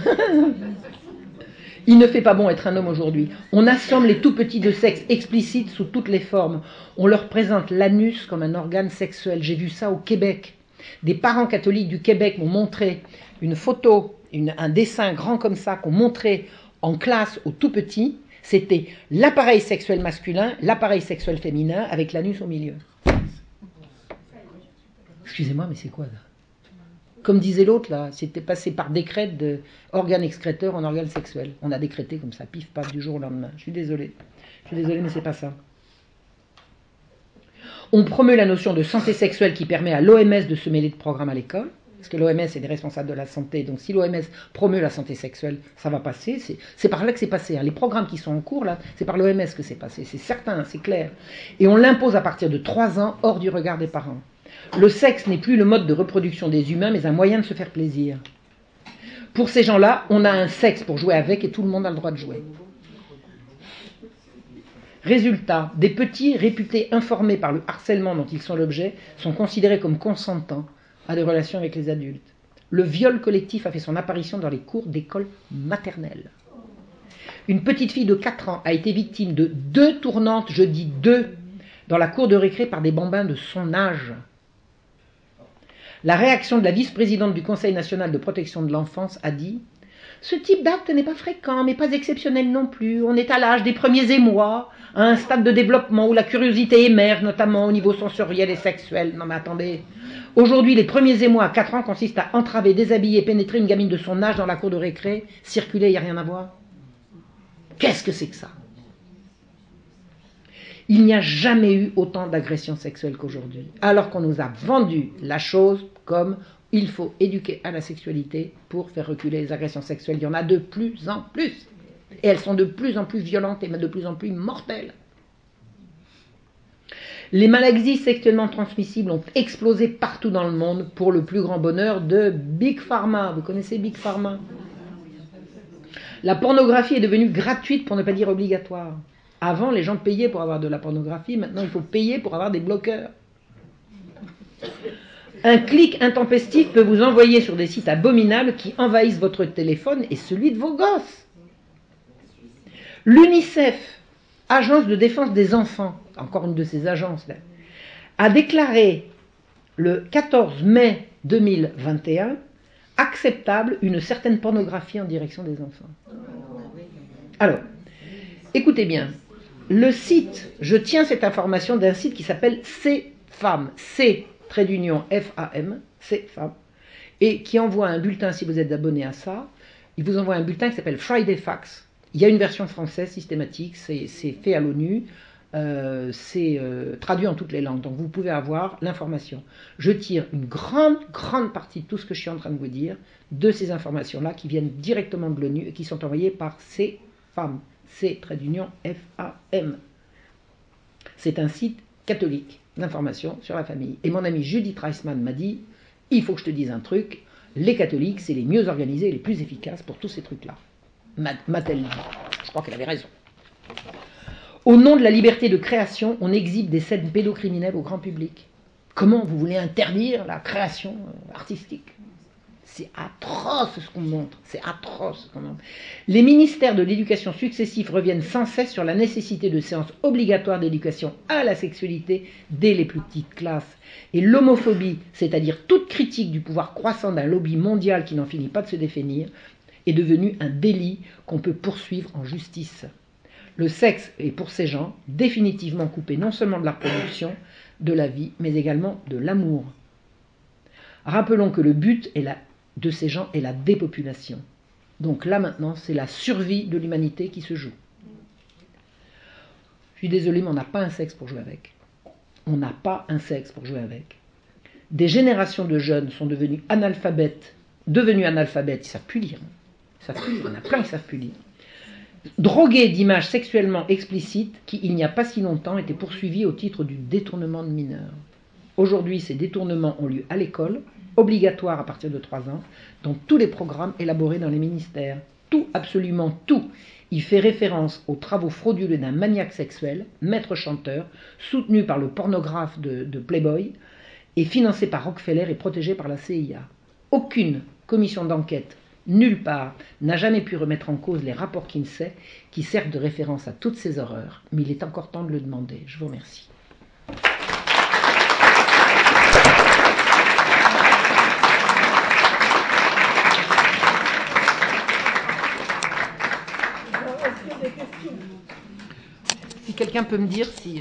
S1: Il ne fait pas bon être un homme aujourd'hui. On assomme les tout petits de sexe explicite sous toutes les formes. On leur présente l'anus comme un organe sexuel. J'ai vu ça au Québec. Des parents catholiques du Québec m'ont montré une photo, un dessin grand comme ça, qu'on montrait en classe aux tout petits. C'était l'appareil sexuel masculin, l'appareil sexuel féminin, avec l'anus au milieu. Excusez-moi, mais c'est quoi ça? Comme disait l'autre, là, c'était passé par décret d'organe excréteur en organe sexuel. On a décrété comme ça, pif, paf, du jour au lendemain. Je suis désolé, mais c'est pas ça. On promeut la notion de santé sexuelle qui permet à l'OMS de se mêler de programmes à l'école, parce que l'OMS est des responsables de la santé, donc si l'OMS promeut la santé sexuelle, ça va passer. C'est par là que c'est passé. Hein. Les programmes qui sont en cours, là, c'est par l'OMS que c'est passé. C'est certain, c'est clair. Et on l'impose à partir de 3 ans, hors du regard des parents. Le sexe n'est plus le mode de reproduction des humains, mais un moyen de se faire plaisir. Pour ces gens-là, on a un sexe pour jouer avec et tout le monde a le droit de jouer. Résultat, des petits réputés informés par le harcèlement dont ils sont l'objet sont considérés comme consentants à des relations avec les adultes. Le viol collectif a fait son apparition dans les cours d'école maternelle. Une petite fille de 4 ans a été victime de 2 tournantes, je dis 2, dans la cour de récré par des bambins de son âge. La réaction de la vice-présidente du Conseil national de protection de l'enfance a dit « Ce type d'acte n'est pas fréquent, mais pas exceptionnel non plus. On est à l'âge des premiers émois, à un stade de développement où la curiosité émerge, notamment au niveau sensoriel et sexuel. » Non mais attendez, aujourd'hui les premiers émois à 4 ans consistent à entraver, déshabiller, pénétrer une gamine de son âge dans la cour de récré, circuler, il n'y a rien à voir. Qu'est-ce que c'est que ça? Il n'y a jamais eu autant d'agressions sexuelles qu'aujourd'hui, alors qu'on nous a vendu la chose comme il faut éduquer à la sexualité pour faire reculer les agressions sexuelles. Il y en a de plus en plus. Et elles sont de plus en plus violentes et de plus en plus mortelles. Les maladies sexuellement transmissibles ont explosé partout dans le monde pour le plus grand bonheur de Big Pharma. Vous connaissez Big Pharma? La pornographie est devenue gratuite pour ne pas dire obligatoire. Avant, les gens payaient pour avoir de la pornographie. Maintenant, il faut payer pour avoir des bloqueurs. Un clic intempestif peut vous envoyer sur des sites abominables qui envahissent votre téléphone et celui de vos gosses. L'UNICEF, Agence de défense des enfants, encore une de ces agences-là, a déclaré le 14 mai 2021 acceptable une certaine pornographie en direction des enfants. Alors, écoutez bien, le site, je tiens cette information d'un site qui s'appelle C-Femme, C-F-A-M, C-Femme, et qui envoie un bulletin, si vous êtes abonné à ça, il vous envoie un bulletin qui s'appelle Friday Facts. Il y a une version française systématique, c'est fait à l'ONU, c'est traduit en toutes les langues, donc vous pouvez avoir l'information. Je tire une grande partie de tout ce que je suis en train de vous dire, de ces informations-là qui viennent directement de l'ONU et qui sont envoyées par C-Femme, C-F-A-M. C'est un site catholique d'information sur la famille. Et mon amie Judith Reisman m'a dit, il faut que je te dise un truc, les catholiques, c'est les mieux organisés et les plus efficaces pour tous ces trucs-là. M'a-t-elle dit. Je crois qu'elle avait raison. Au nom de la liberté de création, on exhibe des scènes pédocriminelles au grand public. Comment vous voulez interdire la création artistique? C'est atroce ce qu'on montre, c'est atroce ce qu'on montre. Les ministères de l'éducation successifs reviennent sans cesse sur la nécessité de séances obligatoires d'éducation à la sexualité dès les plus petites classes. Et l'homophobie, c'est-à-dire toute critique du pouvoir croissant d'un lobby mondial qui n'en finit pas de se définir, est devenue un délit qu'on peut poursuivre en justice. Le sexe est pour ces gens définitivement coupé non seulement de la reproduction, de la vie, mais également de l'amour. Rappelons que le but de ces gens est la dépopulation. Donc là maintenant, c'est la survie de l'humanité qui se joue. Je suis désolé, mais on n'a pas un sexe pour jouer avec. On n'a pas un sexe pour jouer avec. Des générations de jeunes sont devenus analphabètes, ils ne savent plus lire. Il y en a plein qui ne savent plus lire. Drogués d'images sexuellement explicites qui, il n'y a pas si longtemps, étaient poursuivis au titre du détournement de mineurs. Aujourd'hui, ces détournements ont lieu à l'école, obligatoires à partir de 3 ans, dans tous les programmes élaborés dans les ministères. Tout, absolument tout, y fait référence aux travaux frauduleux d'un maniaque sexuel, maître chanteur, soutenu par le pornographe de Playboy, et financé par Rockefeller et protégé par la CIA. Aucune commission d'enquête nulle part n'a jamais pu remettre en cause les rapports Kinsey qui servent de référence à toutes ces horreurs, mais il est encore temps de le demander. Je vous remercie. Si quelqu'un peut me dire si...